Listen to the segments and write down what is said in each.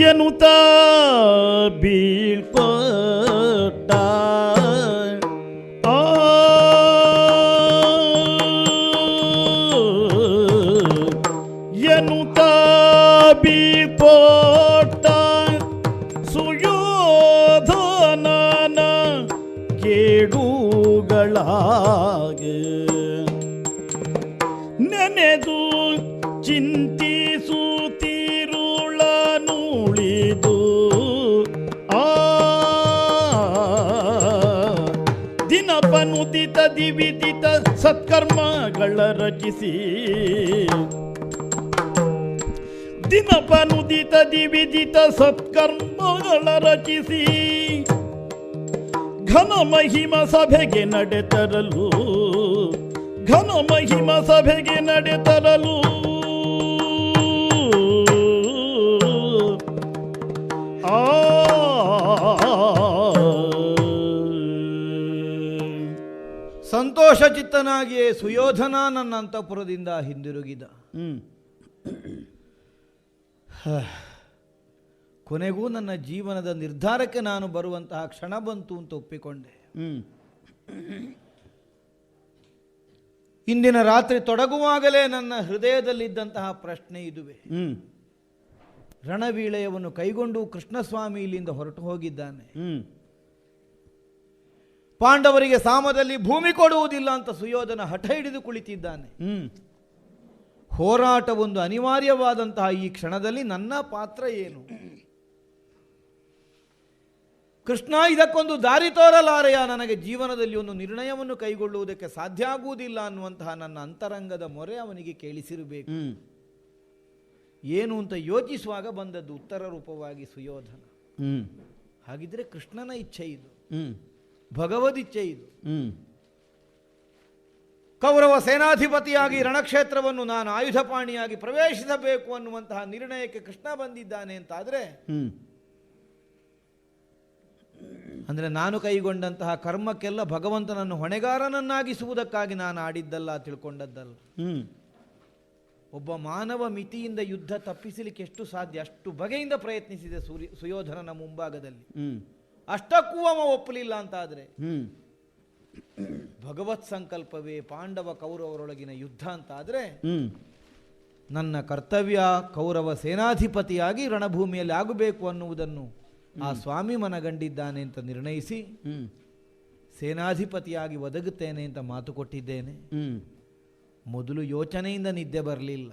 ಎನ್ನುತ್ತ ಬೀಳ್ಕೊಟ್ಟ. ಎನ್ನುತ್ತ ಬೀಳ್ಕೊಟ್ಟ ಸುಯೋಧನನ ಕೇಡುಗಳಾಗೆ ನೆನೆದು ಚಿಂತಿಸುತ್ತಿರುಳನುಳಿದು ದಿನಪನುದಿತ ದಿವಿದಿತ ಸತ್ಕರ್ಮಗಳ ರಚಿಸಿ ದಿನಪನುದಿತ ದಿವಿದಿತ ಸತ್ಕರ್ಮಗಳ ರಚಿಸಿ ಘನ ಮಹಿಮ ಸಭೆಗೆ ನಡೆತರಲು ಘನ ಮಹಿಮ ಸಭೆಗೆ ನಡೆತರಲು ಸಂತೋಷ ಚಿತ್ತನಾಗಿಯೇ ಸುಯೋಧನ ನನ್ನ ಅಂತಃಪುರದಿಂದ ಹಿಂದಿರುಗಿದ. ಕೊನೆಗೂ ನನ್ನ ಜೀವನದ ನಿರ್ಧಾರಕ್ಕೆ ನಾನು ಬರುವಂತಹ ಕ್ಷಣ ಬಂತು ಅಂತ ಒಪ್ಪಿಕೊಂಡೆ. ಇಂದಿನ ರಾತ್ರಿ ತೊಡಗುವಾಗಲೇ ನನ್ನ ಹೃದಯದಲ್ಲಿದ್ದಂತಹ ಪ್ರಶ್ನೆ ಇದುವೆ. ರಣವೀಳಯವನ್ನು ಕೈಗೊಂಡು ಕೃಷ್ಣಸ್ವಾಮಿ ಇಲ್ಲಿಂದ ಹೊರಟು ಹೋಗಿದ್ದಾನೆ. ಪಾಂಡವರಿಗೆ ಸಾಮದಲ್ಲಿ ಭೂಮಿ ಕೊಡುವುದಿಲ್ಲ ಅಂತ ಸುಯೋಧನ ಹಠ ಹಿಡಿದು ಕುಳಿತಿದ್ದಾನೆ. ಹೋರಾಟ ಒಂದು ಅನಿವಾರ್ಯವಾದಂತಹ ಈ ಕ್ಷಣದಲ್ಲಿ ನನ್ನ ಪಾತ್ರ ಏನು? ಕೃಷ್ಣ, ಇದಕ್ಕೊಂದು ದಾರಿ ತೋರಲಾರೆಯ? ನನಗೆ ಜೀವನದಲ್ಲಿ ಒಂದು ನಿರ್ಣಯವನ್ನು ಕೈಗೊಳ್ಳುವುದಕ್ಕೆ ಸಾಧ್ಯ ಆಗುವುದಿಲ್ಲ ಅನ್ನುವಂತಹ ನನ್ನ ಅಂತರಂಗದ ಮೊರೆ ಅವನಿಗೆ ಕೇಳಿಸಿರಬೇಕು. ಏನು ಅಂತ ಯೋಚಿಸುವಾಗ ಬಂದದ್ದು ಉತ್ತರ ರೂಪವಾಗಿ ಸುಯೋಧನ. ಹಾಗಿದ್ರೆ ಕೃಷ್ಣನ ಇಚ್ಛೆ ಇದು, ಭಗವದ್ ಇಚ್ಛೆ ಇದು. ಕೌರವ ಸೇನಾಧಿಪತಿಯಾಗಿ ರಣಕ್ಷೇತ್ರವನ್ನು ನಾನು ಆಯುಧಪಾಣಿಯಾಗಿ ಪ್ರವೇಶಿಸಬೇಕು ಅನ್ನುವಂತಹ ನಿರ್ಣಯಕ್ಕೆ ಕೃಷ್ಣ ಬಂದಿದ್ದಾನೆ ಅಂತಾದರೆ, ಅಂದರೆ ನಾನು ಕೈಗೊಂಡಂತಹ ಕರ್ಮಕ್ಕೆಲ್ಲ ಭಗವಂತನನ್ನು ಹೊಣೆಗಾರನನ್ನಾಗಿಸುವುದಕ್ಕಾಗಿ ನಾನು ಆಡಿದ್ದಲ್ಲ, ತಿಳ್ಕೊಂಡದ್ದಲ್ಲ. ಒಬ್ಬ ಮಾನವ ಮಿತಿಯಿಂದ ಯುದ್ಧ ತಪ್ಪಿಸಲಿಕ್ಕೆ ಎಷ್ಟು ಸಾಧ್ಯ ಅಷ್ಟು ಬಗೆಯಿಂದ ಪ್ರಯತ್ನಿಸಿದೆ ಸುಯೋಧನನ ಮುಂಭಾಗದಲ್ಲಿ. ಅಷ್ಟಕ್ಕೂ ಅವ ಒಪ್ಪಲಿಲ್ಲ ಅಂತಾದರೆ ಭಗವತ್ ಸಂಕಲ್ಪವೇ ಪಾಂಡವ ಕೌರವರೊಳಗಿನ ಯುದ್ಧ ಅಂತಾದರೆ ನನ್ನ ಕರ್ತವ್ಯ ಕೌರವ ಸೇನಾಧಿಪತಿಯಾಗಿ ರಣಭೂಮಿಯಲ್ಲಿ ಆಗಬೇಕು ಅನ್ನುವುದನ್ನು ಆ ಸ್ವಾಮಿ ಮನಗಂಡಿದ್ದಾನೆ ಅಂತ ನಿರ್ಣಯಿಸಿ ಸೇನಾಧಿಪತಿಯಾಗಿ ಒದಗುತ್ತೇನೆ ಅಂತ ಮಾತು ಕೊಟ್ಟಿದ್ದೇನೆ. ಮೊದಲು ಯೋಚನೆಯಿಂದ ನಿದ್ದೆ ಬರಲಿಲ್ಲ.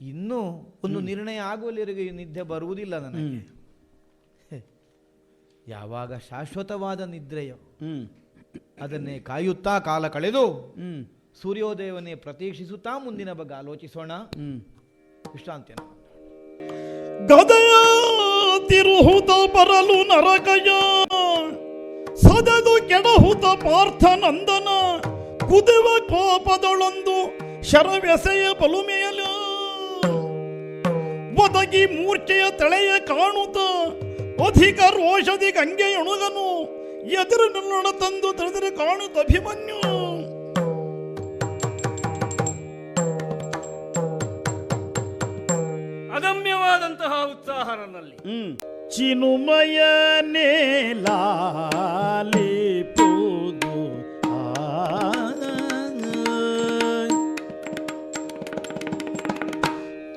ಇನ್ನೂ ಒಂದು ನಿರ್ಣಯ ಆಗುವಲ್ಲಿವರೆಗೆ ನಿದ್ದೆ ಬರುವುದಿಲ್ಲ ನನಗೆ. ಯಾವಾಗ ಶಾಶ್ವತವಾದ ನಿದ್ರೆಯೋ ಅದನ್ನೇ ಕಾಯುತ್ತಾ ಕಾಲ ಕಳೆದು ಸೂರ್ಯೋದಯವನ್ನೇ ಪ್ರತೀಕ್ಷಿಸುತ್ತಾ ಮುಂದಿನ ಬಗ್ಗೆ ಆಲೋಚಿಸೋಣ. ವಿಶ್ರಾಂತಿಯ ಗದಯ ತಿರುಹುತ ಬರಲು ನರಕಯ ಸದದು ಕೆಡಹುತ ಪಾರ್ಥ ನಂದನ ಕುದಿವ ಕೋಪದೊಳೊಂದು ಶರವೆಸೆಯ ಬಲುಮೆಯಲು ಒದಗಿ ಮೂರ್ಛೆಯ ತಳೆಯ ಕಾಣುತ್ತ ಅಧಿಕ ರೋಷದಿ ಗಂಗೆಯೊಣಗನು ಎದುರು ನನ್ನೊಡ ತಂದು ತಿಳಿದರೆ ಕಾಣುತ್ತ ಅಭಿಮನ್ಯು. ಅದಮ್ಯವಾದಂತಹ ಉತ್ಸಾಹ ನನ್ನಲ್ಲಿ. ಚಿನುಮಯನೇ ಲಾಲಿಪುದು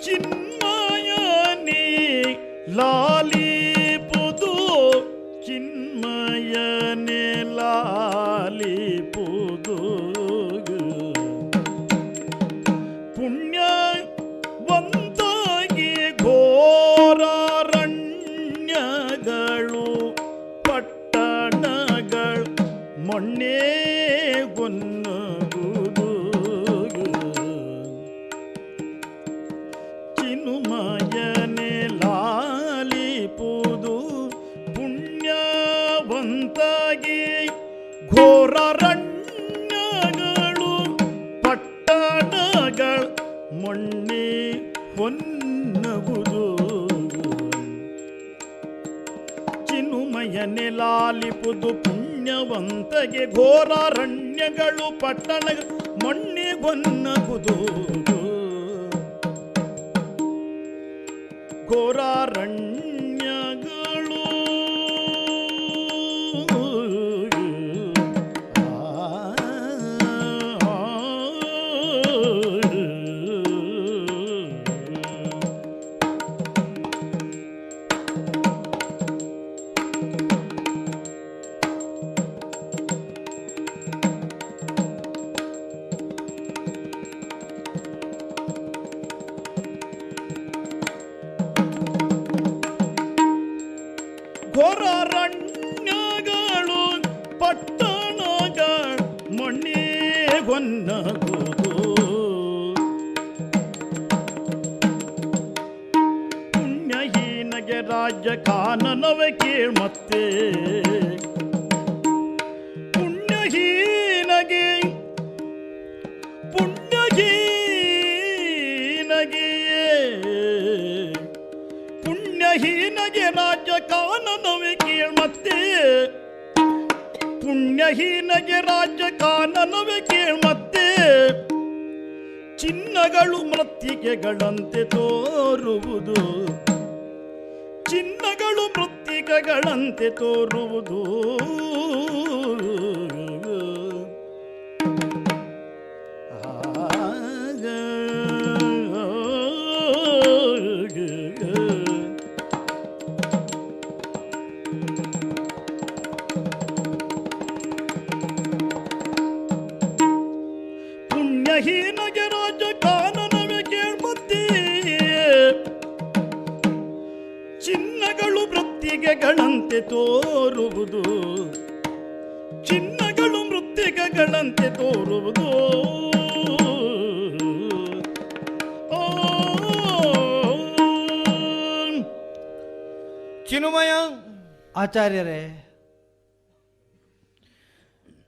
ಚಿನ್ಮಯನೇ ಲಾಲಿಪುದು ಚಿನ್ಮಯನೇ ಲಾಲಿಪುದು ಪುಣ್ಯ ವಂತಾಗಿ ಘೋರಾರಣ್ಯಗಳು ಪಟ್ಟಣಗಳು ಮೊನ್ನೆ ಗೊನ್ನಗುದು ಚಿನುಮಯನೆ ಲಾಲಿಪುದು ಪುಣ್ಯವಂತಾಗಿ ಘೋರಾರಣ್ಯಗಳು ಪಟ್ಟಣಗಳು ಮೊನ್ನೆ ಹೊನ್ನಗುದು ಚಿನುಮಯನೆ ಲಾಲಿಪುದು ಪುಣ್ಯವಂತಗೆ ಘೋರಾರಣ್ಯಗಳು ಪಟ್ಟಣ ಮೊನ್ನೆ ಹೊನ್ನಗುದು ಘೋರಾರಣ್ಯಗಳು ಘೋರಾರಣ್ಯಗಳು ಪಟ್ಟಣಗಳ ಮಣ್ಣೆಗೊನ್ನಗುವುದು ಪುಣ್ಯಹೀನಗೆ ರಾಜ್ಯ ಕಾನನವೇ ಕೇಳ್ಮತ್ತೆ ಪುಣ್ಯಹೀನಗೆ ಪುಣ್ಯಹೀನಗೆ ರಾಜ್ಯ ಕಾನನವೇ ಕೇಳ್ಮತ್ತೆ ಪುಣ್ಯಹೀನಗೆ ರಾಜ್ಯ ಕಾನನವೇ ಕೇಳ್ಮತ್ತೆ ಚಿನ್ನಗಳು ಮೃತ್ತಿಕೆಗಳಂತೆ ತೋರುವುದು ಚಿನ್ನಗಳು ಮೃತ್ತಿಕೆಗಳಂತೆ ತೋರುವುದು ಪುಣ್ಯಹೀನಗೆ ರಾಜ್ಯ ಕಾನನವೇ ಕೇಳ್ಮತ್ತೆ ಚಿನ್ನಗಳು ಮೃತ್ತಿಗೆಗಳಂತೆ ತೋರುವುದು ಚಿನ್ನಗಳು ಮೃತ್ತಿಗೆಗಳಂತೆ ತೋರುವುದು ಚಿನ್ಮಯ ಆಚಾರ್ಯರೇ,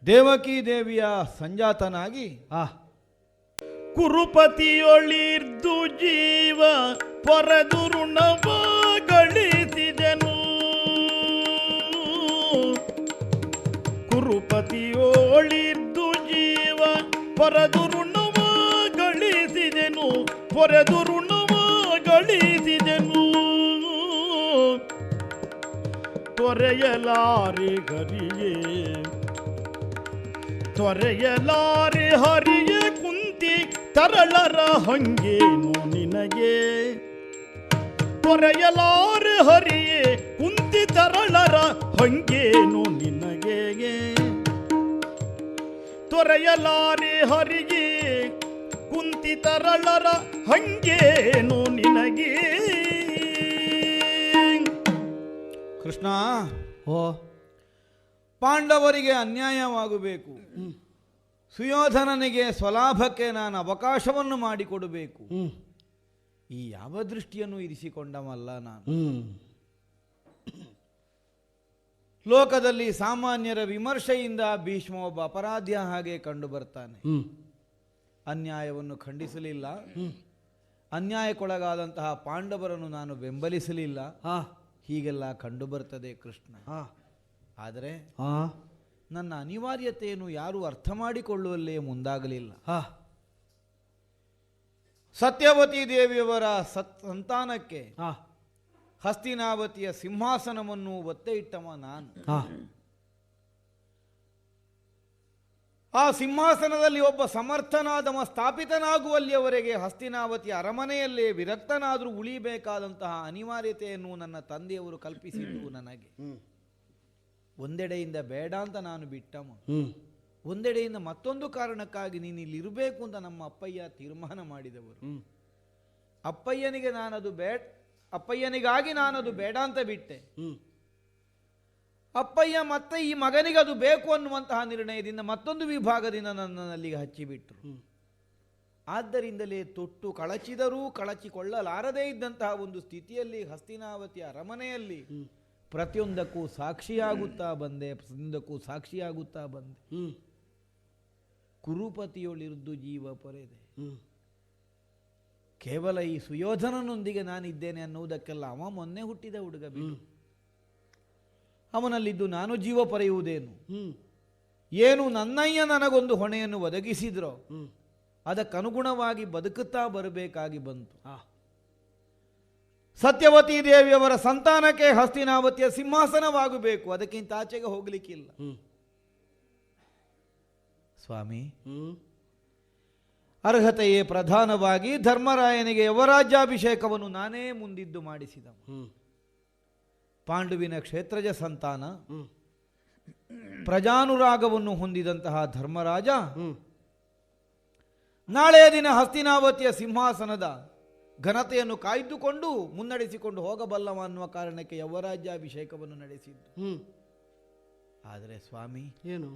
ದೇವಕಿ ದೇವಿಯ ಸಂಜಾತನಾಗಿ ಕುರುಪತಿಯೊಳಿರ್ದು ಜೀವ ಪೊರೆದು ಋಣವ ಗಳಿಸಿದನು ಕುರುಪತಿಯೊಳಿರ್ದು ಜೀವ ಪೊರೆದು ಋಣವ ಗಳಿಸಿದೆನು ಪೊರೆದು ಋಣವ ಗಳಿಸಿದೆನು ತೊರೆಯಲಾರೆ ಹರಿಯೇ ತೊರೆಯಲಾರೆ ಹರಿಯೇ ಕುಂತಿ ತರಳರ ಹಂಗೇನು ನಿನಗೆ ತೊರೆಯಲಾರೆ ಹರಿಯೇ ಕುಂತಿ ತರಳರ ಹಂಗೇನು ನಿನಗೆ ತೊರೆಯಲಾರೆ ಹರಿಯೇ ಕುಂತಿ ತರಳರ ಹಂಗೇನು ನಿನಗೆ ಕೃಷ್ಣ, ಓ ಪಾಂಡವರಿಗೆ ಅನ್ಯಾಯವಾಗಬೇಕು, ಸುಯೋಧನನಿಗೆ ಸ್ವಲಾಭಕ್ಕೆ ನಾನು ಅವಕಾಶವನ್ನು ಮಾಡಿಕೊಡಬೇಕು, ಈ ಯಾವ ದೃಷ್ಟಿಯನ್ನು ಇರಿಸಿಕೊಂಡವಲ್ಲ ನಾನು. ಲೋಕದಲ್ಲಿ ಸಾಮಾನ್ಯರ ವಿಮರ್ಶೆಯಿಂದ ಭೀಷ್ಮ ಒಬ್ಬ ಅಪರಾಧ್ಯ ಹಾಗೆ ಕಂಡು ಬರ್ತಾನೆ. ಅನ್ಯಾಯವನ್ನು ಖಂಡಿಸಲಿಲ್ಲ, ಅನ್ಯಾಯಕ್ಕೊಳಗಾದಂತಹ ಪಾಂಡವರನ್ನು ನಾನು ಬೆಂಬಲಿಸಲಿಲ್ಲ, ಹೀಗೆಲ್ಲ ಕಂಡು ಬರ್ತದೆ ಕೃಷ್ಣ. ಆದರೆ ನನ್ನ ಅನಿವಾರ್ಯತೆಯನ್ನು ಯಾರೂ ಅರ್ಥ ಮಾಡಿಕೊಳ್ಳುವಲ್ಲೇ ಮುಂದಾಗಲಿಲ್ಲ. ಸತ್ಯವತಿ ದೇವಿಯವರ ಸಂತಾನಕ್ಕೆ ಹಸ್ತಿನಾವತಿಯ ಸಿಂಹಾಸನವನ್ನು ಒತ್ತೆ ಇಟ್ಟವ ನಾನು. ಆ ಸಿಂಹಾಸನದಲ್ಲಿ ಒಬ್ಬ ಸಮರ್ಥನಾದವ ಸ್ಥಾಪಿತನಾಗುವಲ್ಲಿಯವರೆಗೆ ಹಸ್ತಿನಾವತಿಯ ಅರಮನೆಯಲ್ಲೇ ವಿರಕ್ತನಾದರೂ ಉಳಿಬೇಕಾದಂತಹ ಅನಿವಾರ್ಯತೆಯನ್ನು ನನ್ನ ತಂದೆಯವರು ಕಲ್ಪಿಸಿದ್ದು ನನಗೆ. ಒಂದೆಡೆಯಿಂದ ಬೇಡ ಅಂತ ನಾನು ಬಿಟ್ಟವ, ಒಂದೆಡೆಯಿಂದ ಮತ್ತೊಂದು ಕಾರಣಕ್ಕಾಗಿ ನೀನು ಇಲ್ಲಿ ಇರಬೇಕು ಅಂತ ನಮ್ಮ ಅಪ್ಪಯ್ಯ ತೀರ್ಮಾನ ಮಾಡಿದವರು. ಅಪ್ಪಯ್ಯನಿಗಾಗಿ ನಾನದು ಬೇಡ ಅಂತ ಬಿಟ್ಟೆ. ಅಪ್ಪಯ್ಯ ಮತ್ತೆ ಈ ಮಗನಿಗೆ ಅದು ಬೇಕು ಅನ್ನುವಂತಹ ನಿರ್ಣಯದಿಂದ ಮತ್ತೊಂದು ವಿಭಾಗದಿಂದ ನನ್ನನ್ನು ಅಲ್ಲಿಗೆ ಹಚ್ಚಿಬಿಟ್ರು. ಆದ್ದರಿಂದಲೇ ತೊಟ್ಟು ಕಳಚಿದರೂ ಕಳಚಿಕೊಳ್ಳಲಾರದೇ ಇದ್ದಂತಹ ಒಂದು ಸ್ಥಿತಿಯಲ್ಲಿ ಹಸ್ತಿನಾವತಿಯ ಅರಮನೆಯಲ್ಲಿ ಪ್ರತಿಯೊಂದಕ್ಕೂ ಸಾಕ್ಷಿಯಾಗುತ್ತಾ ಬಂದೆ. ಕುರುಪತಿಯೊಳಿರ್ದು ಜೀವ ಪೊರೆದೆ. ಕೇವಲ ಈ ಸುಯೋಧನನೊಂದಿಗೆ ನಾನಿದ್ದೇನೆ ಅನ್ನುವುದಕ್ಕೆಲ್ಲ ಅವ ಮೊನ್ನೆ ಹುಟ್ಟಿದ ಹುಡುಗ ಬಿಡು. ಅವನಲ್ಲಿದ್ದು ನಾನು ಜೀವ ಪಡೆಯುವುದೇನು? ಏನು ನನ್ನಯ್ಯ ನನಗೊಂದು ಹೊಣೆಯನ್ನು ಒದಗಿಸಿದ್ರೋ ಅದಕ್ಕನುಗುಣವಾಗಿ ಬದುಕುತ್ತಾ ಬರಬೇಕಾಗಿ ಬಂತು. ಸತ್ಯವತಿ ದೇವಿಯವರ ಸಂತಾನಕ್ಕೆ ಹಸ್ತಿನಾವತಿಯ ಸಿಂಹಾಸನವಾಗಬೇಕು, ಅದಕ್ಕಿಂತ ಆಚೆಗೆ ಹೋಗ್ಲಿಕ್ಕಿಲ್ಲ. ಸ್ವಾಮಿ, ಅರ್ಹತೆಯೇ ಪ್ರಧಾನವಾಗಿ ಧರ್ಮರಾಯನಿಗೆ ಯವರಾಜ್ಯಾಭಿಷೇಕವನ್ನು ನಾನೇ ಮುಂದಿದ್ದು ಮಾಡಿಸಿದ. ಪಾಂಡುವಿನ ಕ್ಷೇತ್ರಜ ಸಂತಾನ, ಪ್ರಜಾನುರಾಗವನ್ನು ಹೊಂದಿದಂತಹ ಧರ್ಮರಾಜ ನಾಳೆಯ ದಿನ ಹಸ್ತಿನಾವತಿಯ ಸಿಂಹಾಸನದ ಘನತೆಯನ್ನು ಕಾಯ್ದುಕೊಂಡು ಮುನ್ನಡೆಸಿಕೊಂಡು ಹೋಗಬಲ್ಲವ ಅನ್ನುವ ಕಾರಣಕ್ಕೆ ಯವರಾಜ್ಯಾಭಿಷೇಕವನ್ನು ನಡೆಸಿದ್ದು. ಆದರೆ ಸ್ವಾಮಿ, ಏನು?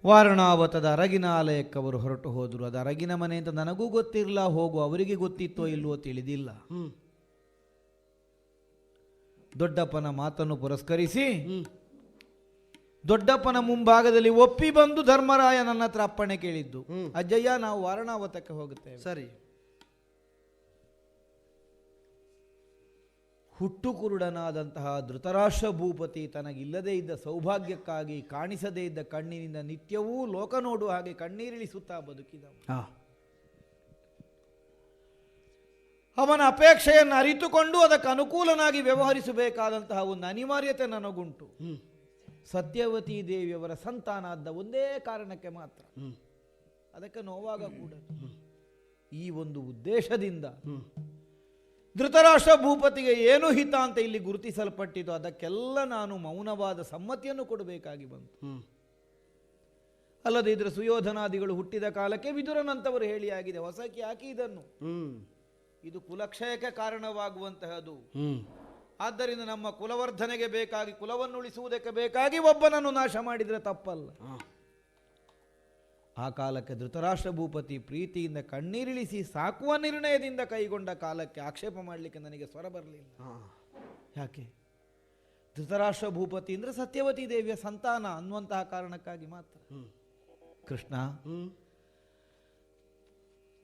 ವಾರಣಾವತದ ಅರಗಿನ ಆಲಯಕ್ಕೆ ಅವರು ಹೊರಟು ಹೋದರು. ಅದು ಅರಗಿನ ಮನೆ ಅಂತ ನನಗೂ ಗೊತ್ತಿರಲಿಲ್ಲ, ಹೋಗು ಅವರಿಗೆ ಗೊತ್ತಿತ್ತೋ ಇಲ್ವೋ ತಿಳಿದಿಲ್ಲ. ದೊಡ್ಡಪ್ಪನ ಮಾತನ್ನು ಪುರಸ್ಕರಿಸಿ ದೊಡ್ಡಪ್ಪನ ಮುಂಭಾಗದಲ್ಲಿ ಒಪ್ಪಿ ಬಂದು ಧರ್ಮರಾಯ ನನ್ನ ಹತ್ರ ಅಪ್ಪಣೆ ಕೇಳಿದ್ದು, ಅಜ್ಜಯ್ಯ ನಾವು ವಾರಣಾವತಕ್ಕೆ ಹೋಗುತ್ತೇವೆ. ಸರಿ. ಹುಟ್ಟು ಕುರುಡನಾದಂತಹ ಧೃತರಾಷ್ಟ್ರ ಭೂಪತಿ ತನಗಿಲ್ಲದೇ ಇದ್ದ ಸೌಭಾಗ್ಯಕ್ಕಾಗಿ ಕಾಣಿಸದೇ ಇದ್ದ ಕಣ್ಣಿನಿಂದ ನಿತ್ಯವೂ ಲೋಕ ನೋಡುವ ಹಾಗೆ ಕಣ್ಣೀರಿಳಿಸುತ್ತಾ ಬದುಕಿದ. ಅವನ ಅಪೇಕ್ಷೆಯನ್ನು ಅರಿತುಕೊಂಡು ಅದಕ್ಕೆ ಅನುಕೂಲನಾಗಿ ವ್ಯವಹರಿಸಬೇಕಾದಂತಹ ಒಂದು ಅನಿವಾರ್ಯತೆ ನನಗುಂಟು. ಸತ್ಯವತಿ ದೇವಿಯವರ ಸಂತಾನ ಆದ ಒಂದೇ ಕಾರಣಕ್ಕೆ ಮಾತ್ರ, ಅದಕ್ಕೆ ನೋವಾಗ ಕೂಡ ಈ ಒಂದು ಉದ್ದೇಶದಿಂದ ಧೃತರಾಷ್ಟ್ರ ಭೂಪತಿಗೆ ಏನು ಹಿತ ಅಂತ ಇಲ್ಲಿ ಗುರುತಿಸಲ್ಪಟ್ಟಿತು, ಅದಕ್ಕೆಲ್ಲ ನಾನು ಮೌನವಾದ ಸಮ್ಮತಿಯನ್ನು ಕೊಡಬೇಕಾಗಿ ಬಂತು. ಅಲ್ಲದೆ ಇದರ ಸುಯೋಧನಾದಿಗಳು ಹುಟ್ಟಿದ ಕಾಲಕ್ಕೆ ವಿದುರನಂತವರು ಹೇಳಿಯಾಗಿದೆ, ಹೊಸಕಿ ಹಾಕಿ ಇದನ್ನು, ಇದು ಕುಲಕ್ಷಯಕ್ಕೆ ಕಾರಣವಾಗುವಂತಹದು. ಆದ್ದರಿಂದ ನಮ್ಮ ಕುಲವರ್ಧನೆಗೆ ಬೇಕಾಗಿ, ಕುಲವನ್ನು ಉಳಿಸುವುದಕ್ಕೆ ಬೇಕಾಗಿ ಒಬ್ಬನನ್ನು ನಾಶ ಮಾಡಿದರೆ ತಪ್ಪಲ್ಲ. ಆ ಕಾಲಕ್ಕೆ ಧೃತರಾಷ್ಟ್ರ ಭೂಪತಿ ಪ್ರೀತಿಯಿಂದ ಕಣ್ಣೀರಿಳಿಸಿ ಸಾಕುವ ನಿರ್ಣಯದಿಂದ ಕೈಗೊಂಡ ಕಾಲಕ್ಕೆ ಆಕ್ಷೇಪ ಮಾಡಲಿಕ್ಕೆ ನನಗೆ ಸ್ವರ ಬರಲಿಲ್ಲ. ಯಾಕೆ? ಧೃತರಾಷ್ಟ್ರ ಭೂಪತಿ ಅಂದರೆ ಸತ್ಯವತಿ ದೇವಿಯ ಸಂತಾನ ಅನ್ನುವಂತಹ ಕಾರಣಕ್ಕಾಗಿ ಮಾತ್ರ. ಕೃಷ್ಣ,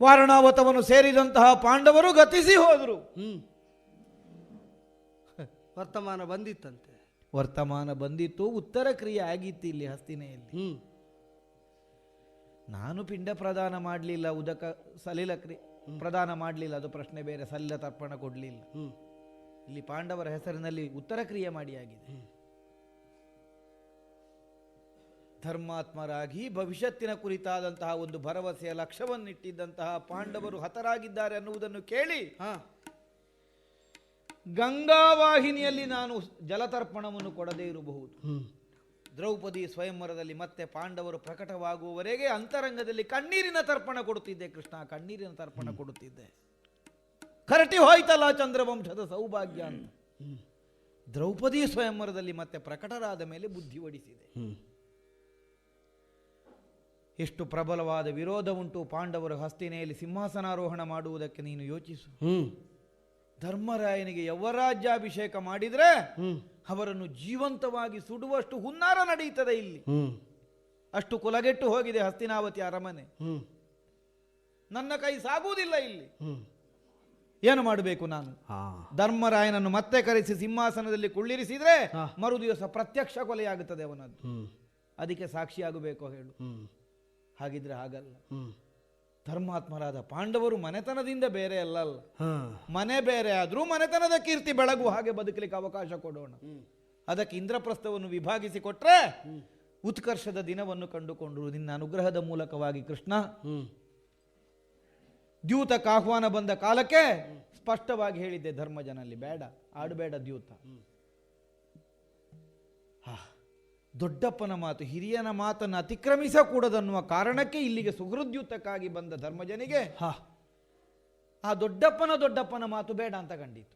ವಾರಣಾವತವನ್ನು ಸೇರಿದಂತಹ ಪಾಂಡವರು ಗತಿಸಿ ಹೋದರು. ವರ್ತಮಾನ ಬಂದಿತ್ತಂತೆ. ವರ್ತಮಾನ ಬಂದಿತ್ತು, ಉತ್ತರ ಕ್ರಿಯೆ ಆಗಿತ್ತು ಇಲ್ಲಿ ಹಸ್ತಿನೆಯಲ್ಲಿ. ನಾನು ಪಿಂಡ ಪ್ರದಾನ ಮಾಡಲಿಲ್ಲ, ಉದಕ ಸಲಿಲ ಪ್ರದಾನ ಮಾಡಲಿಲ್ಲ, ಅದು ಪ್ರಶ್ನೆ ಬೇರೆ. ಸಲಿಲ ತರ್ಪಣ ಕೊಡಲಿಲ್ಲ. ಇಲ್ಲಿ ಪಾಂಡವರ ಹೆಸರಿನಲ್ಲಿ ಉತ್ತರ ಕ್ರಿಯೆ ಮಾಡಿಯಾಗಿದೆ. ಧರ್ಮಾತ್ಮರಾಗಿ ಭವಿಷ್ಯತ್ತಿನ ಕುರಿತಾದಂತಹ ಒಂದು ಭರವಸೆಯ ಲಕ್ಷ್ಯವನ್ನಿಟ್ಟಿದ್ದಂತಹ ಪಾಂಡವರು ಹತರಾಗಿದ್ದಾರೆ ಅನ್ನುವುದನ್ನು ಕೇಳಿ ಗಂಗಾವಾಹಿನಿಯಲ್ಲಿ ನಾನು ಜಲತರ್ಪಣವನ್ನು ಕೊಡದೇ ಇರಬಹುದು. ದ್ರೌಪದಿ ಸ್ವಯಂವರದಲ್ಲಿ ಮತ್ತೆ ಪಾಂಡವರು ಪ್ರಕಟವಾಗುವವರೆಗೆ ಅಂತರಂಗದಲ್ಲಿ ಕಣ್ಣೀರಿನ ತರ್ಪಣ ಕೊಡುತ್ತಿದ್ದೆ. ಕೃಷ್ಣ, ಕಣ್ಣೀರಿನ ತರ್ಪಣ ಕೊಡುತ್ತಿದ್ದೆ. ಕರಟಿ ಹೋಯ್ತಲ್ಲ ಚಂದ್ರವಂಶದ ಸೌಭಾಗ್ಯ ಅಂತ. ದ್ರೌಪದಿ ಸ್ವಯಂವರದಲ್ಲಿ ಮತ್ತೆ ಪ್ರಕಟರಾದ ಮೇಲೆ ಬುದ್ಧಿ ಒಡಿಸಿದೆ. ಎಷ್ಟು ಪ್ರಬಲವಾದ ವಿರೋಧ ಉಂಟು ಪಾಂಡವರು ಹಸ್ತಿನೆಯಲ್ಲಿ ಸಿಂಹಾಸನಾರೋಹಣ ಮಾಡುವುದಕ್ಕೆ ನೀನು ಯೋಚಿಸು. ಧರ್ಮರಾಯನಿಗೆ ಯವರಾಜ್ಯಾಭಿಷೇಕ ಮಾಡಿದರೆ ಅವರನ್ನು ಜೀವಂತವಾಗಿ ಸುಡುವಷ್ಟು ಹುನ್ನಾರ ನಡೆಯುತ್ತದೆ ಇಲ್ಲಿ. ಅಷ್ಟು ಕುಲಗೆಟ್ಟು ಹೋಗಿದೆ ಹಸ್ತಿನಾವತಿ ಅರಮನೆ. ನನ್ನ ಕೈ ಸಾಗುವುದಿಲ್ಲ ಇಲ್ಲಿ. ಏನು ಮಾಡಬೇಕು ನಾನು? ಧರ್ಮರಾಯನನ್ನು ಮತ್ತೆ ಕರೆಸಿ ಸಿಂಹಾಸನದಲ್ಲಿ ಕುಳ್ಳಿರಿಸಿದ್ರೆ ಮರುದಿವಸ ಪ್ರತ್ಯಕ್ಷ ಕೊಲೆಯಾಗುತ್ತದೆ ಅವನದ್ದು. ಅದಕ್ಕೆ ಸಾಕ್ಷಿಯಾಗಬೇಕು ಹೇಳು. ಹಾಗಿದ್ರೆ ಹಾಗಲ್ಲ. ಧರ್ಮಾತ್ಮರಾದ ಪಾಂಡವರು ಮನೆತನದಿಂದ ಬೇರೆ ಅಲ್ಲಲ್ಲ, ಮನೆ ಬೇರೆ ಆದ್ರೂ ಮನೆತನದ ಕೀರ್ತಿ ಬೆಳಗು ಹಾಗೆ ಬದುಕಲಿಕ್ಕೆ ಅವಕಾಶ ಕೊಡೋಣ. ಅದಕ್ಕೆ ಇಂದ್ರಪ್ರಸ್ಥವನ್ನು ವಿಭಾಗಿಸಿ ಕೊಟ್ರೆ ಉತ್ಕರ್ಷದ ದಿನವನ್ನು ಕಂಡುಕೊಂಡರು ನಿನ್ನ ಅನುಗ್ರಹದ ಮೂಲಕವಾಗಿ. ಕೃಷ್ಣ, ದ್ಯೂತಕ್ಕೆ ಆಹ್ವಾನ ಬಂದ ಕಾಲಕ್ಕೆ ಸ್ಪಷ್ಟವಾಗಿ ಹೇಳಿದ್ದೆ ಧರ್ಮಜನಲ್ಲಿ, ಬೇಡ ಆಡಬೇಡ ದ್ಯೂತ. ದೊಡ್ಡಪ್ಪನ ಮಾತು, ಹಿರಿಯನ ಮಾತನ್ನು ಅತಿಕ್ರಮಿಸಕೂಡದನ್ನುವ ಕಾರಣಕ್ಕೆ ಇಲ್ಲಿಗೆ ಸುಹೃದ್ಯೂತಕ್ಕಾಗಿ ಬಂದ ಧರ್ಮಜನಿಗೆ ಆ ದೊಡ್ಡಪ್ಪನ ಮಾತು ಬೇಡ ಅಂತ ಕಂಡಿತು.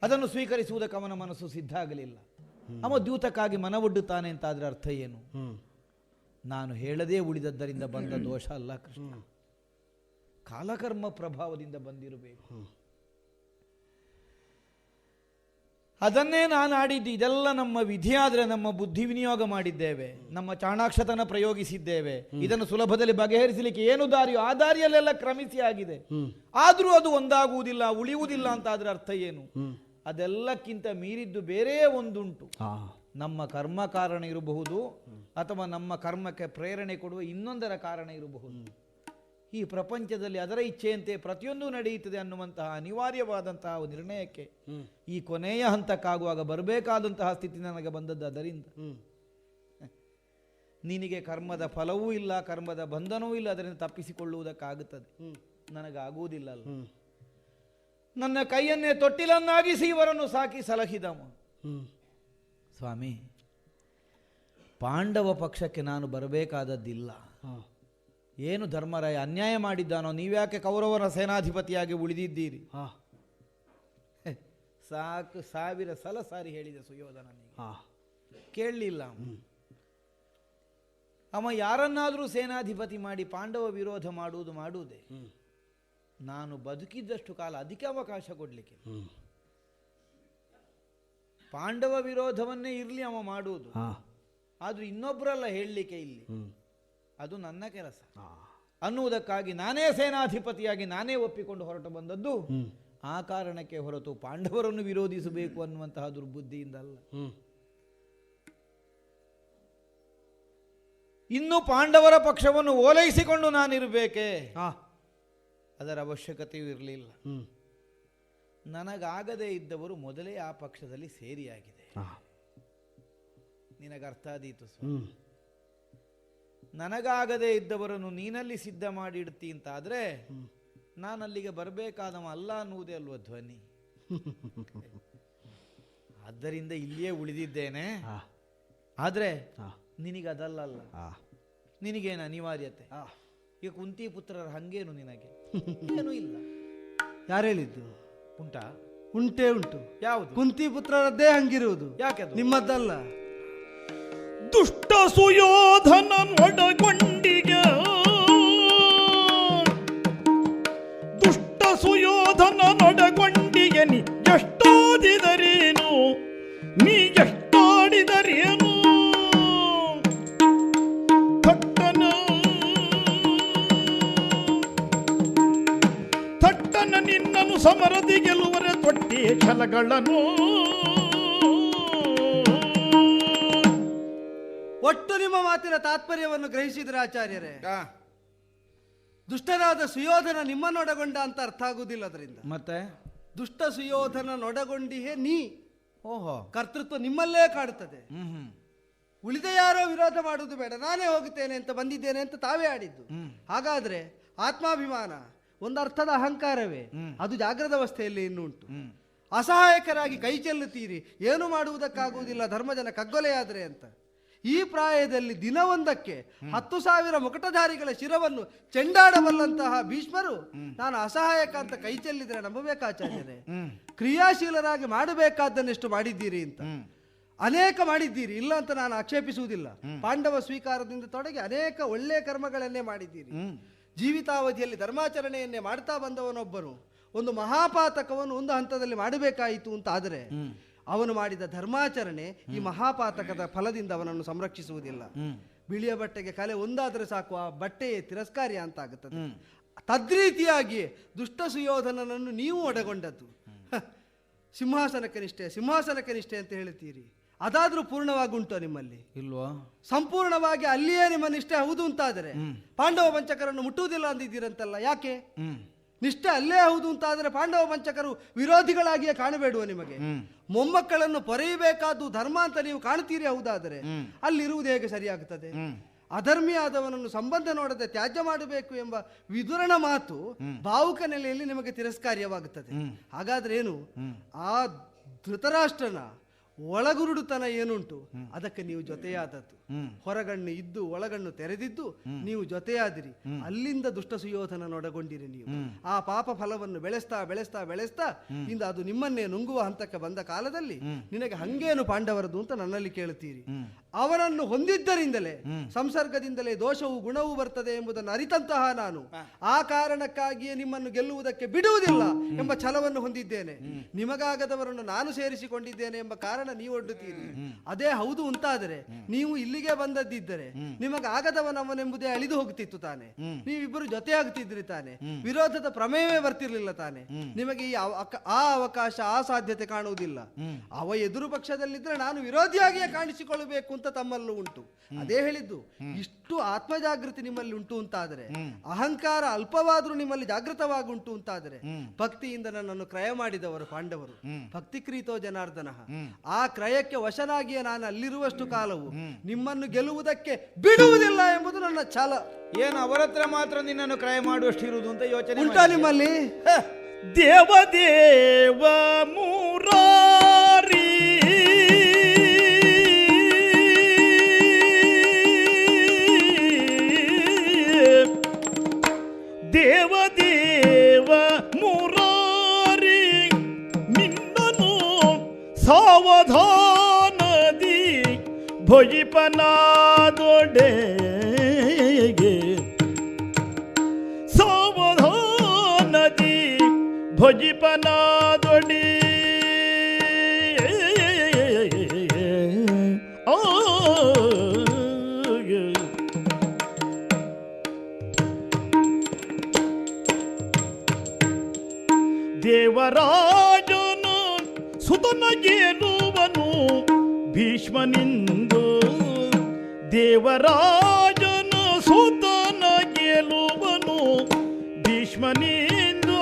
ಅದನ್ನು ಸ್ವೀಕರಿಸುವುದಕ್ಕೆ ಅವನ ಮನಸ್ಸು ಸಿದ್ಧ ಆಗಲಿಲ್ಲ. ಅವ ದ್ಯೂತಕ್ಕಾಗಿ ಮನವೊಡ್ಡುತ್ತಾನೆ ಅಂತಾದ್ರೆ ಅರ್ಥ ಏನು? ನಾನು ಹೇಳದೇ ಉಳಿದದ್ದರಿಂದ ಬಂದ ದೋಷ ಅಲ್ಲ ಕೃಷ್ಣ, ಕಾಲಕರ್ಮ ಪ್ರಭಾವದಿಂದ ಬಂದಿರಬೇಕು. ಅದನ್ನೇ ನಾನು ಆಡಿದ್ದು. ಇದೆಲ್ಲ ನಮ್ಮ ವಿಧಿಯಾದರೆ ನಮ್ಮ ಬುದ್ಧಿ ವಿನಿಯೋಗ ಮಾಡಿದ್ದೇವೆ, ನಮ್ಮ ಚಾಣಾಕ್ಷತನ ಪ್ರಯೋಗಿಸಿದ್ದೇವೆ. ಇದನ್ನು ಸುಲಭದಲ್ಲಿ ಬಗೆಹರಿಸಲಿಕ್ಕೆ ಏನು ದಾರಿಯೋ ಆ ದಾರಿಯಲ್ಲೆಲ್ಲ ಕ್ರಮಿಸಿ ಆಗಿದೆ. ಆದರೂ ಅದು ಒಂದಾಗುವುದಿಲ್ಲ, ಉಳಿಯುವುದಿಲ್ಲ ಅಂತ ಆದ್ರೆ ಅರ್ಥ ಏನು? ಅದೆಲ್ಲಕ್ಕಿಂತ ಮೀರಿದ್ದು ಬೇರೆ ಒಂದುಂಟು. ನಮ್ಮ ಕರ್ಮ ಕಾರಣ ಇರಬಹುದು, ಅಥವಾ ನಮ್ಮ ಕರ್ಮಕ್ಕೆ ಪ್ರೇರಣೆ ಕೊಡುವ ಇನ್ನೊಂದರ ಕಾರಣ ಇರಬಹುದು. ಈ ಪ್ರಪಂಚದಲ್ಲಿ ಅದರ ಇಚ್ಛೆಯಂತೆ ಪ್ರತಿಯೊಂದು ನಡೆಯುತ್ತದೆ ಅನ್ನುವಂತಹ ಅನಿವಾರ್ಯವಾದಂತಹ ನಿರ್ಣಯಕ್ಕೆ ಈ ಕೊನೆಯ ಹಂತಕ್ಕಾಗುವಾಗ ಬರಬೇಕಾದಂತಹ ಸ್ಥಿತಿ ನನಗೆ ಬಂದದ್ದು ಅದರಿಂದ. ನಿನಗೆ ಕರ್ಮದ ಫಲವೂ ಇಲ್ಲ, ಕರ್ಮದ ಬಂಧನವೂ ಇಲ್ಲ, ಅದರಿಂದ ತಪ್ಪಿಸಿಕೊಳ್ಳುವುದಕ್ಕಾಗುತ್ತದೆ. ನನಗಾಗುವುದಿಲ್ಲ ಅಲ್ಲ. ನನ್ನ ಕೈಯನ್ನೇ ತೊಟ್ಟಿಲನ್ನಾಗಿಸಿ ಇವರನ್ನು ಸಾಕಿ ಸಲಹಿದವ ಸ್ವಾಮಿ. ಪಾಂಡವ ಪಕ್ಷಕ್ಕೆ ನಾನು ಬರಬೇಕಾದದ್ದಿಲ್ಲ. ಏನು ಧರ್ಮರಾಯ ಅನ್ಯಾಯ ಮಾಡಿದ್ದಾನೋ, ನೀವ್ಯಾಕೆ ಕೌರವರ ಸೇನಾಧಿಪತಿಯಾಗಿ ಉಳಿದಿದ್ದೀರಿ? ಸಾಕು, 1000 ಸಲ ಸಾರಿ ಹೇಳಿದೆ ಸುಯೋಧನನಿಗೆ, ಕೇಳಲಿಲ್ಲ. ಅವ ಯಾರನ್ನಾದರೂ ಸೇನಾಧಿಪತಿ ಮಾಡಿ ಪಾಂಡವ ವಿರೋಧ ಮಾಡುವುದೇ. ನಾನು ಬದುಕಿದ್ದಷ್ಟು ಕಾಲ ಅದಕ್ಕೆ ಅವಕಾಶ ಕೊಡ್ಲಿಕ್ಕೆ. ಪಾಂಡವ ವಿರೋಧವನ್ನೇ ಇರಲಿ ಅವ ಮಾಡುವುದು, ಆದ್ರೂ ಇನ್ನೊಬ್ಬರಲ್ಲ ಹೇಳಲಿಕ್ಕೆ ಇಲ್ಲಿ, ಅದು ನನ್ನ ಕೆಲಸ ಅನ್ನುವುದಕ್ಕಾಗಿ ನಾನೇ ಸೇನಾಧಿಪತಿಯಾಗಿ ನಾನೇ ಒಪ್ಪಿಕೊಂಡು ಹೊರಟು ಬಂದದ್ದು. ಆ ಕಾರಣಕ್ಕೆ ಹೊರತು ಪಾಂಡವರನ್ನು ವಿರೋಧಿಸಬೇಕು ಅನ್ನುವಂತಹ ದುರ್ಬುದ್ಧಿಯಿಂದ ಅಲ್ಲ. ಇನ್ನು ಪಾಂಡವರ ಪಕ್ಷವನ್ನು ಓಲೈಸಿಕೊಂಡು ನಾನಿರಬೇಕೆ? ಅದರ ಅವಶ್ಯಕತೆಯೂ ಇರಲಿಲ್ಲ. ನನಗಾಗದೇ ಇದ್ದವರು ಮೊದಲೇ ಆ ಪಕ್ಷದಲ್ಲಿ ಸೇರಿಯಾಗಿದೆ. ನಿನಗರ್ಥ ಆದೀತು. ನನಗಾಗದೇ ಇದ್ದವರನ್ನು ನೀನಲ್ಲಿ ಸಿದ್ಧ ಮಾಡಿ ಇಡ್ತಿ ಅಂತಾದ್ರೆ ನಾನಲ್ಲಿಗೆ ಬರಬೇಕಾದವ ಅಲ್ಲ ಅನ್ನುವುದೇ ಅಲ್ವ ಧ್ವನಿ. ಆದ್ದರಿಂದ ಇಲ್ಲಿಯೇ ಉಳಿದಿದ್ದೇನೆ. ಆದ್ರೆ ನಿನಗದಲ್ಲ, ನಿನಗೇನು ಅನಿವಾರ್ಯತೆ? ಈಗ ಕುಂತಿ ಪುತ್ರರ ಹಂಗೇನು ನಿನಗೆ ಏನೂ ಇಲ್ಲ. ಯಾರು ಹೇಳಿದ್ದು? ಉಂಟಾ? ಉಂಟೇ ಉಂಟು. ಯಾವುದು? ಕುಂತಿ ಪುತ್ರರದ್ದೇ ಹಂಗಿರುವುದು, ಯಾಕೆ ನಿಮ್ಮದ್ದಲ್ಲ. ದುಷ್ಟ ಸುಯೋಧನ ನೊಡಗೊಂಡಿಗೆ, ದುಷ್ಟ ಸುಯೋಧನ ನೊಡಗೊಂಡಿಗೆ, ನೀ ಎಷ್ಟಾಡಿದರೇನು, ನೀ ಎಷ್ಟಾಡಿದರೇನು, ಥಟ್ಟನ ನಿನ್ನನು ಸಮರದಿ ಗೆಲ್ಲುವರೆ ತೊಟ್ಟಿ ಛಲಗಳನ್ನು. ಒಟ್ಟು ನಿಮ್ಮ ಮಾತಿನ ತಾತ್ಪರ್ಯವನ್ನು ಗ್ರಹಿಸಿದ್ರ ಆಚಾರ್ಯರೇ? ದುಷ್ಟರಾದ ಸುಯೋಧನ ನಿಮ್ಮನ್ನೊಡಗೊಂಡ ಅಂತ ಅರ್ಥ ಆಗುವುದಿಲ್ಲ ಅದರಿಂದ. ಮತ್ತೆ ದುಷ್ಟ ಸುಯೋಧನ ನೊಡಗೊಂಡಿಹೇ ನೀ. ಓಹೋ, ಕರ್ತೃತ್ವ ನಿಮ್ಮಲ್ಲೇ ಕಾಡುತ್ತದೆ. ಉಳಿದ ಯಾರೋ ವಿರೋಧ ಮಾಡುವುದು ಬೇಡ, ನಾನೇ ಹೋಗುತ್ತೇನೆ ಅಂತ ಬಂದಿದ್ದೇನೆ ಅಂತ ತಾವೇ ಆಡಿದ್ದು. ಹಾಗಾದ್ರೆ ಆತ್ಮಾಭಿಮಾನ ಒಂದು ಅರ್ಥದ ಅಹಂಕಾರವೇ, ಅದು ಜಾಗ್ರದ ಅವಸ್ಥೆಯಲ್ಲಿ ಇನ್ನು ಉಂಟು. ಅಸಹಾಯಕರಾಗಿ ಕೈ ಚೆಲ್ಲುತ್ತೀರಿ, ಏನು ಮಾಡುವುದಕ್ಕಾಗುವುದಿಲ್ಲ ಧರ್ಮಜನ ಕಗ್ಗೊಲೆಯಾದರೆ ಅಂತ. ಈ ಪ್ರಾಯದಲ್ಲಿ ದಿನವೊಂದಕ್ಕೆ 10,000 ಮುಕಟಧಾರಿಗಳ ಶಿರವನ್ನು ಚೆಂಡಾಡಬಲ್ಲಂತಹ ಭೀಷ್ಮರು ನಾನು ಅಸಹಾಯಕ ಅಂತ ಕೈ ಚೆಲ್ಲಿದ್ರೆ ನಂಬಬೇಕಾಚಾರ್ಯರೇ? ಕ್ರಿಯಾಶೀಲರಾಗಿ ಮಾಡಬೇಕಾದ್ದನ್ನೆಷ್ಟು ಮಾಡಿದ್ದೀರಿ ಅಂತ. ಅನೇಕ ಮಾಡಿದ್ದೀರಿ, ಇಲ್ಲ ಅಂತ ನಾನು ಆಕ್ಷೇಪಿಸುವುದಿಲ್ಲ. ಪಾಂಡವ ಸ್ವೀಕಾರದಿಂದ ತೊಡಗಿ ಅನೇಕ ಒಳ್ಳೆಯ ಕರ್ಮಗಳನ್ನೇ ಮಾಡಿದ್ದೀರಿ. ಜೀವಿತಾವಧಿಯಲ್ಲಿ ಧರ್ಮಾಚರಣೆಯನ್ನೇ ಮಾಡ್ತಾ ಬಂದವನೊಬ್ಬನು ಒಂದು ಮಹಾಪಾತಕವನ್ನು ಒಂದು ಹಂತದಲ್ಲಿ ಮಾಡಬೇಕಾಯಿತು ಅಂತ ಆದರೆ ಅವನು ಮಾಡಿದ ಧರ್ಮಾಚರಣೆ ಈ ಮಹಾಪಾತಕದ ಫಲದಿಂದ ಅವನನ್ನು ಸಂರಕ್ಷಿಸುವುದಿಲ್ಲ. ಬಿಳಿಯ ಬಟ್ಟೆಗೆ ಕಲೆ ಒಂದಾದರೆ ಸಾಕು, ಆ ಬಟ್ಟೆಯೇ ತಿರಸ್ಕಾರ್ಯ ಅಂತ ಆಗುತ್ತದೆ. ತದ್ರೀತಿಯಾಗಿ ದುಷ್ಟ ಸುಯೋಧನನನ್ನು ನೀವು ಒಡಗೊಂಡದ್ದು. ಸಿಂಹಾಸನಕ್ಕೆ ನಿಷ್ಠೆ, ಸಿಂಹಾಸನಕ್ಕೆ ನಿಷ್ಠೆ ಅಂತ ಹೇಳ್ತೀರಿ, ಅದಾದ್ರೂ ಪೂರ್ಣವಾಗಿ ಉಂಟು ನಿಮ್ಮಲ್ಲಿ? ಇಲ್ವಾ? ಸಂಪೂರ್ಣವಾಗಿ ಅಲ್ಲಿಯೇ ನಿಮ್ಮ ನಿಷ್ಠೆ ಹೌದು ಅಂತಾದರೆ ಪಾಂಡವ ಪಂಚಕರನ್ನು ಮುಟ್ಟುವುದಿಲ್ಲ ಅಂದಿದ್ದೀರಂತಲ್ಲ, ಯಾಕೆ? ನಿಷ್ಠೆ ಅಲ್ಲೇ ಹೌದು ಅಂತಾದರೆ ಪಾಂಡವ ಪಂಚಕರು ವಿರೋಧಿಗಳಾಗಿಯೇ ಕಾಣಬೇಡುವ ನಿಮಗೆ? ಮೊಮ್ಮಕ್ಕಳನ್ನು ಪೊರೆಯಬೇಕಾದ್ದು ಧರ್ಮ ಅಂತ ನೀವು ಕಾಣ್ತೀರಿ ಹೌದಾದರೆ ಅಲ್ಲಿರುವುದು ಹೇಗೆ ಸರಿಯಾಗುತ್ತದೆ? ಅಧರ್ಮಿಯಾದವನನ್ನು ಸಂಬಂಧ ನೋಡದೆ ತ್ಯಾಜ್ಯ ಮಾಡಬೇಕು ಎಂಬ ವಿದುರನ ಮಾತು ಭಾವುಕ ನೆಲೆಯಲ್ಲಿ ನಿಮಗೆ ತಿರಸ್ಕಾರ್ಯವಾಗುತ್ತದೆ. ಹಾಗಾದ್ರೆ ಏನು? ಆ ಧೃತರಾಷ್ಟ್ರನ ಒಳಗುರುಡುತನ ಏನುಂಟು ಅದಕ್ಕೆ ನೀವು ಜೊತೆಯಾದದ್ದು. ಹೊರಗಣ್ಣು ಇದ್ದು ಒಳಗಣ್ಣು ತೆರೆದಿದ್ದು ನೀವು ಜೊತೆಯಾದಿರಿ. ಅಲ್ಲಿಂದ ದುಷ್ಟ ಸುಯೋಧನನೊಡಗೊಂಡಿರಿ ನೀವು. ಆ ಪಾಪ ಫಲವನ್ನು ಬೆಳೆಸ್ತಾ ಬೆಳೆಸ್ತಾ ಬೆಳೆಸ್ತಾ ಇಂದ ಅದು ನಿಮ್ಮನ್ನೇ ನುಂಗುವ ಹಂತಕ್ಕೆ ಬಂದ ಕಾಲದಲ್ಲಿ ನಿನಗೆ ಹಂಗೇನು ಪಾಂಡವರದು ಅಂತ ನನ್ನಲ್ಲಿ ಕೇಳುತ್ತೀರಿ. ಅವನನ್ನು ಹೊಂದಿದ್ದರಿಂದಲೇ ಸಂಸರ್ಗದಿಂದಲೇ ದೋಷವು ಗುಣವೂ ಬರ್ತದೆ ಎಂಬುದನ್ನು ಅರಿತಂತಹ ನಾನು ಆ ಕಾರಣಕ್ಕಾಗಿಯೇ ನಿಮ್ಮನ್ನು ಗೆಲ್ಲುವುದಕ್ಕೆ ಬಿಡುವುದಿಲ್ಲ ಎಂಬ ಛಲವನ್ನು ಹೊಂದಿದ್ದೇನೆ. ನಿಮಗಾಗದವರನ್ನು ನಾನು ಸೇರಿಸಿಕೊಂಡಿದ್ದೇನೆ ಎಂಬ ಕಾರಣ ನೀವು ಒಡ್ಡುತ್ತೀರಿ. ಅದೇ ಹೌದು ಅಂತಾದರೆ ನೀವು ಇಲ್ಲಿಗೆ ಬಂದದ್ದಿದ್ದರೆ ನಿಮಗಾಗದವನವನೆಂಬುದೇ ಅಳಿದು ಹೋಗ್ತಿತ್ತು ತಾನೆ. ನೀವಿಬ್ಬರು ಜೊತೆ ಆಗ್ತಿದ್ರಿ ತಾನೆ, ವಿರೋಧದ ಪ್ರಮೇಯವೇ ಬರ್ತಿರ್ಲಿಲ್ಲ ತಾನೆ. ನಿಮಗೆ ಆ ಅವಕಾಶ ಆ ಸಾಧ್ಯತೆ ಕಾಣುವುದಿಲ್ಲ. ಅವ ಎದುರು ಪಕ್ಷದಲ್ಲಿದ್ರೆ ನಾನು ವಿರೋಧಿಯಾಗಿಯೇ ಕಾಣಿಸಿಕೊಳ್ಳಬೇಕು ಅಂತ ಅಂತ ತಮ್ಮಲ್ಲೂ ಉಂಟು. ಅದೇ ಹೇಳಿದ್ದು, ಇಷ್ಟು ಆತ್ಮಜಾಗೃತಿ ನಿಮ್ಮಲ್ಲಿ ಉಂಟು ಅಂತಾದರೆ, ಅಹಂಕಾರ ಅಲ್ಪವಾದ್ರೂ ನಿಮ್ಮಲ್ಲಿ ಜಾಗೃತವಾಗುಂಟು ಅಂತಾದರೆ, ಭಕ್ತಿಯಿಂದ ನನ್ನನ್ನು ಕ್ರಯ ಮಾಡಿದವರು ಪಾಂಡವರು. ಭಕ್ತಿ ಕ್ರೀತೋ ಜನಾರ್ದನ. ಆ ಕ್ರಯಕ್ಕೆ ವಶನಾಗಿಯೇ ನಾನು ಅಲ್ಲಿರುವಷ್ಟು ಕಾಲವು ನಿಮ್ಮನ್ನು ಗೆಲ್ಲುವುದಕ್ಕೆ ಬಿಡುವುದಿಲ್ಲ ಎಂಬುದು ನನ್ನ ಛಲ. ಏನು ಅವರ ಹತ್ರ ಮಾತ್ರ ನಿನ್ನನ್ನು ಕ್ರಯ ಮಾಡುವಷ್ಟು ಇರುವುದು ಅಂತ ಯೋಚನೆ ಉಂಟಾ ನಿಮ್ಮಲ್ಲಿ? ದೇವದೇವ ಮುರಾರಿ ದೇವದೇವ ಮುರಾರಿ ನಿನ್ನನು ಸಾವಧಾನದಿ ಭಜಿಪನಾದೊಡೆ ಸಾವಧಾನದಿ ಭಜಿಪನಾದೊಡೆ ದೇವರಾಜನ ಸುತನ ಗೆಲುವನು ಭೀಷ್ಮನಿಂದು ದೇವರಾಜನ ಸುತನ ಗೆಲುವನು ಭೀಷ್ಮನಿಂದು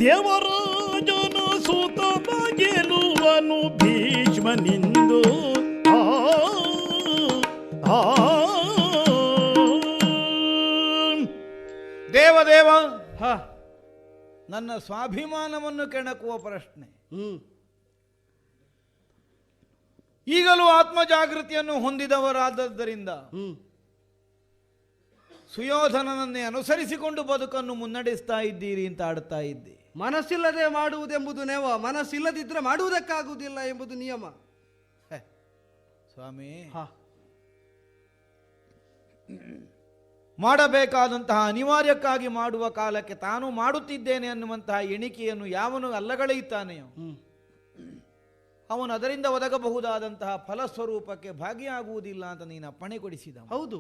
ದೇವರಾಜನ ಸುತನ ಗೆಲುವನು ಭೀಷ್ಮನಿಂದು ದೇವದೇವ, ನನ್ನ ಸ್ವಾಭಿಮಾನವನ್ನು ಕೆಣಕುವ ಪ್ರಶ್ನೆ. ಈಗಲೂ ಆತ್ಮಜಾಗೃತಿಯನ್ನು ಹೊಂದಿದವರಾದದ್ದರಿಂದ ಸುಯೋಧನನನ್ನೇ ಅನುಸರಿಸಿಕೊಂಡು ಬದುಕನ್ನು ಮುನ್ನಡೆಸ್ತಾ ಇದ್ದೀರಿ ಅಂತ ಆಡ್ತಾ ಇದ್ದೆ. ಮನಸ್ಸಿಲ್ಲದೆ ಮಾಡುವುದೆಂಬುದು ನೆವ, ಮನಸ್ಸಿಲ್ಲದಿದ್ರೆ ಮಾಡುವುದಕ್ಕಾಗುವುದಿಲ್ಲ ಎಂಬುದು ನಿಯಮ. ಸ್ವಾಮಿ, ಮಾಡಬೇಕಾದಂತಹ ಅನಿವಾರ್ಯಕ್ಕಾಗಿ ಮಾಡುವ ಕಾಲಕ್ಕೆ ತಾನು ಮಾಡುತ್ತಿದ್ದೇನೆ ಅನ್ನುವಂತಹ ಎಣಿಕೆಯನ್ನು ಯಾವನು ಅಲ್ಲಗಳೆಯುತ್ತಾನೆಯೋ ಅವನು ಅದರಿಂದ ಒದಗಬಹುದಾದಂತಹ ಫಲಸ್ವರೂಪಕ್ಕೆ ಭಾಗಿಯಾಗುವುದಿಲ್ಲ ಅಂತ ನೀನು ಅಪ್ಪಣೆ ಕೊಡಿಸಿದ. ಹೌದು.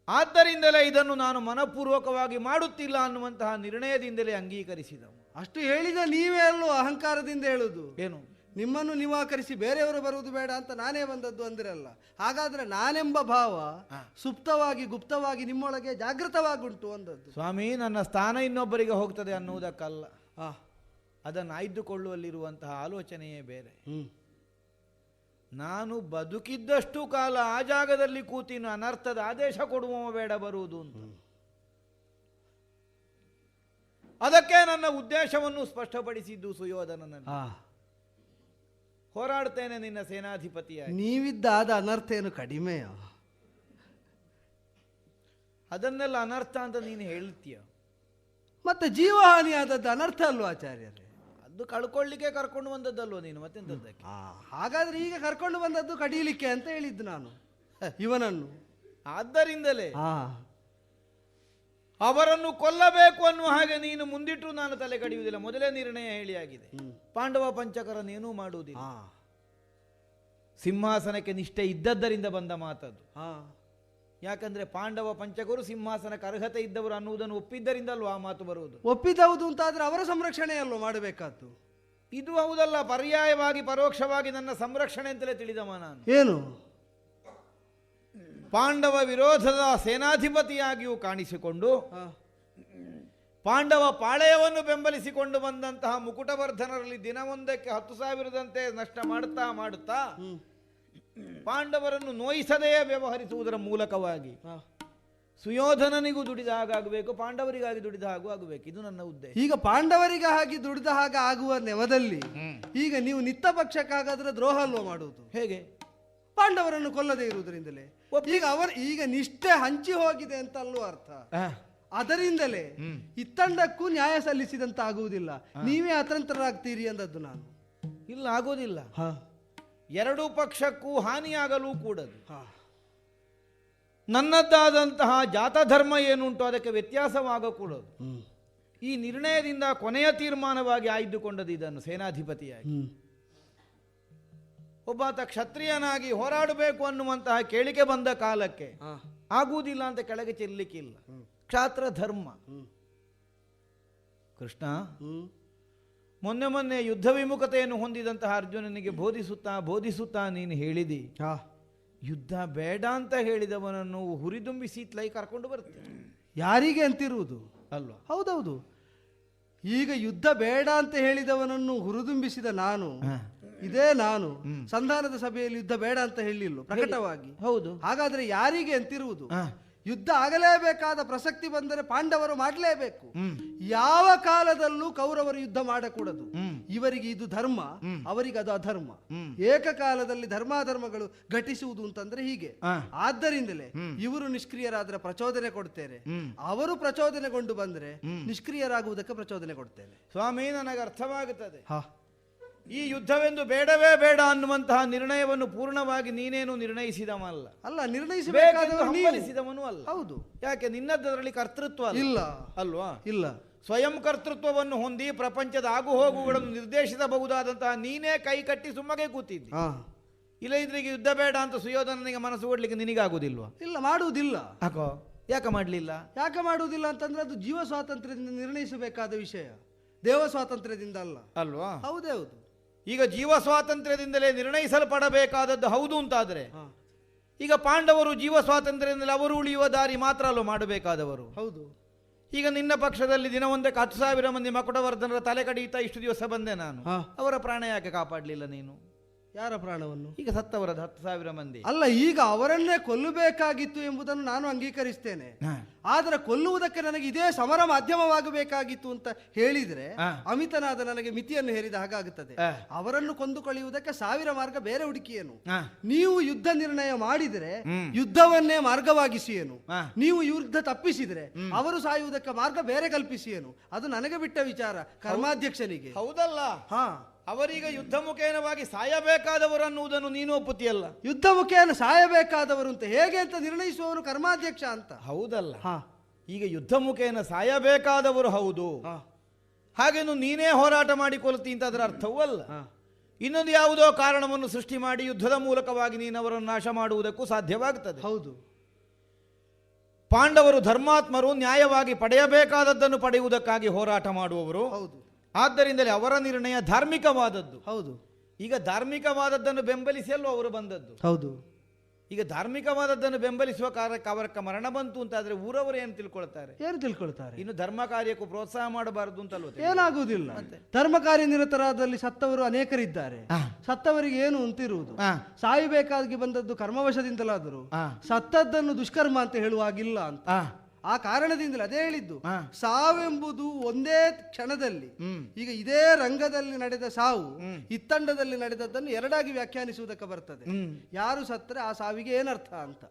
ಆದ್ದರಿಂದಲೇ ಇದನ್ನು ನಾನು ಮನಪೂರ್ವಕವಾಗಿ ಮಾಡುತ್ತಿಲ್ಲ ಅನ್ನುವಂತಹ ನಿರ್ಣಯದಿಂದಲೇ ಅಂಗೀಕರಿಸಿದವು. ಅಷ್ಟು ಹೇಳಿದ ನೀವೇ ಅಲ್ಲೋ ಅಹಂಕಾರದಿಂದ ಹೇಳುದು. ಏನು? ನಿಮ್ಮನ್ನು ನಿವಾಕರಿಸಿ ಬೇರೆಯವರು ಬರುವುದು ಬೇಡ ಅಂತ ನಾನೇ ಬಂದದ್ದು ಅಂದಿರಲ್ಲ. ಹಾಗಾದ್ರೆ ನಾನೆಂಬ ಭಾವ ಸುಪ್ತವಾಗಿ ಗುಪ್ತವಾಗಿ ನಿಮ್ಮೊಳಗೆ ಜಾಗೃತವಾಗುಂಟು ಅಂದದ್ದು. ಸ್ವಾಮಿ, ನನ್ನ ಸ್ಥಾನ ಇನ್ನೊಬ್ಬರಿಗೆ ಹೋಗ್ತದೆ ಅನ್ನುವುದಕ್ಕಲ್ಲ, ಅದನ್ನು ಆಯ್ದುಕೊಳ್ಳುವಲ್ಲಿರುವಂತಹ ಆಲೋಚನೆಯೇ ಬೇರೆ. ನಾನು ಬದುಕಿದ್ದಷ್ಟು ಕಾಲ ಆ ಜಾಗದಲ್ಲಿ ಕೂತಿನ ಅನರ್ಥದ ಆದೇಶ ಕೊಡುವ ಬೇಡ ಬರುವುದು ಅಂತ. ಅದಕ್ಕೆ ನನ್ನ ಉದ್ದೇಶವನ್ನು ಸ್ಪಷ್ಟಪಡಿಸಿದ್ದು ಸುಯೋಧನನಲ್ಲಿ. ಹೋರಾಡ್ತೇನೆ ನಿನ್ನ ಸೇನಾಧಿಪತಿಯಾಗಿ. ನೀವಿದ್ದಾದ ಅನರ್ಥ ಏನು ಕಡಿಮೆಯ? ಅದನ್ನೆಲ್ಲ ಅನರ್ಥ ಅಂತ ನೀನು ಹೇಳ್ತೀಯ. ಮತ್ತೆ ಜೀವಹಾನಿ ಆದದ್ದು ಅನರ್ಥ ಅಲ್ವ ಆಚಾರ್ಯರೇ? ಅದು ಕಳ್ಕೊಳ್ಳಿಕ್ಕೆ ಕರ್ಕೊಂಡು ಬಂದದ್ದಲ್ವ ನೀನು, ಮತ್ತೆಂತದ್ದಕ್ಕೆ? ಹಾಗಾದ್ರೆ ಈಗ ಕರ್ಕೊಂಡು ಬಂದದ್ದು ಕಡಿಯಲಿಕ್ಕೆ ಅಂತ ಹೇಳಿದ್ದು ನಾನು ಇವನನ್ನು. ಆದ್ದರಿಂದಲೇ ಅವರನ್ನು ಕೊಲ್ಲಬೇಕು ಅನ್ನುವ ಹಾಗೆ ನೀನು ಮುಂದಿಟ್ಟರು ನಾನು ತಲೆ ಕಡಿಯುವುದಿಲ್ಲ. ಮೊದಲೇ ನಿರ್ಣಯ ಹೇಳಿ ಆಗಿದೆ. ಪಾಂಡವ ಪಂಚಕರನ್ನೇನೂ ಮಾಡುವುದಿಲ್ಲ. ಸಿಂಹಾಸನಕ್ಕೆ ನಿಷ್ಠೆ ಇದ್ದದ್ದರಿಂದ ಬಂದ ಮಾತದು. ಯಾಕಂದ್ರೆ ಪಾಂಡವ ಪಂಚಕರು ಸಿಂಹಾಸನಕ್ಕೆ ಅರ್ಹತೆ ಇದ್ದವರು ಅನ್ನುವುದನ್ನು ಒಪ್ಪಿದ್ದರಿಂದಲ್ವ ಆ ಮಾತು ಬರುವುದು. ಒಪ್ಪಿದವುದು ಅಂತಾದ್ರೆ ಅವರ ಸಂರಕ್ಷಣೆ ಅಲ್ವ ಮಾಡಬೇಕಾದ್ದು. ಇದು ಹೌದಲ್ಲ, ಪರ್ಯಾಯವಾಗಿ ಪರೋಕ್ಷವಾಗಿ ನನ್ನ ಸಂರಕ್ಷಣೆ ಅಂತಲೇ ತಿಳಿದವ ನಾನು. ಏನು? ಪಾಂಡವ ವಿರೋಧದ ಸೇನಾಧಿಪತಿಯಾಗಿಯೂ ಕಾಣಿಸಿಕೊಂಡು ಪಾಂಡವ ಪಾಳೆಯವನ್ನು ಬೆಂಬಲಿಸಿಕೊಂಡು ಬಂದಂತಹ ಮುಕುಟವರ್ಧನರಲ್ಲಿ ದಿನವೊಂದಕ್ಕೆ 10,000ದಂತೆ ನಷ್ಟ ಮಾಡುತ್ತಾ ಪಾಂಡವರನ್ನು ನೋಯಿಸದೆಯೇ ವ್ಯವಹರಿಸುವುದರ ಮೂಲಕವಾಗಿ ಸುಯೋಧನನಿಗೂ ದುಡಿದ ಹಾಗಾಗಬೇಕು, ಪಾಂಡವರಿಗಾಗಿ ದುಡಿದ ಹಾಗೂ ಆಗಬೇಕು. ಇದು ನನ್ನ ಉದ್ದೇಶ. ಈಗ ಪಾಂಡವರಿಗೆ ಹಾಗೆ ದುಡಿದ ಹಾಗೆ ಆಗುವ ನೆವದಲ್ಲಿ ಈಗ ನೀವು ನಿತ್ತ ಪಕ್ಷಕ್ಕಾಗಾದ್ರೆ ದ್ರೋಹ ಅಲ್ವ ಮಾಡುವುದು? ಹೇಗೆ? ಪಾಂಡವರನ್ನು ಕೊಲ್ಲದೆ ಇರುವುದರಿಂದಲೇ ಈಗ ನಿಷ್ಠೆ ಹಂಚಿ ಹೋಗಿದೆ ಅಂತ ಅಲ್ವ ಅರ್ಥ. ಅದರಿಂದಲೇ ಇತ್ತಂಡಕ್ಕೂ ನ್ಯಾಯ ಸಲ್ಲಿಸಿದಂತ ಆಗುವುದಿಲ್ಲ, ನೀವೇ ಅತಂತ್ರರಾಗ್ತೀರಿ ಅಂದದ್ದು ನಾನು. ಇಲ್ಲ, ಆಗೋದಿಲ್ಲ. ಎರಡೂ ಪಕ್ಷಕ್ಕೂ ಹಾನಿಯಾಗಲೂ ಕೂಡದು. ನನ್ನದ್ದಾದಂತಹ ಜಾತಧರ್ಮ ಏನುಂಟು ಅದಕ್ಕೆ ವ್ಯತ್ಯಾಸವಾಗಕೂಡದು. ಈ ನಿರ್ಣಯದಿಂದ ಕೊನೆಯ ತೀರ್ಮಾನವಾಗಿ ಆಯ್ದುಕೊಂಡದ್ದು ಇದನ್ನು ಸೇನಾಧಿಪತಿಯಾಗಿ. ಒಬ್ಬಾತ ಕ್ಷತ್ರಿಯನಾಗಿ ಹೋರಾಡಬೇಕು ಅನ್ನುವಂತಹ ಕೇಳಿಕೆ ಬಂದ ಕಾಲಕ್ಕೆ ಆಗುವುದಿಲ್ಲ ಅಂತ ಕೆಳಗೆ ಚೆಲ್ಲಲಿಕ್ಕಿಲ್ಲ. ಕ್ಷಾತ್ರ ಧರ್ಮ. ಕೃಷ್ಣ ಮೊನ್ನೆ ಯುದ್ಧ ವಿಮುಖತೆಯನ್ನು ಹೊಂದಿದಂತಹ ಅರ್ಜುನನಿಗೆ ಬೋಧಿಸುತ್ತಾ ನೀನು ಹೇಳಿದಿ, ಯುದ್ಧ ಬೇಡ ಅಂತ ಹೇಳಿದವನನ್ನು ಹುರಿದುಂಬಿಸಿ ಇತ್ಲೈ ಕರ್ಕೊಂಡು ಬರ್ತೀನಿ. ಯಾರಿಗೆ ಅಂತಿರುವುದು ಅಲ್ವಾ? ಹೌದೌದು. ಈಗ ಯುದ್ಧ ಬೇಡ ಅಂತ ಹೇಳಿದವನನ್ನು ಹುರಿದುಂಬಿಸಿದ ನಾನು, ಇದೇ ನಾನು ಸಂಧಾನದ ಸಭೆಯಲ್ಲಿ ಯುದ್ಧ ಬೇಡ ಅಂತ ಹೇಳಿಲ್ಲ ಪ್ರಕಟವಾಗಿ. ಹೌದು. ಹಾಗಾದ್ರೆ ಯಾರಿಗೆ ಅಂತಿರುವುದು? ಯುದ್ಧ ಆಗಲೇಬೇಕಾದ ಪ್ರಸಕ್ತಿ ಬಂದರೆ ಪಾಂಡವರು ಮಾಡಲೇಬೇಕು. ಯಾವ ಕಾಲದಲ್ಲೂ ಕೌರವರು ಯುದ್ಧ ಮಾಡಕೂಡದು. ಇವರಿಗೆ ಇದು ಧರ್ಮ, ಅವರಿಗೆ ಅದು ಅಧರ್ಮ. ಏಕಕಾಲದಲ್ಲಿ ಧರ್ಮಾಧರ್ಮಗಳು ಘಟಿಸುವುದು ಅಂತಂದ್ರೆ ಹೀಗೆ. ಆದ್ದರಿಂದಲೇ ಇವರು ನಿಷ್ಕ್ರಿಯರಾದ್ರೆ ಪ್ರಚೋದನೆ ಕೊಡ್ತೇನೆ, ಅವರು ಪ್ರಚೋದನೆಗೊಂಡು ಬಂದ್ರೆ ನಿಷ್ಕ್ರಿಯರಾಗುವುದಕ್ಕೆ ಪ್ರಚೋದನೆ ಕೊಡ್ತೇನೆ. ಸ್ವಾಮಿ, ನನಗೆ ಅರ್ಥವಾಗುತ್ತದೆ. ಈ ಯುದ್ಧವೆಂದು ಬೇಡವೇ ಬೇಡ ಅನ್ನುವಂತಹ ನಿರ್ಣಯವನ್ನು ಪೂರ್ಣವಾಗಿ ನೀನೇನು ನಿರ್ಣಯಿಸಿದವಲ್ಲ. ಅಲ್ಲ, ನಿರ್ಣಯಿಸಬೇಕಾದವನು ಅಲ್ಲ. ಹೌದು. ಯಾಕೆ? ನಿನ್ನದರಲ್ಲಿ ಕರ್ತೃತ್ವ ಇಲ್ಲ ಅಲ್ವಾ? ಇಲ್ಲ. ಸ್ವಯಂ ಕರ್ತೃತ್ವವನ್ನು ಹೊಂದಿ ಪ್ರಪಂಚದ ಆಗು ಹೋಗುಗಳನ್ನು ನಿರ್ದೇಶಿಸಬಹುದಾದಂತಹ ನೀನೇ ಕೈ ಕಟ್ಟಿ ಸುಮ್ಮಗೆ ಕೂತಿದ್ದಿ. ಇಲ್ಲ ಇದ್ರಿಗೆ ಯುದ್ಧ ಬೇಡ ಅಂತ ಸುಯೋಧನನಿಗೆ ಮನಸ್ಸು ಕೊಡ್ಲಿಕ್ಕೆ ನಿನಗಾಗುದಿಲ್ವಾ? ಇಲ್ಲ, ಮಾಡುವುದಿಲ್ಲ. ಯಾಕೆ ಮಾಡಲಿಲ್ಲ? ಯಾಕೆ ಮಾಡುವುದಿಲ್ಲ ಅಂತಂದ್ರೆ ಅದು ಜೀವ ಸ್ವಾತಂತ್ರ್ಯದಿಂದ ನಿರ್ಣಯಿಸಬೇಕಾದ ವಿಷಯ, ದೇವ ಸ್ವಾತಂತ್ರ್ಯದಿಂದ ಅಲ್ಲ. ಅಲ್ವಾ? ಹೌದೇ ಹೌದು. ಈಗ ಜೀವ ಸ್ವಾತಂತ್ರ್ಯದಿಂದಲೇ ನಿರ್ಣಯಿಸಲ್ಪಡಬೇಕಾದದ್ದು ಹೌದು ಅಂತಾದ್ರೆ, ಈಗ ಪಾಂಡವರು ಜೀವ ಸ್ವಾತಂತ್ರ್ಯದಿಂದಲೇ ಅವರು ಉಳಿಯುವ ದಾರಿ ಮಾತ್ರ ಅಲ್ಲೋ ಮಾಡಬೇಕಾದವರು. ಹೌದು. ಈಗ ನಿನ್ನ ಪಕ್ಷದಲ್ಲಿ ದಿನವೊಂದಕ್ಕೆ 10,000 ಮಂದಿ ಮಕುಟವರ್ಧನರ ತಲೆ ಕಡಿಯುತ್ತಾ ಇಷ್ಟು ದಿವಸ ಬಂದೆ ನಾನು. ಅವರ ಪ್ರಾಣ ಯಾಕೆ ಕಾಪಾಡಲಿಲ್ಲ ನೀನು? ಯಾರ ಪ್ರಾಣವನ್ನು? ಈಗ ಸತ್ತವರದ್ದು 10,000 ಮಂದಿ. ಅಲ್ಲ, ಈಗ ಅವರನ್ನೇ ಕೊಲ್ಲಬೇಕಾಗಿತ್ತು ಎಂಬುದನ್ನು ನಾನು ಅಂಗೀಕರಿಸ್ತೇನೆ. ಆದರೆ ಕೊಲ್ಲುವುದಕ್ಕೆ ನನಗೆ ಇದೇ ಸಮರ ಮಾಧ್ಯಮವಾಗಬೇಕಾಗಿತ್ತು ಅಂತ ಹೇಳಿದ್ರೆ ಅಮಿತನಾದ ನನಗೆ ಮಿತಿಯನ್ನು ಹೇರಿದ ಹಾಗಾಗುತ್ತದೆ. ಅವರನ್ನು ಕೊಂದು ಕಳೆಯುವುದಕ್ಕೆ 1000 ಮಾರ್ಗ ಬೇರೆ ಹುಡುಕಿಯೇನು? ನೀವು ಯುದ್ಧ ನಿರ್ಣಯ ಮಾಡಿದರೆ ಯುದ್ಧವನ್ನೇ ಮಾರ್ಗವಾಗಿಸಿಯೇನು? ನೀವು ಯುದ್ಧ ತಪ್ಪಿಸಿದ್ರೆ ಅವರು ಸಾಯುವುದಕ್ಕೆ ಮಾರ್ಗ ಬೇರೆ ಕಲ್ಪಿಸಿಯೇನು? ಅದು ನನಗೆ ಬಿಟ್ಟ ವಿಚಾರ, ಕರ್ಮಾಧ್ಯಕ್ಷನಿಗೆ. ಹೌದಲ್ಲ? ಅವರೀಗ ಯುದ್ಧ ಮುಖೇನವಾಗಿ ಸಾಯಬೇಕಾದವರು ಅನ್ನುವುದನ್ನು ನೀನು ಒಪ್ಪುತ್ತೀಯಲ್ಲ? ಯುದ್ಧ ಮುಖೇನ ಸಾಯಬೇಕಾದವರು ಅಂತ ಹೇಗೆ ಅಂತ ನಿರ್ಣಯಿಸುವವರು ಕರ್ಮಾಧ್ಯಕ್ಷ ಅಂತ. ಹೌದಲ್ಲ? ಈಗ ಯುದ್ಧ ಮುಖೇನ ಸಾಯಬೇಕಾದವರು ಹೌದು, ಹಾಗೇನು ನೀನೇ ಹೋರಾಟ ಮಾಡಿಕೊಳ್ತಿ ಅಂತ ಅದರ ಅರ್ಥವೂ ಅಲ್ಲ. ಇನ್ನೊಂದು ಯಾವುದೋ ಕಾರಣವನ್ನು ಸೃಷ್ಟಿ ಮಾಡಿ ಯುದ್ಧದ ಮೂಲಕವಾಗಿ ನೀನು ಅವರನ್ನು ನಾಶ ಮಾಡುವುದಕ್ಕೂ ಸಾಧ್ಯವಾಗುತ್ತದೆ. ಹೌದು. ಪಾಂಡವರು ಧರ್ಮಾತ್ಮರು, ನ್ಯಾಯವಾಗಿ ಪಡೆಯಬೇಕಾದದ್ದನ್ನು ಪಡೆಯುವುದಕ್ಕಾಗಿ ಹೋರಾಟ ಮಾಡುವವರು. ಹೌದು. ಆದ್ದರಿಂದಲೇ ಅವರ ನಿರ್ಣಯ ಧಾರ್ಮಿಕವಾದದ್ದು. ಹೌದು. ಈಗ ಧಾರ್ಮಿಕವಾದದ್ದನ್ನು ಬೆಂಬಲಿಸಿ ಅಲ್ಲೂ ಅವರು ಬಂದದ್ದು. ಹೌದು. ಈಗ ಧಾರ್ಮಿಕವಾದದ್ದನ್ನು ಬೆಂಬಲಿಸುವ ಕಾರ್ಯಕ್ಕೆ ಅವರ ಮರಣ ಬಂತು ಅಂತಾದ್ರೆ ಊರವರು ಏನು ತಿಳ್ಕೊಳ್ತಾರೆ? ಏನು ತಿಳ್ಕೊಳ್ತಾರೆ? ಇನ್ನು ಧರ್ಮ ಕಾರ್ಯಕ್ಕೂ ಪ್ರೋತ್ಸಾಹ ಮಾಡಬಾರದು ಅಂತಲ್ವ? ಏನಾಗುವುದಿಲ್ಲ. ಧರ್ಮ ಕಾರ್ಯ ನಿರತರಾದಲ್ಲಿ ಸತ್ತವರು ಅನೇಕರಿದ್ದಾರೆ. ಸತ್ತವರಿಗೆ ಏನು ಅಂತಿರುವುದು? ಸಾಯಬೇಕಾಗಿ ಬಂದದ್ದು ಕರ್ಮವಶದಿಂದಲಾದರೂ ಸತ್ತದ್ದನ್ನು ದುಷ್ಕರ್ಮ ಅಂತ ಹೇಳುವಾಗಿಲ್ಲ ಅಂತ. ಆ ಕಾರಣದಿಂದಲೇ ಅದೇ ಹೇಳಿದ್ದು, ಸಾವೆಂಬುದು ಒಂದೇ ಕ್ಷಣದಲ್ಲಿ. ಈಗ ಇದೇ ರಂಗದಲ್ಲಿ ನಡೆದ ಸಾವು ಇತ್ತಂಡದಲ್ಲಿ ನಡೆದದ್ದನ್ನು ಎರಡಾಗಿ ವ್ಯಾಖ್ಯಾನಿಸುವುದಕ್ಕೆ ಬರ್ತದೆ. ಯಾರು ಸತ್ತರೆ ಆ ಸಾವಿಗೆ ಏನರ್ಥ ಅಂತ.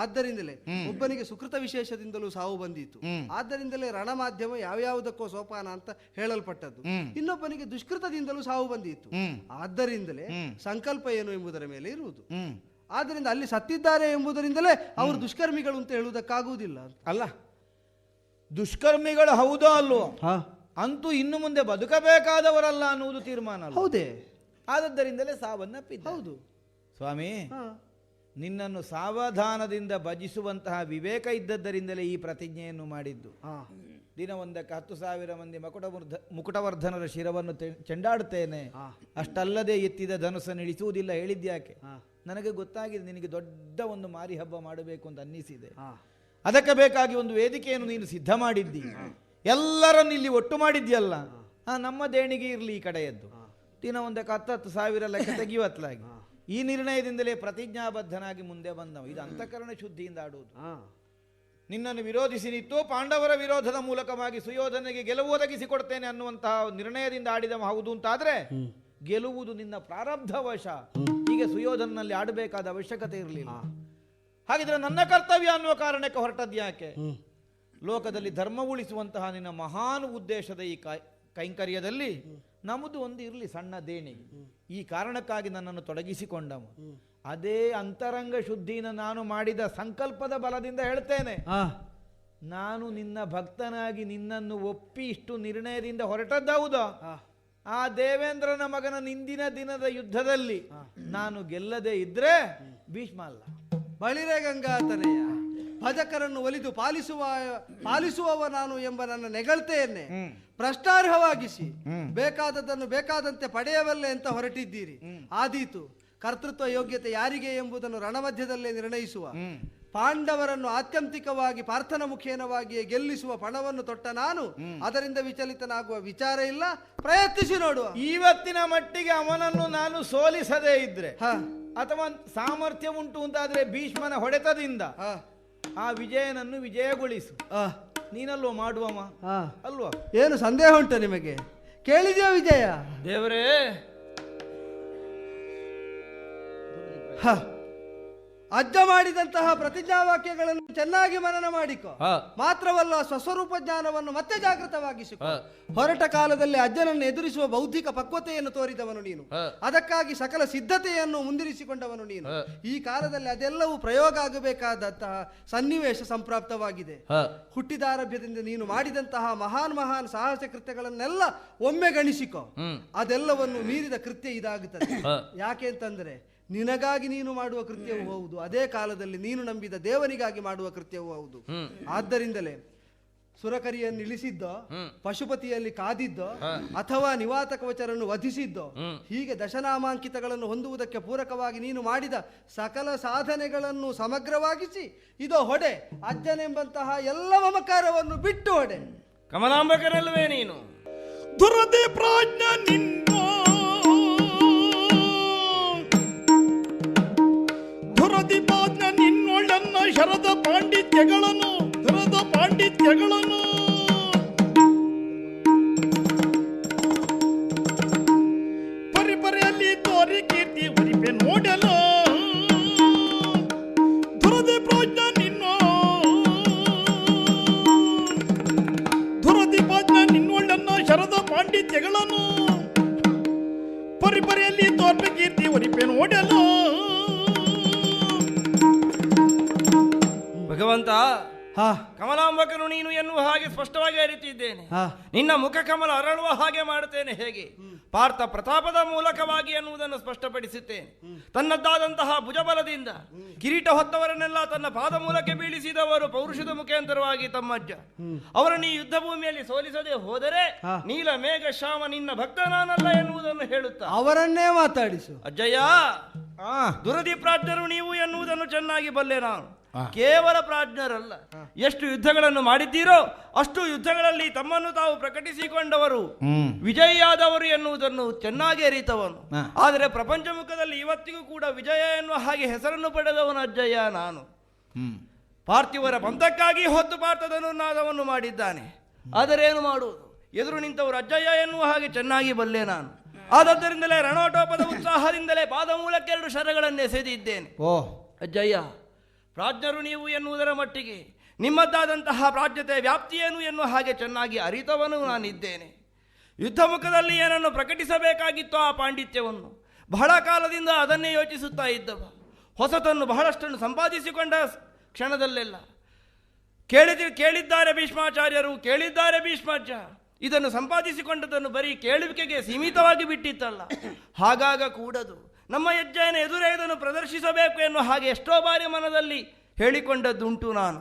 ಆದ್ದರಿಂದಲೇ ಒಬ್ಬನಿಗೆ ಸುಕೃತ ವಿಶೇಷದಿಂದಲೂ ಸಾವು ಬಂದಿತ್ತು. ಆದ್ದರಿಂದಲೇ ರಣ ಮಾಧ್ಯಮ ಯಾವ್ಯಾವುದಕ್ಕೋ ಸೋಪಾನ ಅಂತ ಹೇಳಲ್ಪಟ್ಟದ್ದು. ಇನ್ನೊಬ್ಬನಿಗೆ ದುಷ್ಕೃತದಿಂದಲೂ ಸಾವು ಬಂದಿತ್ತು. ಆದ್ದರಿಂದಲೇ ಸಂಕಲ್ಪ ಏನು ಎಂಬುದರ ಮೇಲೆ ಇರುವುದು. ಆದ್ದರಿಂದ ಅಲ್ಲಿ ಸತ್ತಿದ್ದಾರೆ ಎಂಬುದರಿಂದಲೇ ಅವರು ದುಷ್ಕರ್ಮಿಗಳು ಅಂತ ಹೇಳುವುದಕ್ಕಾಗುವುದಿಲ್ಲ. ಅಲ್ಲ, ದುಷ್ಕರ್ಮಿಗಳು ಹೌದೋ ಅಲ್ವೋ, ಅಂತೂ ಇನ್ನು ಮುಂದೆ ಬದುಕಬೇಕಾದವರಲ್ಲ ಅನ್ನುವುದು ತೀರ್ಮಾನ. ಹೌದೇ? ಆದದ್ದರಿಂದಲೇ ಸಾವನ್ನಪ್ಪಿದ್ದ. ಹೌದು ಸ್ವಾಮಿ, ನಿನ್ನನ್ನು ಸಾವಧಾನದಿಂದ ಭಜಿಸುವಂತಹ ವಿವೇಕ ಇದ್ದದ್ದರಿಂದಲೇ ಈ ಪ್ರತಿಜ್ಞೆಯನ್ನು ಮಾಡಿದ್ದು. ದಿನವೊಂದಕ್ಕೆ 10,000 ಮಂದಿ ಮುಕುಟವರ್ಧನರ ಶಿರವನ್ನು ಚೆಂಡಾಡುತ್ತೇನೆ, ಅಷ್ಟಲ್ಲದೆ ಎತ್ತಿದ ಧನುಸ್ಸನ್ನು ಇಳಿಸುವುದಿಲ್ಲ ಹೇಳಿದ್ಯಾಕೆ? ನನಗೆ ಗೊತ್ತಾಗಿದೆ ನಿನಗೆ ದೊಡ್ಡ ಒಂದು ಮಾರಿ ಹಬ್ಬ ಮಾಡಬೇಕು ಅಂತ ಅನ್ನಿಸಿದೆ. ಅದಕ್ಕೆ ಬೇಕಾಗಿ ಒಂದು ವೇದಿಕೆಯನ್ನು ನೀನು ಸಿದ್ಧ ಮಾಡಿದ್ದಿ, ಎಲ್ಲರನ್ನು ಇಲ್ಲಿ ಒಟ್ಟು ಮಾಡಿದ್ಯಲ್ಲ. ನಮ್ಮ ದೇಣಿಗೆ ಇರಲಿ ಈ ಕಡೆಯದ್ದು. ದಿನವೊಂದಕ್ಕೆ 10,000 ಲೆಕ್ಕ ತೆಗೆಯುವತ್ಲಾಗಿ ಈ ನಿರ್ಣಯದಿಂದಲೇ ಪ್ರತಿಜ್ಞಾಬದ್ಧನಾಗಿ ಮುಂದೆ ಬಂದವ. ಇದು ಅಂತಃಕರಣ ಶುದ್ಧಿಯಿಂದ ಆಡುವುದು. ನಿನ್ನನ್ನು ವಿರೋಧಿಸಿ ನಿಂತು ಪಾಂಡವರ ವಿರೋಧದ ಮೂಲಕವಾಗಿ ಸುಯೋಧನಿಗೆ ಗೆಲುವು ಒದಗಿಸಿಕೊಡ್ತೇನೆ ಅನ್ನುವಂತಹ ನಿರ್ಣಯದಿಂದ ಆಡಿದವ ಹೌದು ಅಂತಾದ್ರೆ ಗೆಲುವುದು ನಿನ್ನ ಪ್ರಾರಬ್ಧವಶ. ಹೀಗೆ ಸುಯೋಧನಲ್ಲಿ ಆಡಬೇಕಾದ ಅವಶ್ಯಕತೆ ಇರಲಿಲ್ಲ. ಹಾಗಿದ್ರೆ ನನ್ನ ಕರ್ತವ್ಯ ಅನ್ನುವ ಕಾರಣಕ್ಕೆ ಹೊರಟದ್ಯಾಕೆ? ಲೋಕದಲ್ಲಿ ಧರ್ಮ ಉಳಿಸುವಂತಹ ನಿನ್ನ ಮಹಾನ್ ಉದ್ದೇಶದ ಈ ಕೈಂಕರ್ಯದಲ್ಲಿ ನಮ್ಮದು ಒಂದು ಇರಲಿ ಸಣ್ಣ ದೇಣಿಗೆ. ಈ ಕಾರಣಕ್ಕಾಗಿ ನನ್ನನ್ನು ತೊಡಗಿಸಿಕೊಂಡವ. ಅದೇ ಅಂತರಂಗ ಶುದ್ಧಿನ ನಾನು ಮಾಡಿದ ಸಂಕಲ್ಪದ ಬಲದಿಂದ ಹೇಳ್ತೇನೆ, ನಾನು ನಿನ್ನ ಭಕ್ತನಾಗಿ ನಿನ್ನನ್ನು ಒಪ್ಪಿ ಇಷ್ಟು ನಿರ್ಣಯದಿಂದ ಹೊರಟದ್ದೌದಾ? ಆ ದೇವೇಂದ್ರನ ಮಗನ ಇಂದಿನ ದಿನದ ಯುದ್ಧದಲ್ಲಿ ನಾನು ಗೆಲ್ಲದೆ ಇದ್ರೆ ಭೀಷ್ಮ ಅಲ್ಲ. ಬಳಿರೆ ಗಂಗಾತನೆಯ ಭಜಕರನ್ನು ಒಲಿದು ಪಾಲಿಸುವವ ನಾನು ಎಂಬ ನನ್ನ ನೆಗಳತೆಯನ್ನೇ ಪ್ರಶ್ನಾರ್ಹವಾಗಿಸಿ ಬೇಕಾದದ್ದನ್ನು ಬೇಕಾದಂತೆ ಪಡೆಯಬಲ್ಲೆ ಅಂತ ಹೊರಟಿದ್ದೀರಿ. ಆದೀತು, ಕರ್ತೃತ್ವ ಯೋಗ್ಯತೆ ಯಾರಿಗೆ ಎಂಬುದನ್ನು ರಣಮಧ್ಯದಲ್ಲೇ ನಿರ್ಣಯಿಸುವ, ಪಾಂಡವರನ್ನು ಆತ್ಯಂತಿಕವಾಗಿ ಪಾರ್ಥನ ಮುಖೇನವಾಗಿಯೇ ಗೆಲ್ಲಿಸುವ ಪಣವನ್ನು ತೊಟ್ಟ ನಾನು ಅದರಿಂದ ವಿಚಲಿತನಾಗುವ ವಿಚಾರ ಇಲ್ಲ. ಪ್ರಯತ್ನಿಸಿ ನೋಡುವ. ಇವತ್ತಿನ ಮಟ್ಟಿಗೆ ಅವನನ್ನು ನಾನು ಸೋಲಿಸದೇ ಇದ್ರೆ ಅಥವಾ ಸಾಮರ್ಥ್ಯ ಉಂಟು ಅಂತಾದ್ರೆ ಭೀಷ್ಮನ ಹೊಡೆತದಿಂದ ಆ ವಿಜಯನನ್ನು ವಿಜಯಗೊಳಿಸು. ನೀನಲ್ವೋ ಮಾಡುವಮ್ಮ ಅಲ್ವಾ? ಏನು ಸಂದೇಹ ಉಂಟು ನಿಮಗೆ? ಕೇಳಿದ್ಯಾ ವಿಜಯ? ದೇವರೇ, ಅಜ್ಜ ಮಾಡಿದಂತಹ ಪ್ರತಿಜ್ಞಾವಾಕ್ಯಗಳನ್ನು ಚೆನ್ನಾಗಿ ಮನನ ಮಾಡಿಕೊ. ಮಾತ್ರವಲ್ಲ, ಸ್ವಸ್ವರೂಪ ಜ್ಞಾನವನ್ನು ಮತ್ತೆ ಜಾಗೃತವಾಗಿಸಿಕೊ. ಹೊರಟ ಕಾಲದಲ್ಲಿ ಅಜ್ಜನನ್ನು ಎದುರಿಸುವ ಬೌದ್ಧಿಕ ಪಕ್ವತೆಯನ್ನು ತೋರಿದವನು ನೀನು. ಅದಕ್ಕಾಗಿ ಸಕಲ ಸಿದ್ಧತೆಯನ್ನು ಮುಂದಿರಿಸಿಕೊಂಡವನು ನೀನು. ಈ ಕಾಲದಲ್ಲಿ ಅದೆಲ್ಲವೂ ಪ್ರಯೋಗ ಆಗಬೇಕಾದಂತಹ ಸನ್ನಿವೇಶ ಸಂಪ್ರಾಪ್ತವಾಗಿದೆ. ಹುಟ್ಟಿದಾರಭ್ಯದಿಂದ ನೀನು ಮಾಡಿದಂತಹ ಮಹಾನ್ ಸಾಹಸ ಕೃತ್ಯಗಳನ್ನೆಲ್ಲ ಒಮ್ಮೆ ಗಣಿಸಿಕೊ. ಅದೆಲ್ಲವನ್ನು ಮೀರಿದ ಕೃತ್ಯ ಇದಾಗುತ್ತದೆ. ಯಾಕೆ ಅಂತಂದ್ರೆ, ನಿನಗಾಗಿ ನೀನು ಮಾಡುವ ಕೃತ್ಯವೂ ಹೌದು, ಅದೇ ಕಾಲದಲ್ಲಿ ನೀನು ನಂಬಿದ ದೇವನಿಗಾಗಿ ಮಾಡುವ ಕೃತ್ಯವೂ ಹೌದು. ಆದ್ದರಿಂದಲೇ ಸುರಕರಿಯನ್ನು ಇಳಿಸಿದ್ದೋ, ಪಶುಪತಿಯಲ್ಲಿ ಕಾದಿದ್ದೋ, ಅಥವಾ ನಿವಾತ ಕವಚರನ್ನು ವಧಿಸಿದ್ದೋ, ಹೀಗೆ ದಶನಾಮಾಂಕಿತಗಳನ್ನು ಹೊಂದುವುದಕ್ಕೆ ಪೂರಕವಾಗಿ ನೀನು ಮಾಡಿದ ಸಕಲ ಸಾಧನೆಗಳನ್ನು ಸಮಗ್ರವಾಗಿಸಿ ಇದೋ ಹೊಡೆ, ಅಜ್ಜನೆಂಬಂತಹ ಎಲ್ಲ ಮಮಕಾರವನ್ನು ಬಿಟ್ಟು ಹೊಡೆ. ಕಮಲಾಂಬಕರಲ್ವೇ ನೀನು? ದುರದೆ ಪ್ರಾಜ್ಞ ನಿನ್ನ ದುರದಿಪಾಜ್ಞ ನಿನ್ನೊಳನ್ನ ಶರದ ಪಾಂಡಿತ್ಯಗಳನ್ನು ಪರಿಪರಿಯಲ್ಲಿ ತೋರಿ ಕೀರ್ತಿ ಉರಿಪೆ ನೋಡಲು ದುರದಿ ಪ್ರಾಜ್ಞ ನಿನ್ನೊಳನ್ನ ಶರದ ಪಾಂಡಿತ್ಯಗಳನ್ನು ಪರಿಪರಿಯಲ್ಲಿ ತೋರ್ಪೆ ಕೀರ್ತಿ ಉರಿಪೆ ನೋಡಲು. ಭಗವಂತ, ಕಮಲಾಂಬಕನು ನೀನು ಎನ್ನುವ ಹಾಗೆ ಸ್ಪಷ್ಟವಾಗಿ ಅರಿತಿದ್ದೇನೆ. ನಿನ್ನ ಮುಖ ಕಮಲ ಅರಳುವ ಹಾಗೆ ಮಾಡುತ್ತೇನೆ. ಹೇಗೆ? ಪಾರ್ಥ ಪ್ರತಾಪದ ಮೂಲಕವಾಗಿ ಎನ್ನುವುದನ್ನು ಸ್ಪಷ್ಟಪಡಿಸುತ್ತೇನೆ. ತನ್ನದ್ದಾದಂತಹ ಭುಜಬಲದಿಂದ ಕಿರೀಟ ಹೊತ್ತವರನ್ನೆಲ್ಲ ತನ್ನ ಪಾದ ಮೂಲಕ ಬೀಳಿಸಿದವರು ಪೌರುಷದ ಮುಖಾಂತರವಾಗಿ ತಮ್ಮಜ್ಜ. ಅವರನ್ನು ಈ ಯುದ್ಧ ಭೂಮಿಯಲ್ಲಿ ಸೋಲಿಸದೆ ಹೋದರೆ ನೀಲ ಮೇಘ ಶ್ಯಾಮ ನಿನ್ನ ಭಕ್ತ ನಾನಲ್ಲ ಎನ್ನುವುದನ್ನು ಹೇಳುತ್ತಾ ಅವರನ್ನೇ ಮಾತಾಡಿಸು. ಅಜ್ಜಯ್ಯ, ದುರದಿ ಪ್ರಾಜ್ಞರು ನೀವು ಎನ್ನುವುದನ್ನು ಚೆನ್ನಾಗಿ ಬಲ್ಲೆ ನಾನು. ಕೇವಲ ಪ್ರಾಜ್ಞರಲ್ಲ, ಎಷ್ಟು ಯುದ್ಧಗಳನ್ನು ಮಾಡಿದ್ದೀರೋ ಅಷ್ಟು ಯುದ್ಧಗಳಲ್ಲಿ ತಮ್ಮನ್ನು ತಾವು ಪ್ರಕಟಿಸಿಕೊಂಡವರು, ವಿಜಯಿಯಾದವರು ಎನ್ನುವುದನ್ನು ಚೆನ್ನಾಗಿ ಅರಿತವನು. ಆದರೆ ಪ್ರಪಂಚ ಮುಖದಲ್ಲಿ ಇವತ್ತಿಗೂ ಕೂಡ ವಿಜಯ ಎನ್ನುವ ಹಾಗೆ ಹೆಸರನ್ನು ಪಡೆದವನು ಅಜ್ಜಯ್ಯ ನಾನು. ಪಾರ್ಥಿವರ ಪಂಥಕ್ಕಾಗಿ ಹೊತ್ತು ಪಾರ್ಥದನ್ನು ನಾದವನ್ನು ಮಾಡಿದ್ದಾನೆ. ಆದರೆ ಏನು ಮಾಡುವುದು? ಎದುರು ನಿಂತವರು ಅಜ್ಜಯ್ಯ ಎನ್ನುವ ಹಾಗೆ ಚೆನ್ನಾಗಿ ಬಲ್ಲೆ ನಾನು. ಆದದ್ದರಿಂದಲೇ ರಣೋಟೋಪದ ಉತ್ಸಾಹದಿಂದಲೇ ಪಾದ ಮೂಲಕ್ಕೆ 2 ಶರಗಳನ್ನು ಎಸೆದಿದ್ದೇನೆ. ಅಜ್ಜಯ್ಯ, ಪ್ರಾಜ್ಞರು ನೀವು ಎನ್ನುವುದರ ಮಟ್ಟಿಗೆ ನಿಮ್ಮದ್ದಾದಂತಹ ಪ್ರಾಜ್ಞತೆ ವ್ಯಾಪ್ತಿಯೇನು ಎನ್ನುವ ಹಾಗೆ ಚೆನ್ನಾಗಿ ಅರಿತವನು ನಾನಿದ್ದೇನೆ. ಯುದ್ಧ ಮುಖದಲ್ಲಿ ಏನನ್ನು ಪ್ರಕಟಿಸಬೇಕಾಗಿತ್ತೋ ಆ ಪಾಂಡಿತ್ಯವನ್ನು ಬಹಳ ಕಾಲದಿಂದ ಅದನ್ನೇ ಯೋಚಿಸುತ್ತಾ ಇದ್ದವ. ಹೊಸತನ್ನು ಬಹಳಷ್ಟನ್ನು ಸಂಪಾದಿಸಿಕೊಂಡ ಕ್ಷಣದಲ್ಲೆಲ್ಲ ಕೇಳಿದ್ದಾರೆ ಭೀಷ್ಮಾಚಾರ್ಯರು, ಕೇಳಿದ್ದಾರೆ ಭೀಷ್ಮಾಜ್ಜ. ಇದನ್ನು ಸಂಪಾದಿಸಿಕೊಂಡದನ್ನು ಬರೀ ಕೇಳುವಿಕೆಗೆ ಸೀಮಿತವಾಗಿ ಬಿಟ್ಟಿತ್ತಲ್ಲ. ಹಾಗಾಗ ಕೂಡದು. ನಮ್ಮ ಹೆಜ್ಜೆಯನ್ನು ಎದುರೇ ಇದನ್ನು ಪ್ರದರ್ಶಿಸಬೇಕು ಎನ್ನುವ ಹಾಗೆ ಎಷ್ಟೋ ಬಾರಿ ಮನದಲ್ಲಿ ಹೇಳಿಕೊಂಡದ್ದುಂಟು. ನಾನು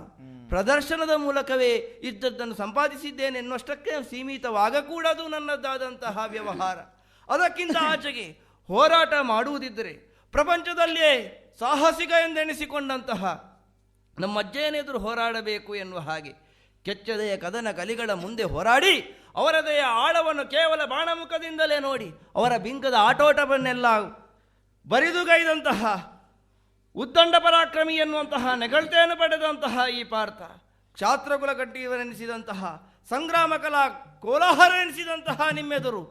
ಪ್ರದರ್ಶನದ ಮೂಲಕವೇ ಇದ್ದದ್ದನ್ನು ಸಂಪಾದಿಸಿದ್ದೇನೆ ಎನ್ನುವಷ್ಟಕ್ಕೆ ಸೀಮಿತವಾಗಕೂಡದು ನನ್ನದಾದಂತಹ ವ್ಯವಹಾರ. ಅದಕ್ಕಿಂತ ಆಚೆಗೆ ಹೋರಾಟ ಮಾಡುವುದಿದ್ದರೆ ಪ್ರಪಂಚದಲ್ಲಿಯೇ ಸಾಹಸಿಕ ಎಂದೆಣಿಸಿಕೊಂಡಂತಹ ನಮ್ಮ ಅಜ್ಜೆಯನೆದುರು ಹೋರಾಡಬೇಕು ಎನ್ನುವ ಹಾಗೆ ಕೆಚ್ಚದೆಯ ಕದನ ಕಲಿಗಳ ಮುಂದೆ ಹೋರಾಡಿ ಅವರದೆಯ ಆಳವನ್ನು ಕೇವಲ ಬಾಣಮುಖದಿಂದಲೇ ನೋಡಿ ಅವರ ಬಿಂಕದ ಆಟೋಟವನ್ನೆಲ್ಲ ಬರಿದುಗೈದಂತಹ ಉದ್ದಂಡ ಪರಾಕ್ರಮಿ ಎನ್ನುವಂತಹ ನೆಗಳತೆಯನ್ನು ಪಡೆದಂತಹ ಈ ಪಾರ್ಥ, ಕ್ಷಾತ್ರಕುಲ ಕಟ್ಟಿಯವರೆನಿಸಿದಂತಹ ಸಂಗ್ರಾಮ ಕಲಾ ಕೋಲಾಹಲ ಎನಿಸಿದಂತಹ ನಿಮ್ಮೆದುರು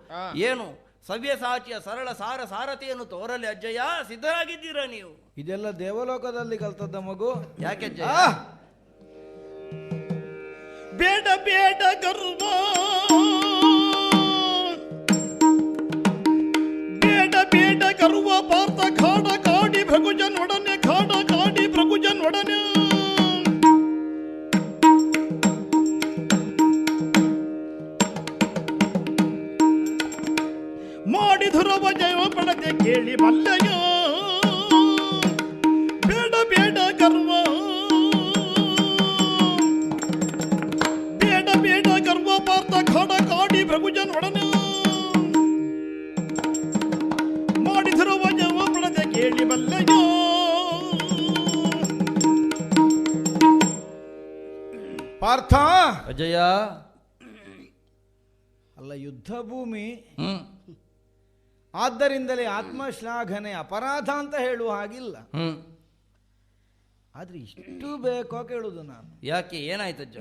ಏನು ಸವ್ಯಸಾಚಿಯ ಸರಳ ಸಾರಥಿಯನ್ನು ತೋರಲಿ ಅಜ್ಜಯ್ಯ, ಸಿದ್ಧರಾಗಿದ್ದೀರಾ ನೀವು? ಇದೆಲ್ಲ ದೇವಲೋಕದಲ್ಲಿ ಕಲ್ತದ್ದ ಮಗು. ಯಾಕೆ ಬೇಡ ಬೇಡ ಗರ್ವ, ಬೇಡ ಬೇಡ ಗರ್ವ ಪಾರ್ಥ ಖಾಡ ಕಾಡಿ ಭೃಗುಜನೊಡನೆ, ಖಾಡ ಕಾಡಿ ಭೃಗುಜನೊಡನೆ. ಮಾಡಿಧುರವ ಜಯ ಪಡೆದೆ ಕೇಳಿ ಬಲ್ಲೆಯ ಬೇಡ ಬೇಡ ಗರ್ವ ಬೇಡ ಬೇಡ ಗರ್ವ ಪಾರ್ಥ ಖಾಡ ಕಾಡಿ ಪ್ರಭುಜನ್ ಒಡನೆ ಮಾಡಿಧುರವ ಜಯ ಪಡೆದೆ ಕೇಳಿ ಬಲ್ಲೆಯ. ಪಾರ್ಥ, ಅಜಯ, ಅಲ್ಲ ಯುದ್ಧ ಭೂಮಿ, ಆದ್ದರಿಂದಲೇ ಆತ್ಮಶ್ಲಾಘನೆ ಅಪರಾಧ ಅಂತ ಹೇಳುವ ಹಾಗಿಲ್ಲ. ಆದ್ರೆ ಇಷ್ಟು ಬೇಕೋ ಕೇಳುದು ನಾನು. ಯಾಕೆ, ಏನಾಯ್ತಜ್ಜ?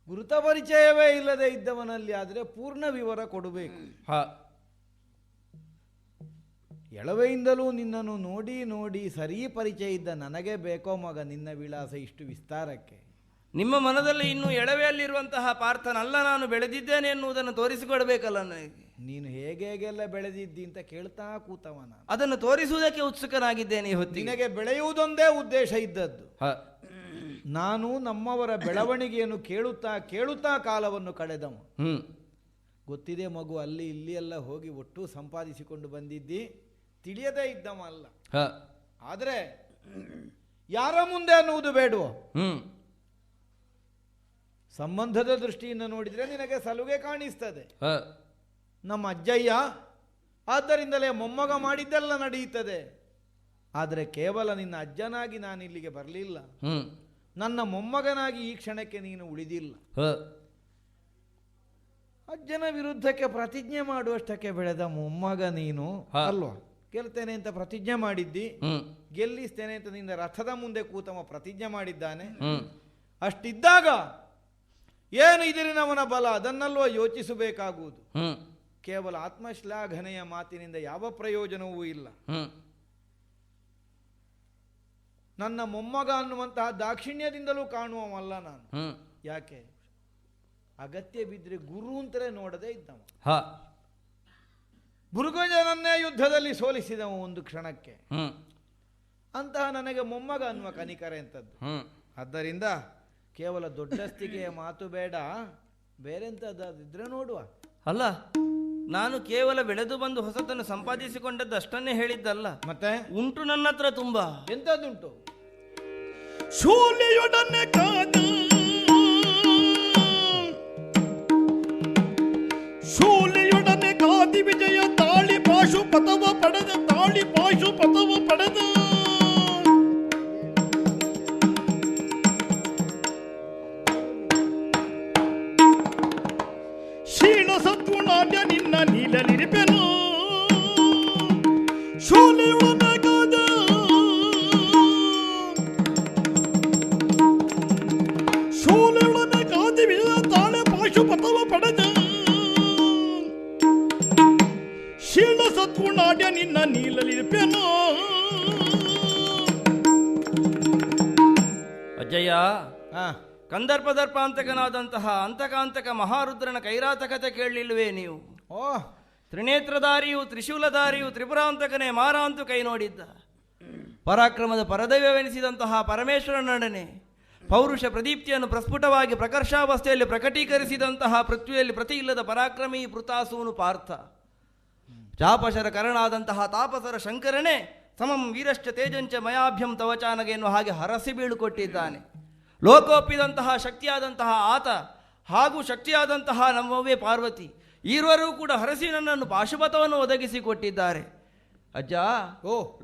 ಗುರುತ ಪರಿಚಯವೇ ಇಲ್ಲದೆ ಇದ್ದವನಲ್ಲಿ ಆದ್ರೆ ಪೂರ್ಣ ವಿವರ ಕೊಡಬೇಕು. ಎಳವೆಯಿಂದಲೂ ನಿನ್ನನ್ನು ನೋಡಿ ನೋಡಿ ಸರಿ ಪರಿಚಯ ಇದ್ದ ನನಗೆ ಬೇಕೋ ಮಗ ನಿನ್ನ ವಿಳಾಸ ಇಷ್ಟು ವಿಸ್ತಾರಕ್ಕೆ? ನಿಮ್ಮ ಮನದಲ್ಲಿ ಇನ್ನು ಎಳವೆಯಲ್ಲಿರುವಂತಹ ಪಾರ್ಥನಲ್ಲ ನಾನು ಬೆಳೆದಿದ್ದೇನೆ ಎನ್ನುವುದನ್ನು ತೋರಿಸಿಕೊಡ್ಬೇಕಲ್ಲ ನನಗೆ. ನೀನು ಹೇಗೆಲ್ಲ ಬೆಳೆದಿದ್ದಿ ಅಂತ ಕೇಳ್ತಾ ಕೂತವ ನಾನು. ಅದನ್ನು ತೋರಿಸುವುದಕ್ಕೆ ಉತ್ಸುಕನಾಗಿದ್ದೇನೆ ಈ ಹೊತ್ತಿಗೆ. ನಿನಗೆ ಬೆಳೆಯುವುದೊಂದೇ ಉದ್ದೇಶ ಇದ್ದದ್ದು. ನಾನು ನಮ್ಮವರ ಬೆಳವಣಿಗೆಯನ್ನು ಕೇಳುತ್ತಾ ಕೇಳುತ್ತಾ ಕಾಲವನ್ನು ಕಳೆದವ. ಗೊತ್ತಿದೆ ಮಗು, ಅಲ್ಲಿ ಇಲ್ಲಿ ಎಲ್ಲ ಹೋಗಿ ಒಟ್ಟು ಸಂಪಾದಿಸಿಕೊಂಡು ಬಂದಿದ್ದಿ, ತಿಳಿಯದೇ ಇದ್ದವ ಅಲ್ಲ. ಆದರೆ ಯಾರ ಮುಂದೆ ಅನ್ನುವುದು ಬೇಡವೋ? ಸಂಬಂಧದ ದೃಷ್ಟಿಯಿಂದ ನೋಡಿದರೆ ನಿನಗೆ ಸಲುಗೆ ಕಾಣಿಸ್ತದೆ. ನಮ್ಮ ಅಜ್ಜಯ್ಯ, ಆದ್ದರಿಂದಲೇ ಮೊಮ್ಮಗ ಮಾಡಿದ್ದೆಲ್ಲ ನಡೆಯುತ್ತದೆ. ಆದರೆ ಕೇವಲ ನಿನ್ನ ಅಜ್ಜನಾಗಿ ನಾನು ಇಲ್ಲಿಗೆ ಬರಲಿಲ್ಲ, ನನ್ನ ಮೊಮ್ಮಗನಾಗಿ ಈ ಕ್ಷಣಕ್ಕೆ ನೀನು ಉಳಿದಿಲ್ಲ. ಅಜ್ಜನ ವಿರುದ್ಧಕ್ಕೆ ಪ್ರತಿಜ್ಞೆ ಮಾಡುವಷ್ಟಕ್ಕೆ ಬೆಳೆದ ಮೊಮ್ಮಗ ನೀನು ಅಲ್ವಾ? ಗೆಲ್ತೇನೆ ಅಂತ ಪ್ರತಿಜ್ಞೆ ಮಾಡಿದ್ದಿ, ಗೆಲ್ಲಿಸ್ತೇನೆ ಅಂತ ನಿನ್ನ ರಥದ ಮುಂದೆ ಕೂತವ ಪ್ರತಿಜ್ಞೆ ಮಾಡಿದ್ದಾನೆ. ಅಷ್ಟಿದ್ದಾಗ ಏನು ಇದರಿನವನ ಬಲ, ಅದನ್ನಲ್ವ ಯೋಚಿಸಬೇಕಾಗುವುದು. ಕೇವಲ ಆತ್ಮಶ್ಲಾಘನೆಯ ಮಾತಿನಿಂದ ಯಾವ ಪ್ರಯೋಜನವೂ ಇಲ್ಲ. ನನ್ನ ಮೊಮ್ಮಗ ಅನ್ನುವಂತಹ ದಾಕ್ಷಿಣ್ಯದಿಂದಲೂ ಕಾಣುವವಲ್ಲ ನಾನು. ಯಾಕೆ? ಅಗತ್ಯ ಬಿದ್ದರೆ ಗುರು ಅಂತಲೇ ನೋಡದೇ ಇದ್ದವ. ಭೃಗುಜನನ್ನೇ ಯುದ್ಧದಲ್ಲಿ ಸೋಲಿಸಿದವ ಒಂದು ಕ್ಷಣಕ್ಕೆ. ಅಂತಹ ನನಗೆ ಮೊಮ್ಮಗ ಅನ್ನುವ ಕನಿಕರ ಎಂಥದ್ದು. ಆದ್ದರಿಂದ ಕೇವಲ ದೊಡ್ಡಸ್ತಿಗೆಯ ಮಾತು ಬೇಡ, ಬೇರೆಂತದ್ದಾದಿದ್ರೆ ನೋಡುವ. ಅಲ್ಲ, ನಾನು ಕೇವಲ ಬೆಳೆದು ಬಂದು ಹೊಸತನ್ನು ಸಂಪಾದಿಸಿಕೊಂಡದ್ದು ಅಷ್ಟನ್ನೇ ಹೇಳಿದ್ದಲ್ಲ, ಮತ್ತೆ ಉಂಟು ನನ್ನ ಹತ್ರ ತುಂಬಾ. ಎಂಥದ್ದುಂಟು? ಶೂಲಿಯೊಡನೆ ಕಾದು ಶೂಲಿಯೊಡನೆ ಕಾದಿ ವಿಜಯ ತಾಳಿ ಪಾಶು ಪತವ ಪಡೆದ ತಾಳಿ ಪಾಶು ಪತವ ಪಡೆದ ಶೀಲ ಸತ್ವನಾಟ್ಯ ನಿನ್ನ ನೀಲಲಿರಿಪೆನು ಶೂಲಿಯೊಡನೆ ಕಾದ ಶೂಲಿಯೊಡನೆ ಕಾದಿ ವಿಜಯ ತಾಳಿ ಪಾಶು ಪತವ ಪಡೆದ ಶೀಲ ಸತ್ವನಾಟ್ಯ ನಿನ್ನ ನೀಲಲಿರಿಪೆನು. ಅಜ್ಜಯ್ಯ, ಕಂದರ್ಪದರ್ಪಾಂತಕನಾದಂತಹ ಅಂತಕಾಂತಕ ಮಹಾರುದ್ರನ ಕೈರಾತಕತೆ ಕೇಳಲಿಲ್ವೇ ನೀವು? ತ್ರಿನೇತ್ರಧಾರಿಯು ತ್ರಿಶೂಲಧಾರಿಯು ತ್ರಿಪುರಾಂತಕನೇ ಮಾರಾಂತು ಕೈ ನೋಡಿದ್ದ. ಪರಾಕ್ರಮದ ಪರದೈವವೆನಿಸಿದಂತಹ ಪರಮೇಶ್ವರನೊಡನೆ ಪೌರುಷ ಪ್ರದೀಪ್ತಿಯನ್ನು ಪ್ರಸ್ಫುಟವಾಗಿ ಪ್ರಕರ್ಷಾವಸ್ಥೆಯಲ್ಲಿ ಪ್ರಕಟೀಕರಿಸಿದಂತಹ ಪೃಥ್ವಿಯಲ್ಲಿ ಪ್ರತಿ ಇಲ್ಲದ ಪರಾಕ್ರಮಿ ಪೃತಾಸೂನು ಪಾರ್ಥ. ಚಾಪಶರ ಕರಣಾದಂತಹ ತಾಪಸರ ಶಂಕರನೇ ಸಮಂ ವೀರಶ್ಚ ತೇಜಂಚ ಮಯಾಭ್ಯಂ ತವಚಾನಗೆ ಎನ್ನುವ ಹಾಗೆ ಹರಸಿ ಬೀಳುಕೊಟ್ಟಿದ್ದಾನೆ. ಲೋಕೋಪಿದಂತಹ ಶಕ್ತಿಯಾದಂತಹ ಆತ ಹಾಗೂ ಶಕ್ತಿಯಾದಂತಹ ನಮ್ಮವೇ ಪಾರ್ವತಿ ಈರುವರೂ ಕೂಡ ಹರಸಿ ನನ್ನನ್ನು ಪಾಶುಪತವನ್ನು ಒದಗಿಸಿಕೊಟ್ಟಿದ್ದಾರೆ. ಅಜ್ಜ,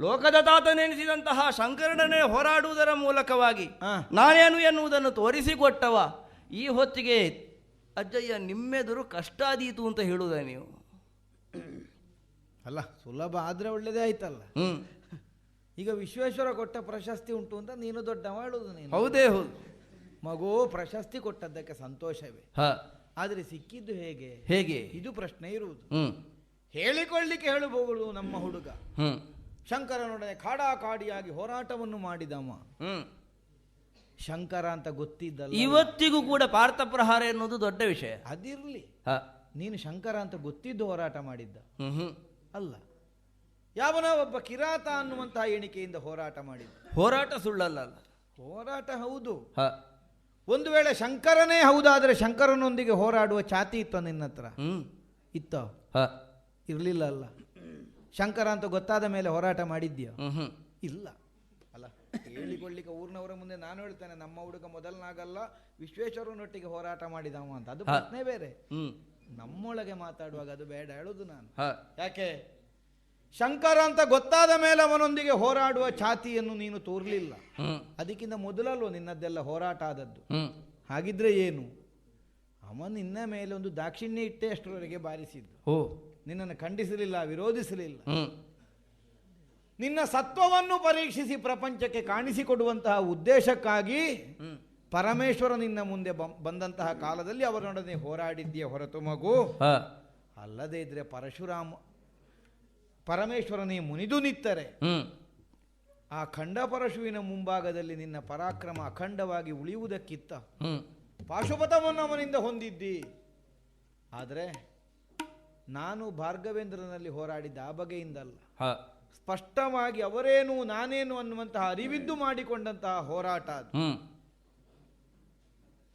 ಲೋಕದ ತಾತನೆನಿಸಿದಂತಹ ಶಂಕರನೇ ಹೋರಾಡುವುದರ ಮೂಲಕವಾಗಿ ನಾನೇನು ಎನ್ನುವುದನ್ನು ತೋರಿಸಿಕೊಟ್ಟವ. ಈ ಹೊತ್ತಿಗೆ ಅಜ್ಜಯ್ಯ ನಿಮ್ಮೆದುರು ಕಷ್ಟ ಆದೀತು ಅಂತ ಹೇಳುವುದ ನೀವು? ಅಲ್ಲ, ಸುಲಭ ಆದ್ರೆ ಒಳ್ಳೇದೇ ಆಯ್ತಲ್ಲ. ಈಗ ವಿಶ್ವೇಶ್ವರ ಕೊಟ್ಟ ಪ್ರಶಸ್ತಿ ಉಂಟು ಅಂತ ನೀನು ದೊಡ್ಡವ ಹೇಳುದು. ನೀನು ಹೌದೇ ಹೌದು ಮಗು, ಪ್ರಶಸ್ತಿ ಕೊಟ್ಟದ್ದಕ್ಕೆ ಸಂತೋಷವೇ, ಆದ್ರೆ ಸಿಕ್ಕಿದ್ದು ಹೇಗೆ ಹೇಗೆ ಇದು ಪ್ರಶ್ನೆ ಇರುವುದು. ಹೇಳಿಕೊಳ್ಳಿಕ್ಕೆ ಹೇಳಬಹುದು. ನಮ್ಮ ಹುಡುಗ ಶಂಕರನೊಡನೆ ಕಾಡಾಕಾಡಿಯಾಗಿ ಹೋರಾಟವನ್ನು ಮಾಡಿದವ. ಶಂಕರ ಅಂತ ಗೊತ್ತಿದ್ದಲ್ಲ, ಇವತ್ತಿಗೂ ಕೂಡ ಪಾರ್ಥ ಪ್ರಹಾರ ಎನ್ನುವುದು ದೊಡ್ಡ ವಿಷಯ. ಅದಿರ್ಲಿ, ನೀನು ಶಂಕರ ಅಂತ ಗೊತ್ತಿದ್ದು ಹೋರಾಟ ಮಾಡಿದ್ದ ಅಲ್ಲ. ಯಾವನ ಒಬ್ಬ ಕಿರಾತ ಅನ್ನುವಂತಹ ಎಣಿಕೆಯಿಂದ ಹೋರಾಟ ಮಾಡಿದ್ದ. ಹೋರಾಟ ಸುಳ್ಳಲ್ಲ. ಹೋರಾಟ ಹೌದು. ಒಂದು ವೇಳೆ ಶಂಕರನೇ ಹೌದಾದ್ರೆ ಶಂಕರನೊಂದಿಗೆ ಹೋರಾಡುವ ಛಾತಿ ಇತ್ತ ನಿನ್ನ ಹತ್ರ? ಇತ್ತ. ಇರಲಿಲ್ಲ ಅಲ್ಲ. ಶಂಕರ ಅಂತ ಗೊತ್ತಾದ ಮೇಲೆ ಹೋರಾಟ ಮಾಡಿದ್ಯಾ? ಹ್ಮ್ ಇಲ್ಲ ಅಲ್ಲ. ಹೇಳಿಕೊಳ್ಳಿಕ್ಕೆ ಊರಿನವರ ಮುಂದೆ ನಾನು ಹೇಳ್ತೇನೆ, ನಮ್ಮ ಹುಡುಗ ಮೊದಲನಾಗಲ್ಲ ವಿಶ್ವೇಶ್ವರನೊಟ್ಟಿಗೆ ಹೋರಾಟ ಮಾಡಿದವ ಅಂತ, ಅದು ಪ್ರಶ್ನೆ ಬೇರೆ. ನಮ್ಮೊಳಗೆ ಮಾತಾಡುವಾಗ ಅದು ಬೇಡ ಹೇಳುದು ನಾನು. ಯಾಕೆ? ಶಂಕರ ಅಂತ ಗೊತ್ತಾದ ಮೇಲೆ ಅವನೊಂದಿಗೆ ಹೋರಾಡುವ ಛಾತಿಯನ್ನು ನೀನು ತೋರ್ಲಿಲ್ಲ. ಅದಕ್ಕಿಂತ ಮೊದಲಲ್ವ ನಿನ್ನದ್ದೆಲ್ಲ ಹೋರಾಟ ಆದದ್ದು. ಹಾಗಿದ್ರೆ ಏನು? ಅವ ನಿನ್ನ ಮೇಲೆ ಒಂದು ದಾಕ್ಷಿಣ್ಯ ಇಟ್ಟೆ ಅಷ್ಟರವರೆಗೆ ಬಾರಿಸಿದ್ದು. ನಿನ್ನನ್ನು ಖಂಡಿಸಲಿಲ್ಲ, ವಿರೋಧಿಸಲಿಲ್ಲ. ನಿನ್ನ ಸತ್ವವನ್ನು ಪರೀಕ್ಷಿಸಿ ಪ್ರಪಂಚಕ್ಕೆ ಕಾಣಿಸಿಕೊಡುವಂತಹ ಉದ್ದೇಶಕ್ಕಾಗಿ ಪರಮೇಶ್ವರ ನಿನ್ನ ಮುಂದೆ ಬಂದಂತಹ ಕಾಲದಲ್ಲಿ ಅವರೊಡನೆ ಹೋರಾಡಿದ್ಯೆ ಹೊರತು ಮಗು. ಅಲ್ಲದೇ ಇದ್ರೆ ಪರಮೇಶ್ವರನೇ ಮುನಿದು ನಿತ್ತರೆ ಆ ಖಂಡ ಪರಶುವಿನ ಮುಂಭಾಗದಲ್ಲಿ ನಿನ್ನ ಪರಾಕ್ರಮ ಅಖಂಡವಾಗಿ ಉಳಿಯುವುದಕ್ಕಿತ್ತ ಪಾಶುಪತವನ್ನು ಅವನಿಂದ ಹೊಂದಿದ್ದಿ. ಆದರೆ ನಾನು ಭಾರ್ಗವೇಂದ್ರನಲ್ಲಿ ಹೋರಾಡಿದ್ದ ಆ ಬಗೆಯಿಂದಲ್ಲ, ಸ್ಪಷ್ಟವಾಗಿ ಅವರೇನು ನಾನೇನು ಅನ್ನುವಂತಹ ಅರಿವಿದ್ದು ಮಾಡಿಕೊಂಡಂತಹ ಹೋರಾಟ ಅದು.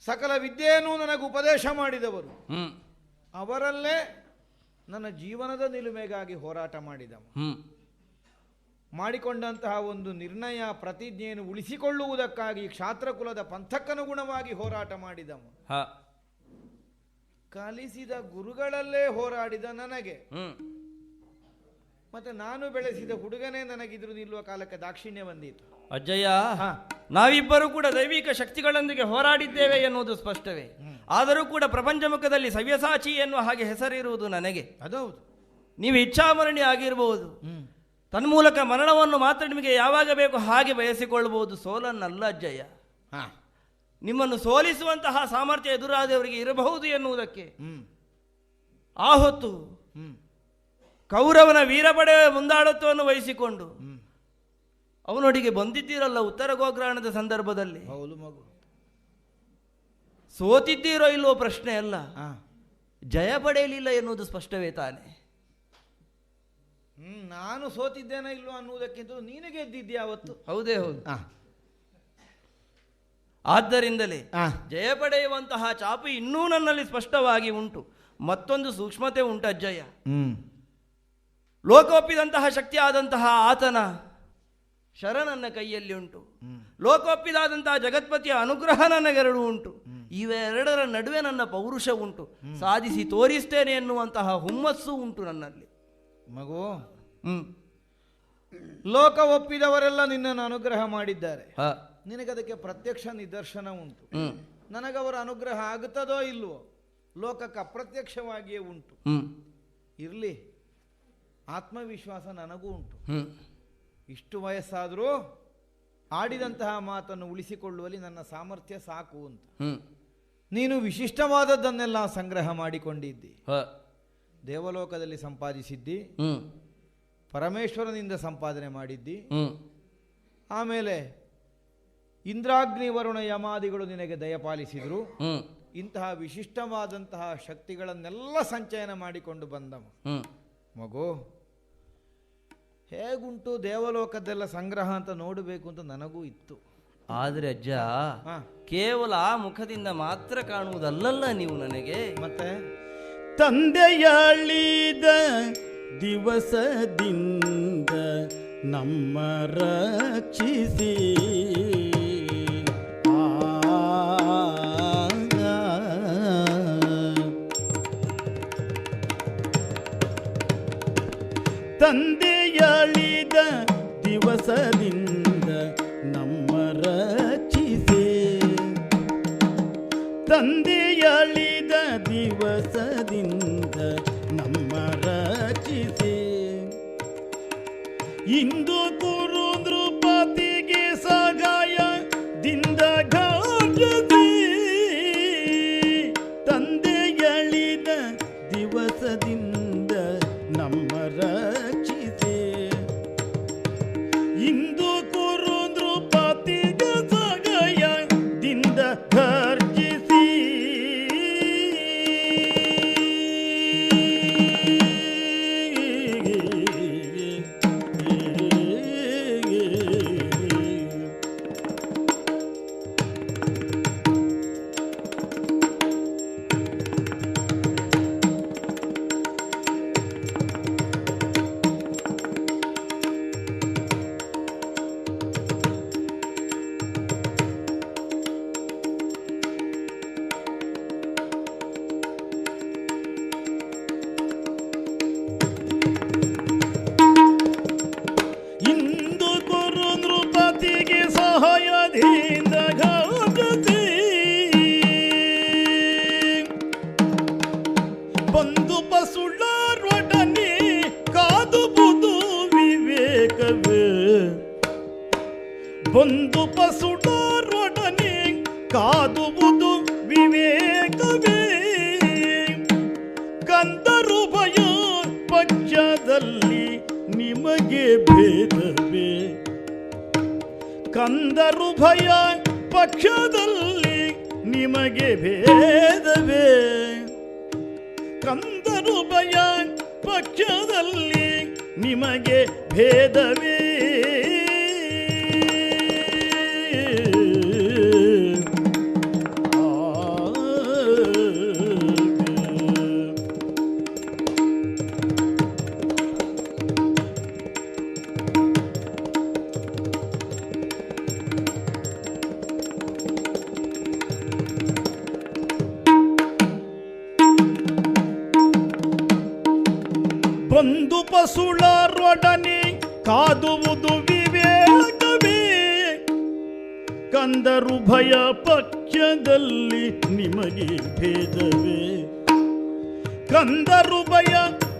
ಸಕಲ ವಿದ್ಯೆಯನ್ನು ನನಗೆ ಉಪದೇಶ ಮಾಡಿದವರು, ಅವರಲ್ಲೇ ನನ್ನ ಜೀವನದ ನಿಲುಮೆಗಾಗಿ ಹೋರಾಟ ಮಾಡಿದವ. ಮಾಡಿಕೊಂಡಂತಹ ಒಂದು ನಿರ್ಣಯ ಪ್ರತಿಜ್ಞೆಯನ್ನು ಉಳಿಸಿಕೊಳ್ಳುವುದಕ್ಕಾಗಿ ಕ್ಷಾತ್ರಕುಲದ ಪಂಥಕ್ಕನುಗುಣವಾಗಿ ಹೋರಾಟ ಮಾಡಿದವ. ಕಲಿಸಿದ ಗುರುಗಳಲ್ಲೇ ಹೋರಾಡಿದ ನನಗೆ ಮತ್ತೆ ನಾನು ಬೆಳೆಸಿದ ಹುಡುಗನೇ ನನಗಿದ್ರು ನಿಲ್ಲುವ ಕಾಲಕ್ಕೆ ದಾಕ್ಷಿಣ್ಯ ಬಂದಿತ್ತು. ಅಜ್ಜಯ್ಯ, ನಾವಿಬ್ಬರು ಕೂಡ ದೈವಿಕ ಶಕ್ತಿಗಳೊಂದಿಗೆ ಹೋರಾಡಿದ್ದೇವೆ ಎನ್ನುವುದು ಸ್ಪಷ್ಟವೇ. ಆದರೂ ಕೂಡ ಪ್ರಪಂಚ ಮುಖದಲ್ಲಿ ಸವ್ಯಸಾಚಿ ಎನ್ನುವ ಹಾಗೆ ಹೆಸರಿರುವುದು ನನಗೆ. ಅದೌದು. ನೀವು ಇಚ್ಛಾಮರಣಿ ಆಗಿರಬಹುದು, ತನ್ಮೂಲಕ ಮರಣವನ್ನು ಮಾತ್ರ ನಿಮಗೆ ಯಾವಾಗ ಬೇಕು ಹಾಗೆ ಬಯಸಿಕೊಳ್ಳಬಹುದು, ಸೋಲನ್ನಲ್ಲ ಅಜ್ಜಯ್ಯ. ನಿಮ್ಮನ್ನು ಸೋಲಿಸುವಂತಹ ಸಾಮರ್ಥ್ಯ ಎದುರಾದವರಿಗೆ ಇರಬಹುದು ಎನ್ನುವುದಕ್ಕೆ ಆ ಹೊತ್ತು ಕೌರವನ ವೀರಪಡೆ ಮುಂದಾಳತ್ವವನ್ನು ವಹಿಸಿಕೊಂಡು ಅವನೊಟ್ಟಿಗೆ ಬಂದಿದ್ದೀರಲ್ಲ ಉತ್ತರ ಗೋಗ್ರಹಣದ ಸಂದರ್ಭದಲ್ಲಿ. ಹೌದು ಮಗು. ಸೋತಿದ್ದೀರೋ ಇಲ್ಲೋ ಪ್ರಶ್ನೆ ಅಲ್ಲ, ಜಯ ಪಡೆಯಲಿಲ್ಲ ಎನ್ನುವುದು ಸ್ಪಷ್ಟವೇ ತಾನೆ. ನಾನು ಸೋತಿದ್ದೇನೋ ಇಲ್ಲೋ ಅನ್ನುವುದಕ್ಕಿಂತ ನೀನು ಗೆದ್ದಿದ್ಯಾ ಅವತ್ತು. ಹೌದೇ ಹೌದು. ಆದ್ದರಿಂದಲೇ ಜಯ ಪಡೆಯುವಂತಹ ಚಾಪು ಇನ್ನೂ ನನ್ನಲ್ಲಿ ಸ್ಪಷ್ಟವಾಗಿ ಉಂಟು. ಮತ್ತೊಂದು ಸೂಕ್ಷ್ಮತೆ ಉಂಟು ಅಜ್ಜಯ್ಯ. ಲೋಕೋಪಿದಂತಹ ಶಕ್ತಿ ಆದಂತಹ ಆತನ ಶರ ನನ್ನ ಕೈಯಲ್ಲಿ ಉಂಟು, ಲೋಕೋಪಿದಾದಂತಹ ಜಗತ್ಪತಿಯ ಅನುಗ್ರಹ ನನಗೆರಡು ಉಂಟು. ಇವೆರಡರ ನಡುವೆ ನನ್ನ ಪೌರುಷ ಉಂಟು, ಸಾಧಿಸಿ ತೋರಿಸ್ತೇನೆ ಎನ್ನುವಂತಹ ಹುಮ್ಮಸ್ಸು ಉಂಟು ನನ್ನಲ್ಲಿ. ಮಗು, ಲೋಕ ಒಪ್ಪಿದವರೆಲ್ಲ ನಿನ್ನನ್ನು ಅನುಗ್ರಹ ಮಾಡಿದ್ದಾರೆ, ನಿನಗದಕ್ಕೆ ಪ್ರತ್ಯಕ್ಷ ನಿದರ್ಶನ ಉಂಟು. ನನಗವರ ಅನುಗ್ರಹ ಆಗುತ್ತದೋ ಇಲ್ವೋ ಲೋಕಕ್ಕೆ ಅಪ್ರತ್ಯಕ್ಷವಾಗಿಯೇ ಉಂಟು. ಇರಲಿ, ಆತ್ಮವಿಶ್ವಾಸ ನನಗೂ ಉಂಟು. ಇಷ್ಟು ವಯಸ್ಸಾದರೂ ಆಡಿದಂತಹ ಮಾತನ್ನು ಉಳಿಸಿಕೊಳ್ಳುವಲ್ಲಿ ನನ್ನ ಸಾಮರ್ಥ್ಯ ಸಾಕು ಅಂತ. ನೀನು ವಿಶಿಷ್ಟವಾದದ್ದನ್ನೆಲ್ಲ ಸಂಗ್ರಹ ಮಾಡಿಕೊಂಡಿದ್ದಿ, ದೇವಲೋಕದಲ್ಲಿ ಸಂಪಾದಿಸಿದ್ದಿ, ಪರಮೇಶ್ವರನಿಂದ ಸಂಪಾದನೆ ಮಾಡಿದ್ದಿ. ಆಮೇಲೆ ಇಂದ್ರಾಗ್ನಿ ವರುಣ ಯಮಾದಿಗಳು ನಿನಗೆ ದಯಪಾಲಿಸಿದ್ರು. ಇಂತಹ ವಿಶಿಷ್ಟವಾದಂತಹ ಶಕ್ತಿಗಳನ್ನೆಲ್ಲ ಸಂಚಯನ ಮಾಡಿಕೊಂಡು ಬಂದವ. ಮಗು, ಹೇಗುಂಟು ದೇವಲೋಕದೆಲ್ಲ ಸಂಗ್ರಹ ಅಂತ ನೋಡಬೇಕು ಅಂತ ನನಗೂ ಇತ್ತು. ಆದರೆ ಅಜ್ಜ, ಕೇವಲ ಆ ಮುಖದಿಂದ ಮಾತ್ರ ಕಾಣುವುದಲ್ಲಲ್ಲ ನೀವು ನನಗೆ. ಮತ್ತೆ ತಂದೆಯಳಿದ ದಿವಸದಿಂದ ನಮ್ಮ ರಕ್ಷಿಸಿ ತಂದೆಯಳಿದ ದಿವಸದಿಂದ ನಮ್ಮ ರಕ್ಷಿಸಿ, ತಂದೆಯಳಿದ ದಿವಸದಿಂದ ನಮ್ಮ ರಕ್ಷಿಸಿ, ಇಂದು ಕುರು ನೃಪತಿಗೆ ಸಗಾಯದಿಂದ ಘಾಟಿಸಿ, ತಂದೆಯಳಿದ ದಿವಸದಿಂದ ನಮ್ಮ ರಕ್ಷಿಸಿ, ಇಂದು ಕುರು ನೃಪತಿಗೆ ಸಗಾಯದಿಂದ ಘರ್ಜಿಸಿ. ನಿಮಗೆ ಭೇದವೇ ಕಂದರು ಭಯ ಪಕ್ಷದಲ್ಲಿ ನಿಮಗೆ ಭೇದವೇ ಕಂದರು ಭಯ ಪಕ್ಷದಲ್ಲಿ ನಿಮಗೆ ಭೇದವೇ ಬಂದು ಪಸುಳರೊಡನೆ ಕಾದುವುದು ವಿವೇಕವೇ ಕಂದರು ಭಯ ಪಕ್ಷದಲ್ಲಿ ನಿಮಗೆ ಭೇದವೇ ಕಂದರು ಭಯ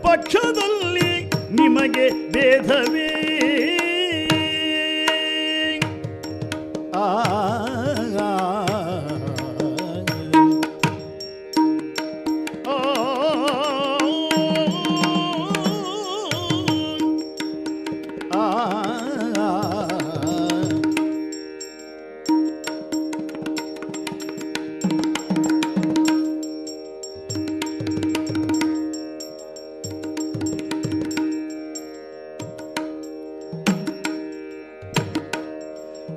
ಪಕ್ಷದಲ್ಲಿ ನಿಮಗೆ ಭೇದವೇ ಆ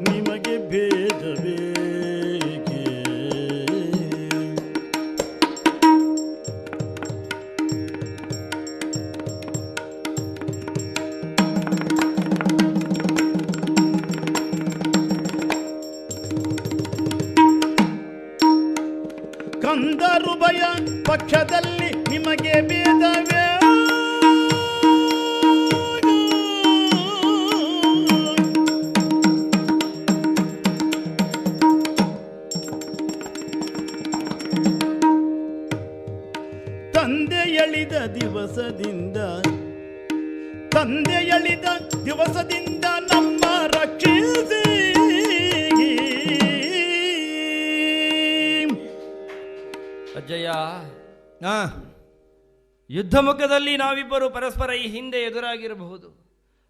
ನಿಮಗೆ ಭೇದವೇ ಕಂದರು ಭಯ ಪಕ್ಷದಲ್ಲಿ ನಿಮಗೆ ಭೇದವೇ ತಂದೆ ಎಳಿದ ದಿವಸದಿಂದ ನಮ್ಮ ರಕ್ಷಿಸಿ ಅಜ್ಜಯ್ಯ, ಯುದ್ಧ ಮುಖದಲ್ಲಿ ನಾವಿಬ್ಬರು ಪರಸ್ಪರ ಈ ಹಿಂದೆ ಎದುರಾಗಿರಬಹುದು,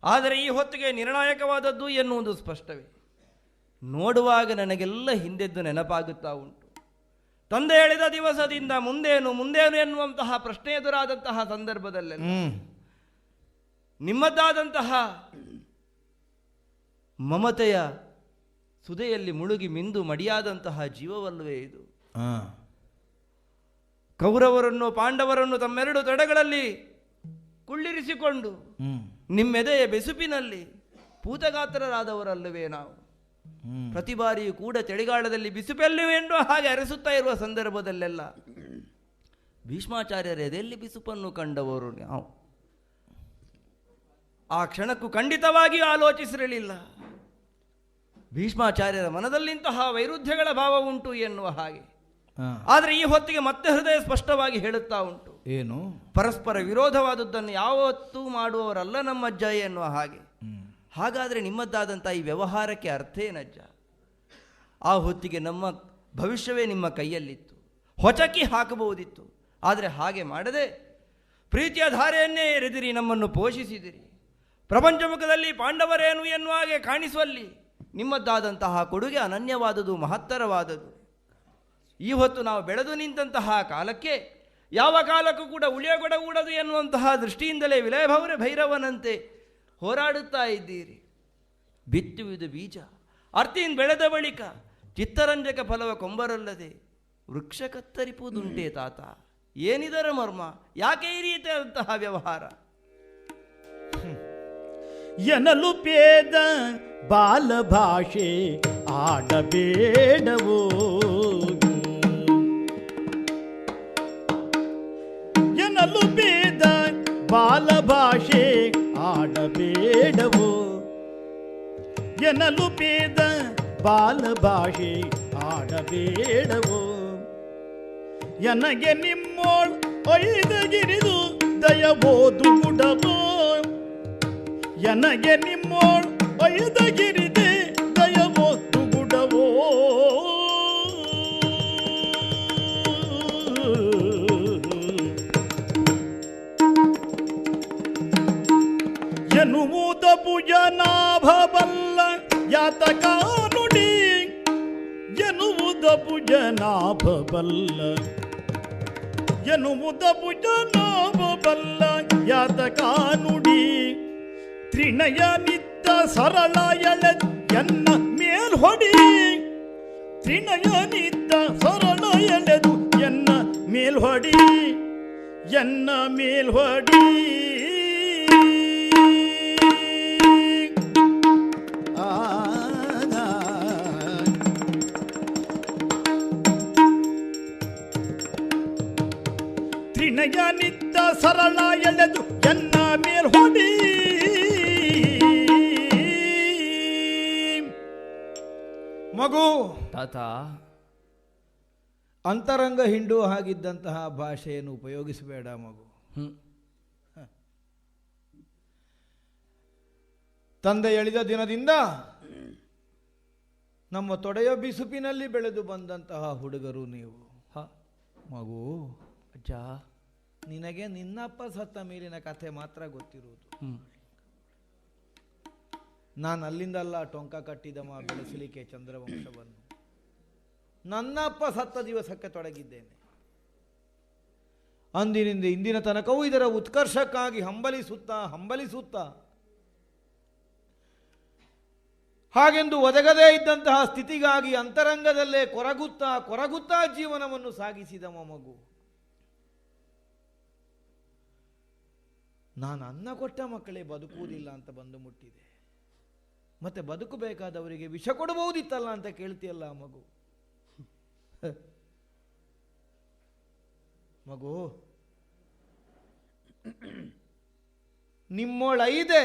ಆದರೆ ಈ ಹೊತ್ತಿಗೆ ನಿರ್ಣಾಯಕವಾದದ್ದು ಎನ್ನುವುದು ಸ್ಪಷ್ಟವೇ. ನೋಡುವಾಗ ನನಗೆಲ್ಲ ಹಿಂದೆದ್ದು ನೆನಪಾಗುತ್ತಾ ಉಂಟು. ತಂದೆ ಹೇಳಿದ ದಿವಸದಿಂದ ಮುಂದೇನು ಎನ್ನುವಂತಹ ಪ್ರಶ್ನೆ ಎದುರಾದಂತಹ ಸಂದರ್ಭದಲ್ಲೆಲ್ಲ ನಿಮ್ಮದಾದಂತಹ ಮಮತೆಯ ಸುದೆಯಲ್ಲಿ ಮುಳುಗಿ ಮಿಂದು ಮಡಿಯಾದಂತಹ ಜೀವವಲ್ಲವೇ ಇದು. ಕೌರವರನ್ನು ಪಾಂಡವರನ್ನು ತಮ್ಮೆರಡು ತಡೆಗಳಲ್ಲಿ ಕುಳ್ಳಿರಿಸಿಕೊಂಡು ನಿಮ್ಮೆದೆಯ ಬೆಸುಪಿನಲ್ಲಿ ಪೂತಗಾತ್ರರಾದವರಲ್ಲವೇ ನಾವು. ಪ್ರತಿ ಬಾರಿಯೂ ಕೂಡ ಚಳಿಗಾಲದಲ್ಲಿ ಬಿಸುಪೆಲ್ಲುವೆಂದು ಹಾಗೆ ಅರಸುತ್ತಾ ಇರುವ ಸಂದರ್ಭದಲ್ಲೆಲ್ಲ ಭೀಷ್ಮಾಚಾರ್ಯರ ಎದೆಯಲ್ಲಿ ಬಿಸುಪನ್ನು ಕಂಡವರು ನಾವು. ಆ ಕ್ಷಣಕ್ಕೂ ಖಂಡಿತವಾಗಿಯೂ ಆಲೋಚಿಸಿರಲಿಲ್ಲ ಭೀಷ್ಮಾಚಾರ್ಯರ ಮನದಲ್ಲಿಂತಹ ವೈರುಧ್ಯಗಳ ಭಾವ ಉಂಟು ಎನ್ನುವ ಹಾಗೆ. ಆದರೆ ಈ ಹೊತ್ತಿಗೆ ಮತ್ತೆ ಹೃದಯ ಸ್ಪಷ್ಟವಾಗಿ ಹೇಳುತ್ತಾ ಉಂಟು, ಏನು ಪರಸ್ಪರ ವಿರೋಧವಾದದ್ದನ್ನು ಯಾವತ್ತೂ ಮಾಡುವವರಲ್ಲ ನಮ್ಮಜ್ಜ ಎನ್ನುವ ಹಾಗೆ. ಹಾಗಾದರೆ ನಿಮ್ಮದ್ದಾದಂಥ ಈ ವ್ಯವಹಾರಕ್ಕೆ ಅರ್ಥ ಏನಜ್ಜ? ಆ ಹೊತ್ತಿಗೆ ನಮ್ಮ ಭವಿಷ್ಯವೇ ನಿಮ್ಮ ಕೈಯಲ್ಲಿತ್ತು, ಹೊಚಕಿ ಹಾಕಬಹುದಿತ್ತು. ಆದರೆ ಹಾಗೆ ಮಾಡದೆ ಪ್ರೀತಿಯ ಧಾರೆಯನ್ನೇ ಎರೆದಿರಿ, ನಮ್ಮನ್ನು ಪೋಷಿಸಿದಿರಿ. ಪ್ರಪಂಚ ಮುಖದಲ್ಲಿ ಪಾಂಡವರೇನು ಎನ್ನುವ ಹಾಗೆ ಕಾಣಿಸುವಲ್ಲಿ ನಿಮ್ಮದ್ದಾದಂತಹ ಕೊಡುಗೆ ಅನನ್ಯವಾದುದು, ಮಹತ್ತರವಾದದು. ಈ ಹೊತ್ತು ನಾವು ಬೆಳೆದು ನಿಂತಹ ಕಾಲಕ್ಕೆ ಯಾವ ಕಾಲಕ್ಕೂ ಕೂಡ ಉಳಿಯಗೊಡಗೂಡದು ಎನ್ನುವಂತಹ ದೃಷ್ಟಿಯಿಂದಲೇ ವಿಲಯಭೌರ ಭೈರವನಂತೆ ಹೋರಾಡುತ್ತಾ ಇದ್ದೀರಿ. ಬಿತ್ತುವುದು ಬೀಜ ಅರ್ತಿಯಿಂದ ಬೆಳೆದ ಬಳಿಕ ಚಿತ್ತರಂಜಕ ಫಲವ ಕೊಂಬರಲ್ಲದೆ ವೃಕ್ಷ ಕತ್ತರಿಪುವುದುಂಟೆ ತಾತ. ಏನಿದರ ಮರ್ಮ? ಯಾಕೆ ಈ ರೀತಿಯಾದಂತಹ ವ್ಯವಹಾರ? ಎನಲು ಪೇದ ಬಾಲ ಭಾಷೆ ಆಡಬೇಡವೋ, ಎನಲು ಪೇದ ಬಾಲ ಭಾಷೆ ಆಡಬೇಡವೋ, ಎನಲು ಪೇದ ಬಾಲ ಭಾಷೆ ಆಡಬೇಡವೋ. ಎನಗೆ ನಿಮ್ಮೋಳ್ ಒಯ್ದಗಿರಿದು ದಯಬೋದು ಗುಡವೋ, ಎನಗೆ ನಿಮ್ಮೋಳ್ ಒಯ್ದಗಿರಿದೆ ದಯಬೋದು ಗುಡವೋ. ಎನ್ನುವುದ ಭುಜನಾಭಬಲ್ಲ ಎನ್ನುವುದ ಭುಜನಾಭಬಲ್ಲ ಯಾತಕ ನುಡಿ ತ್ರಿನಯ ನಿತ್ತ ಸರಳ ಎಳೆ ಎನ್ನ ಮೇಲ್ಹೊಡಿ ತ್ರಿನಯ ನಿತ್ತ ಸರಳ ಎಳೆದು ಎನ್ನ ಮೇಲ್ಹೊಡಿ ಎನ್ನ ಮೇಲ್ಹೊಡಿ ತ್ರಿನಯ ನಿತ್ತ ಸರಳ ಎಳೆದು ಎನ್ನ ಮೇಲ್ಹೊಡಿ ಮಗು ತಾತ, ಅಂತರಂಗ ಹಿಂಡು ಹಾಗಿದ್ದಂತಹ ಭಾಷೆಯನ್ನು ಉಪಯೋಗಿಸಬೇಡ ಮಗು. ತಂದೆ ಎಳೆದ ದಿನದಿಂದ ನಮ್ಮ ತೊಡೆಯ ಬಿಸುಪಿನಲ್ಲಿ ಬೆಳೆದು ಬಂದಂತಹ ಹುಡುಗರು ನೀವು. ಮಗು, ಅಜ್ಜ, ನಿನಗೆ ನಿನ್ನಪ್ಪ ಸತ್ತ ಮೇಲಿನ ಕಥೆ ಮಾತ್ರ ಗೊತ್ತಿರುವುದು. ನಾನು ಅಲ್ಲಿಂದಲ್ಲ ಟೊಂಕ ಕಟ್ಟಿದಮ ಬೆಳೆಸಲಿಕ್ಕೆ ಚಂದ್ರವಂಶವನ್ನು. ನನ್ನಪ್ಪ ಸತ್ತ ದಿವಸಕ್ಕೆ ತೊಡಗಿದ್ದೇನೆ. ಅಂದಿನಿಂದ ಇಂದಿನ ತನಕವೂ ಇದರ ಉತ್ಕರ್ಷಕ್ಕಾಗಿ ಹಂಬಲಿಸುತ್ತಾ ಹಾಗೆಂದು ಒದಗದೇ ಇದ್ದಂತಹ ಸ್ಥಿತಿಗಾಗಿ ಅಂತರಂಗದಲ್ಲೇ ಕೊರಗುತ್ತಾ ಜೀವನವನ್ನು ಸಾಗಿಸಿದವ ಮಗು. ನಾನು ಅನ್ನ ಕೊಟ್ಟ ಮಕ್ಕಳೇ ಬದುಕುವುದಿಲ್ಲ ಅಂತ ಬಂದು ಮುಟ್ಟಿದೆ. ಮತ್ತೆ ಬದುಕಬೇಕಾದವರಿಗೆ ವಿಷ ಕೊಡಬಹುದಿತ್ತಲ್ಲ ಅಂತ ಕೇಳ್ತೀಯಲ್ಲ ಮಗು. ಮಗು, ನಿಮ್ಮೊಳೈದೆ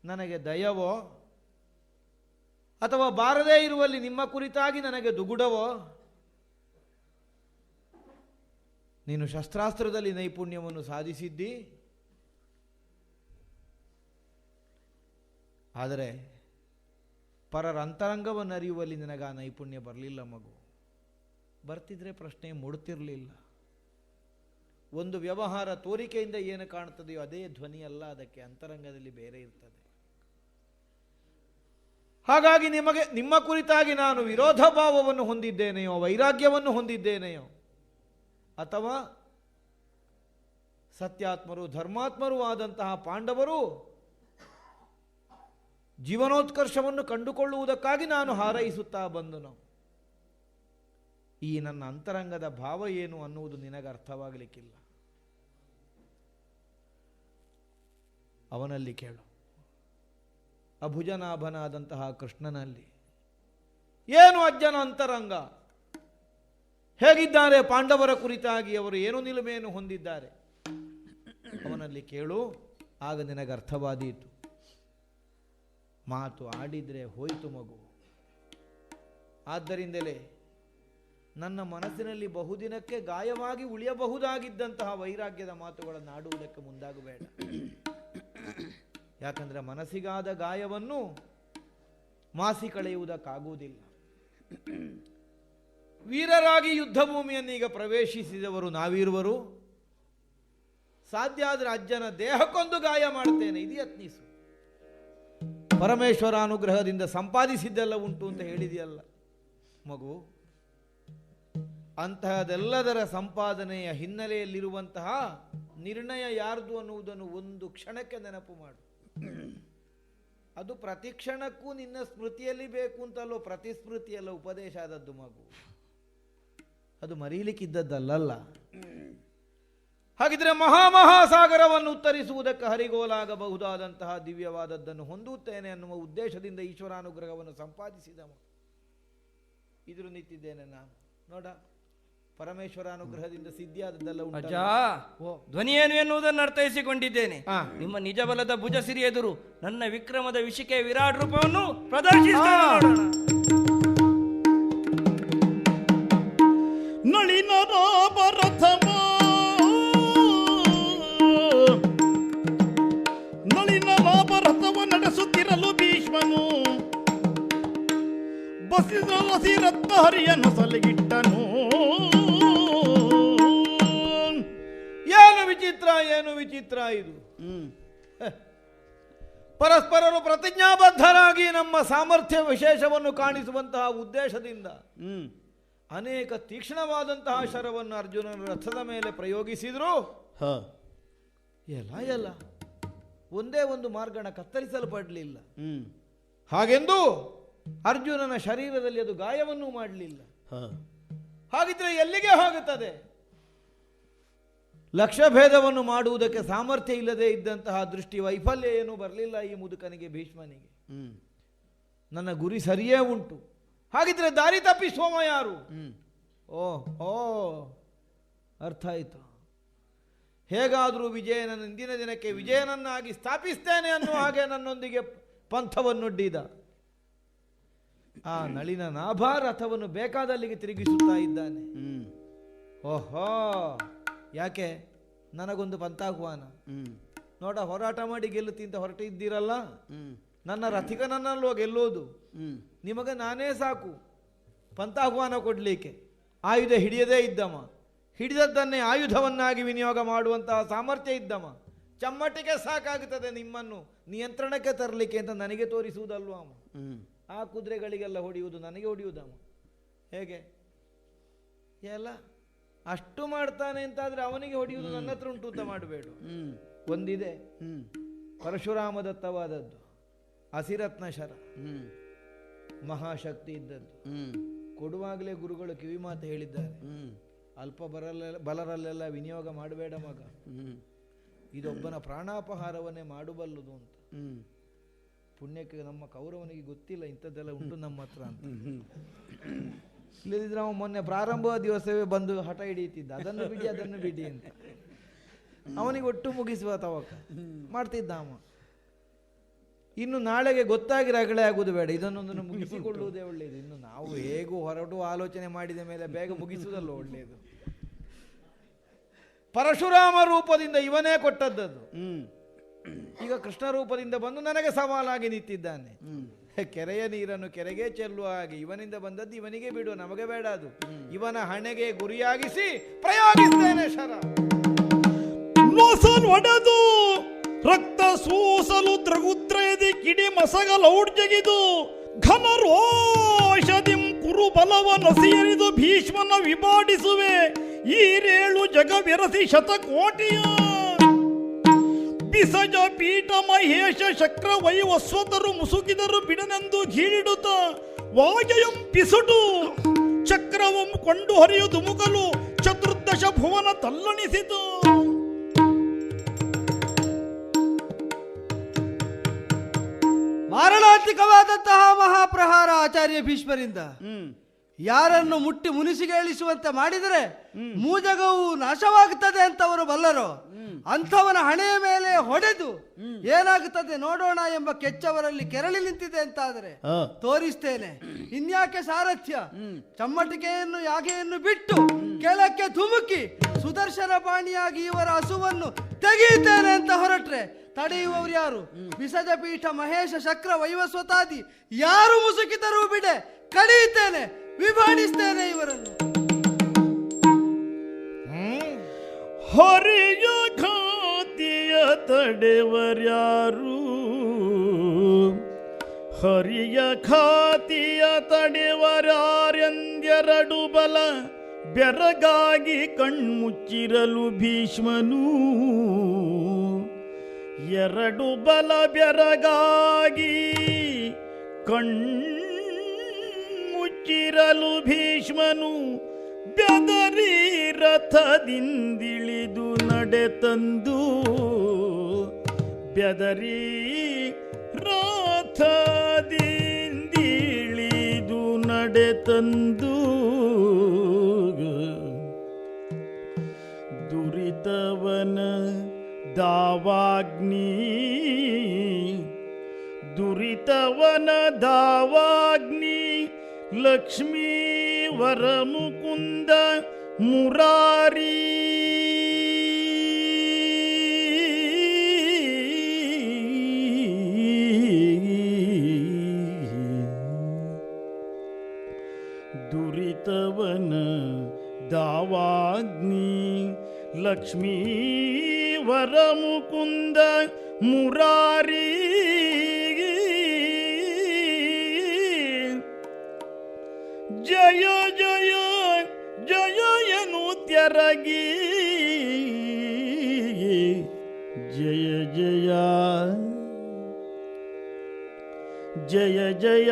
ನನಗೆ ದಯವೋ ಅಥವಾ ಬಾರದೇ ಇರುವಲ್ಲಿ ನಿಮ್ಮ ಕುರಿತಾಗಿ ನನಗೆ ದುಗುಡವೋ? ನೀನು ಶಸ್ತ್ರಾಸ್ತ್ರದಲ್ಲಿ ನೈಪುಣ್ಯವನ್ನು ಸಾಧಿಸಿದ್ದಿ, ಆದರೆ ಪರರ ಅಂತರಂಗವನ್ನು ಅರಿಯುವಲ್ಲಿ ನನಗೆ ಆ ನೈಪುಣ್ಯ ಬರಲಿಲ್ಲ ಮಗು. ಬರ್ತಿದ್ರೆ ಪ್ರಶ್ನೆ ಮೂಡುತ್ತಿರಲಿಲ್ಲ. ಒಂದು ವ್ಯವಹಾರ ತೋರಿಕೆಯಿಂದ ಏನು ಕಾಣುತ್ತದೆಯೋ ಅದೇ ಧ್ವನಿ ಅಲ್ಲ, ಅದಕ್ಕೆ ಅಂತರಂಗದಲ್ಲಿ ಬೇರೆ ಇರ್ತದೆ. ಹಾಗಾಗಿ ನಿಮ್ಮ ಕುರಿತಾಗಿ ನಾನು ವಿರೋಧ ಭಾವವನ್ನು ಹೊಂದಿದ್ದೇನೆಯೋ, ವೈರಾಗ್ಯವನ್ನು ಹೊಂದಿದ್ದೇನೆಯೋ, ಅಥವಾ ಸತ್ಯಾತ್ಮರು ಧರ್ಮಾತ್ಮರೂ ಆದಂತಹ ಪಾಂಡವರು ಜೀವನೋತ್ಕರ್ಷವನ್ನು ಕಂಡುಕೊಳ್ಳುವುದಕ್ಕಾಗಿ ನಾನು ಹಾರೈಸುತ್ತಾ ಬಂದನು. ಈ ನನ್ನ ಅಂತರಂಗದ ಭಾವ ಏನು ಅನ್ನುವುದು ನಿನಗೆ ಅರ್ಥವಾಗಲಿಕ್ಕಿಲ್ಲ. ಅವನಲ್ಲಿ ಕೇಳು. ಅಭುಜನಾಭನಾದಂತಹ ಕೃಷ್ಣನಲ್ಲಿ ಏನು ಅಜ್ಜನ ಅಂತರಂಗ, ಹೇಗಿದ್ದಾರೆ ಪಾಂಡವರ ಕುರಿತಾಗಿ, ಅವರು ಏನು ನಿಲುಮೆಯನ್ನು ಹೊಂದಿದ್ದಾರೆ, ಅವನಲ್ಲಿ ಕೇಳು. ಆಗ ನಿನಗೆ ಅರ್ಥವಾದೀತು. ಮಾತು ಆಡಿದರೆ ಹೋಯಿತು ಮಗು. ಆದ್ದರಿಂದಲೇ ನನ್ನ ಮನಸ್ಸಿನಲ್ಲಿ ಬಹುದಿನಕ್ಕೆ ಗಾಯವಾಗಿ ಉಳಿಯಬಹುದಾಗಿದ್ದಂತಹ ವೈರಾಗ್ಯದ ಮಾತುಗಳನ್ನು ಆಡುವುದಕ್ಕೆ ಮುಂದಾಗಬೇಡ. ಯಾಕಂದರೆ ಮನಸ್ಸಿಗಾದ ಗಾಯವನ್ನು ಮಾಸಿ ಕಳೆಯುವುದಕ್ಕಾಗುವುದಿಲ್ಲ. ವೀರರಾಗಿ ಯುದ್ಧ ಭೂಮಿಯನ್ನೀಗ ಪ್ರವೇಶಿಸಿದವರು ನಾವಿರುವರು. ಸಾಧ್ಯ ಆದರೆ ಅಜ್ಜನ ದೇಹಕ್ಕೊಂದು ಗಾಯ ಮಾಡ್ತೇನೆ, ಇದು ಯತ್ನಿಸು. ಪರಮೇಶ್ವರ ಅನುಗ್ರಹದಿಂದ ಸಂಪಾದಿಸಿದ್ದೆಲ್ಲ ಉಂಟು ಅಂತ ಹೇಳಿದೆಯಲ್ಲ ಮಗು. ಅಂತಹದೆಲ್ಲದರ ಸಂಪಾದನೆಯ ಹಿನ್ನೆಲೆಯಲ್ಲಿರುವಂತಹ ನಿರ್ಣಯ ಯಾರ್ದು ಅನ್ನುವುದನ್ನು ಒಂದು ಕ್ಷಣಕ್ಕೆ ನೆನಪು ಮಾಡು. ಅದು ಪ್ರತಿ ಕ್ಷಣಕ್ಕೂ ನಿನ್ನ ಸ್ಮೃತಿಯಲ್ಲಿ ಬೇಕು ಅಂತಲ್ಲೋ, ಪ್ರತಿಸ್ಮೃತಿಯಲ್ಲ ಉಪದೇಶ ಆದದ್ದು ಮಗು. ಅದು ಮರೀಲಿಕ್ಕಿದ್ದದ್ದಲ್ಲ. ಹಾಗಿದ್ರೆ ಮಹಾಸಾಗರವನ್ನು ಉತ್ತರಿಸುವುದಕ್ಕೆ ಹರಿಗೋಲಾಗಬಹುದಾದಂತಹ ದಿವ್ಯವಾದದ್ದನ್ನು ಹೊಂದುತ್ತೇನೆ ಅನ್ನುವ ಉದ್ದೇಶದಿಂದ ಈಶ್ವರಾನುಗ್ರಹವನ್ನು ಸಂಪಾದಿಸಿದವ. ಇದ್ರು ನಿಂತಿದ್ದೇನೆ ನಾನು. ನೋಡ, ಪರಮೇಶ್ವರಾನುಗ್ರಹದಿಂದ ಸಿದ್ಧಿಯಾದದ್ದೆಲ್ಲ ಅಜ್ಜ, ಧ್ವನಿ ಏನು ಎನ್ನುವುದನ್ನು ಅರ್ಥೈಸಿಕೊಂಡಿದ್ದೇನೆ. ನಿಮ್ಮ ನಿಜ ಬಲದ ಭುಜಸಿರಿ ಎದುರು ನನ್ನ ವಿಕ್ರಮದ ವಿಷಿಕೆ ವಿರಾಟ್ ರೂಪವನ್ನು ಪ್ರದರ್ಶಿಸ್ತೇನೆ. ನಳಿನ ರಾಮರಥಮ ನಳಿನ ಲಾಭರಥವ ನಡೆಸುತ್ತಿರಲು ಭೀಷ್ಮನು ಬಸಿರಸಿ ರತ್ನ ಹರಿಯನ್ನು ಸಲಗಿಟ್ಟನು. ಏನು ವಿಚಿತ್ರ ಇದು! ಪರಸ್ಪರರು ಪ್ರತಿಜ್ಞಾಬದ್ಧರಾಗಿ ನಮ್ಮ ಸಾಮರ್ಥ್ಯ ವಿಶೇಷವನ್ನು ಕಾಣಿಸುವಂತಹ ಉದ್ದೇಶದಿಂದ ಅನೇಕ ತೀಕ್ಷ್ಣವಾದಂತಹ ಶರವನ್ನು ಅರ್ಜುನನ ರಥದ ಮೇಲೆ ಪ್ರಯೋಗಿಸಿದ್ರು. ಎಲ್ಲ ಒಂದೇ ಒಂದು ಮಾರ್ಗಣ ಕತ್ತರಿಸಲ್ಪಡಲಿಲ್ಲ. ಹಾಗೆಂದು ಅರ್ಜುನನ ಶರೀರದಲ್ಲಿ ಅದು ಗಾಯವನ್ನು ಮಾಡಲಿಲ್ಲ. ಹಾಗಿದ್ರೆ ಎಲ್ಲಿಗೆ ಹೋಗುತ್ತದೆ? ಲಕ್ಷ್ಯಭೇದವನ್ನು ಮಾಡುವುದಕ್ಕೆ ಸಾಮರ್ಥ್ಯ ಇಲ್ಲದೆ ಇದ್ದಂತಹ ದೃಷ್ಟಿ ವೈಫಲ್ಯ ಏನೂ ಬರಲಿಲ್ಲ ಈ ಮುದುಕನಿಗೆ, ಭೀಷ್ಮನಿಗೆ. ನನ್ನ ಗುರಿ ಸರಿಯೇ ಉಂಟು. ಹಾಗಿದ್ರೆ ದಾರಿ ತಪ್ಪಿಸುವ ಯಾರು? ಓ ಅರ್ಥ ಆಯಿತು. ಹೇಗಾದರೂ ವಿಜಯನನ್ನು ಇಂದಿನ ದಿನಕ್ಕೆ ವಿಜಯನನ್ನಾಗಿ ಸ್ಥಾಪಿಸ್ತೇನೆ ಅನ್ನುವ ಹಾಗೆ ನನ್ನೊಂದಿಗೆ ಪಂಥವನ್ನೊಡ್ಡಿದ ಆ ನಳಿನ ನಾಭ ರಥವನ್ನು ಬೇಕಾದಲ್ಲಿಗೆ ತಿರುಗಿಸುತ್ತಾ ಇದ್ದಾನೆ. ಓಹೋ, ಯಾಕೆ? ನನಗೊಂದು ಪಂಥಾಹ್ವಾನ. ನೋಡ, ಹೋರಾಟ ಮಾಡಿ ಗೆಲ್ಲುತ್ತಿ ಹೊರಟಿದ್ದೀರಲ್ಲ, ನನ್ನ ರಥಿಕನನ್ನಲ್ವ ಗೆಲ್ಲೋದು? ನಿಮಗೆ ನಾನೇ ಸಾಕು ಪಂಥಾಹ್ವಾನ ಕೊಡಲಿಕ್ಕೆ. ಆಯುಧ ಹಿಡಿಯದೇ ಇದ್ದಮ, ಹಿಡಿದದ್ದನ್ನೇ ಆಯುಧವನ್ನಾಗಿ ವಿನಿಯೋಗ ಮಾಡುವಂತಹ ಸಾಮರ್ಥ್ಯ ಇದ್ದಮ. ಚಮ್ಮಟಿಗೆ ಸಾಕಾಗುತ್ತದೆ ನಿಮ್ಮನ್ನು ನಿಯಂತ್ರಣಕ್ಕೆ ತರಲಿಕ್ಕೆ ಅಂತ ನನಗೆ ತೋರಿಸುವುದಲ್ವ ಅಮ್ಮ. ಆ ಕುದುರೆಗಳಿಗೆಲ್ಲ ಹೊಡೆಯುವುದು ನನಗೆ ಹೊಡೆಯುವುದಮ್ಮ. ಹೇಗೆ? ಎಲ್ಲ ಅಷ್ಟು ಮಾಡ್ತಾನೆ ಅಂತಾದ್ರೆ ಅವನಿಗೆ ಹೊಡೆಯುವುದು ನನ್ನ ಹತ್ರ ಉಂಟು ಅಂತ ಮಾಡಬೇಡ. ಒಂದಿದೆ ಪರಶುರಾಮ ದತ್ತವಾದದ್ದು ಅಸಿರತ್ನ ಶರ, ಮಹಾಶಕ್ತಿ ಇದ್ದದ್ದು. ಕೊಡುವಾಗಲೇ ಗುರುಗಳು ಕಿವಿ ಮಾತು ಹೇಳಿದ್ದಾರೆ, ಅಲ್ಪ ಬಲರಲ್ಲೆಲ್ಲ ವಿನಿಯೋಗ ಮಾಡಬೇಡ ಮಗ, ಇದೊಬ್ಬನ ಪ್ರಾಣಾಪಹಾರವನ್ನೇ ಮಾಡಬಲ್ಲದು ಅಂತ. ಪುಣ್ಯಕ್ಕೆ ನಮ್ಮ ಕೌರವನಿಗೆ ಗೊತ್ತಿಲ್ಲ ಇಂಥದ್ದೆಲ್ಲ ಉಂಟು ನಮ್ಮ ಹತ್ರ ಅಂತ. ಇಲ್ಲದಿದ್ರೆ ಅವ ಮೊನ್ನೆ ಪ್ರಾರಂಭ ದಿವಸವೇ ಬಂದು ಹಠ ಹಿಡಿಯುತ್ತಿದ್ದ, ಅದನ್ನು ಬಿಡಿ ಅಂತ. ಅವನಿಗೆ ಒಟ್ಟು ಮುಗಿಸುವ ತವಕ ಮಾಡ್ತಿದ್ದ ಅವ. ಇನ್ನು ನಾಳೆಗೆ ಗೊತ್ತಾಗಿ ರಗಳೆ ಆಗುವುದು ಬೇಡ, ಇದನ್ನೊಂದನ್ನು ಮುಗಿಸಿಕೊಳ್ಳುವುದೇ ಒಳ್ಳೆಯದು. ಇನ್ನು ನಾವು ಹೇಗೂ ಹೊರಟು ಆಲೋಚನೆ ಮಾಡಿದ ಮೇಲೆ ಬೇಗ ಮುಗಿಸುವುದಲ್ಲ ಒಳ್ಳೆಯದು. ಪರಶುರಾಮ ರೂಪದಿಂದ ಇವನೇ ಕೊಟ್ಟದ್ದದು. ಈಗ ಕೃಷ್ಣ ರೂಪದಿಂದ ಬಂದು ನನಗೆ ಸವಾಲಾಗಿ ನಿಂತಿದ್ದಾನೆ. ಕೆರೆಯ ನೀರನ್ನು ಕೆರೆಗೆ ಚೆಲ್ಲುವ ಹಾಗೆ ಇವನಿಂದ ಬಂದದ್ದು ಇವನಿಗೆ ಬಿಡು, ನಮಗೆ ಬೇಡ. ಅದು ಇವನ ಹಣೆಗೆ ಗುರಿಯಾಗಿಸಿ ಪ್ರಯೋಗಿಸ್ತೇನೆ ಶರ. ಒಡೆದು ರಕ್ತ ಸೂಸಲು ದ್ರಗುದ್ರಯದಿ ಕಿಡಿ ಮಸಗಲೌಡ್ಜಗಿದು ಘನ ರೋಷದಿಂ ಕುರು ಬಲವ ನಸಿಯರಿದು ಭೀಷ್ಮನ ವಿಭಾಡಿಸುವೆ ಈರೇಳು ಜಗವಿರಸಿ ಶತಕೋಟಿಯ ಬಿಸಜ ಪೀಠ ಮಹೇಶ ಶಕ್ರ ವೈವಸ್ವತರು ಮುಸುಕಿದರು ಬಿಡನೆಂದು ಗೀಳಿಡುತ್ತ ವಾಜಯಂ ಪಿಸುಟು ಚಕ್ರವಂ ಕೊಂಡು ಹರಿಯು ದುಮುಕಲು ಚತುರ್ದಶ ಭುವನ ತಲ್ಲಣಿಸಿತು. ಮಾರಣಾಂತಿಕವಾದಂತಹ ಮಹಾಪ್ರಹಾರ ಆಚಾರ್ಯ ಭೀಷ್ಮರಿಂದ ಯಾರನ್ನು ಮುಟ್ಟಿ ಮುನಿಸಿಗೇಳಿಸುವಂತೆ ಮಾಡಿದರೆ ಮೂಜಗವು ನಾಶವಾಗುತ್ತದೆ ಅಂತವರು ಬಲ್ಲರು. ಅಂಥವನ ಹಣೆಯ ಮೇಲೆ ಹೊಡೆದು ಏನಾಗುತ್ತದೆ ನೋಡೋಣ ಎಂಬ ಕೆಚ್ಚವರಲ್ಲಿ ಕೆರಳಿ ನಿಂತಿದೆ ಅಂತಾದರೆ ತೋರಿಸ್ತೇನೆ. ಇನ್ಯಾಕೆ ಸಾರಥ್ಯ? ಚಮ್ಮಟಿಕೆಯನ್ನು ಯಾಗೆಯನ್ನು ಬಿಟ್ಟು ಕೆಳಕ್ಕೆ ಧುಮುಕಿ ಸುದರ್ಶನ ಪಾಣಿಯಾಗಿ ಇವರ ಹಸುವನ್ನು ತೆಗೆಯುತ್ತೇನೆ ಅಂತ ಹೊರಟ್ರೆ ತಡೆಯುವವರು ಯಾರು? ವಿಸಜ ಪೀಠ ಮಹೇಶ ಶಕ್ರ ವೈವಸ್ವತಾದಿ ಯಾರು ಮುಸುಕಿದರೂ ಬಿಡೆ ಕಡಿಯುತ್ತೇನೆ, ವಿಭಾಡಿಸ್ತೇನೆ ಇವರನ್ನು. ಹರಿಯ ಖಾತಿಯ ತಡೆವರ್ಯಾರು, ಹರಿಯ ಖಾತಿಯ ತಡೆವರ್ಯಾರೆಂದೆರಡು ಬಲ ಬೆರಗಾಗಿ ಕಣ್ಮುಚ್ಚಿರಲು ಭೀಷ್ಮನು, ಎರಡು ಬಲ ಬೆರಗಾಗಿ ಕಣ್ಮುಚ್ಚಿರಲು ಭೀಷ್ಮನು ಬೆದರಿ ರಥದಿಂದಿಳಿದು ನಡೆತಂದು, ಬೆದರಿ ರಥದಿಂದಿಳಿದು ನಡೆತಂದು ದುರಿತವನ ದಾವಾಗ್ನಿ, ದುರಿತವನ ದಾವಾಗ್ನಿ ಲಕ್ಷ್ಮೀ ವರ ಮುಕುಂದ ಮುರಾರಿ ದುರಿತವನ ದಾವಾಗ್ನಿ ಲಕ್ಷ್ಮೀ ವರ ಮುಕುಂದ ಮುರಾರಿ ಜಯ ಜಯ ಜಯ ಎನ್ನುತ್ತೆರಗಿ ಜಯ ಜಯ ಜಯ ಜಯ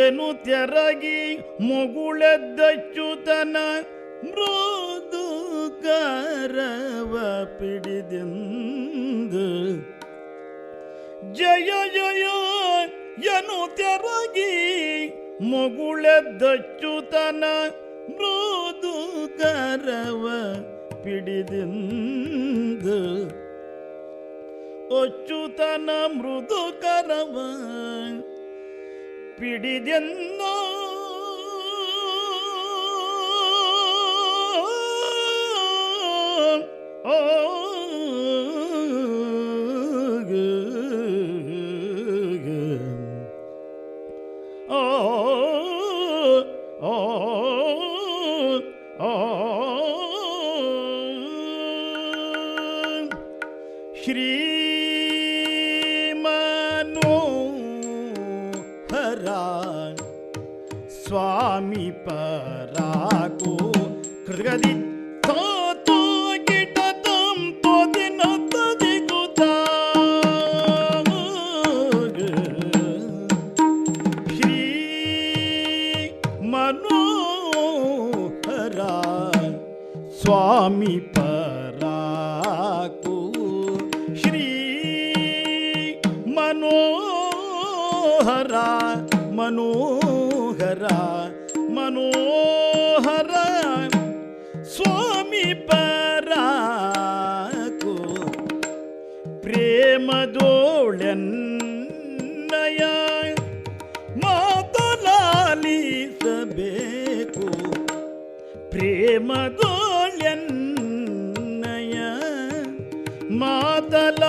ಎನ್ನುತ್ತೆರಗಿ ಮುಗುಳೆದ್ದಚ್ಚುತನ ಮೃದು ಕರವ ಪಿಡಿದೆಂದು ಜಯ ಜಯ ಎನ್ನುತ್ತೆರಗಿ ಮುಗುಳೆದ್ದಚ್ಚುತನ ಮೃದು ಕರವ ಪಿಡಿದೆಂದು ಅಚ್ಚುತನ ಮೃದು ಕರವ ಪಿಡಿದೆನ್ನ ಶ್ರೀ ಮನೋಹರ ಸ್ವಾಮಿ ಪರಾಕು ಕೃಗದಿ ತೋ ಗಿಟ ತಂ ತೋದಿನ ತದಿಗುತ್ತ ಶ್ರೀ ಮನೋಹರ ಸ್ವಾಮಿ ಪರಾಕು ಶ್ರೀ ಮನೋಹರ ಮನೋಹರ ಮನೋಹರ ಸ್ವಾಮಿ ಪರಾಕು ಪ್ರೇಮದೋಳೆನ್ನಯ ಮಾತಲಾಲಿಸಬೇಕು ಪ್ರೇಮದೋಳೆನ್ನಯ ಮಾತಲಾಲಿಸಬೇಕು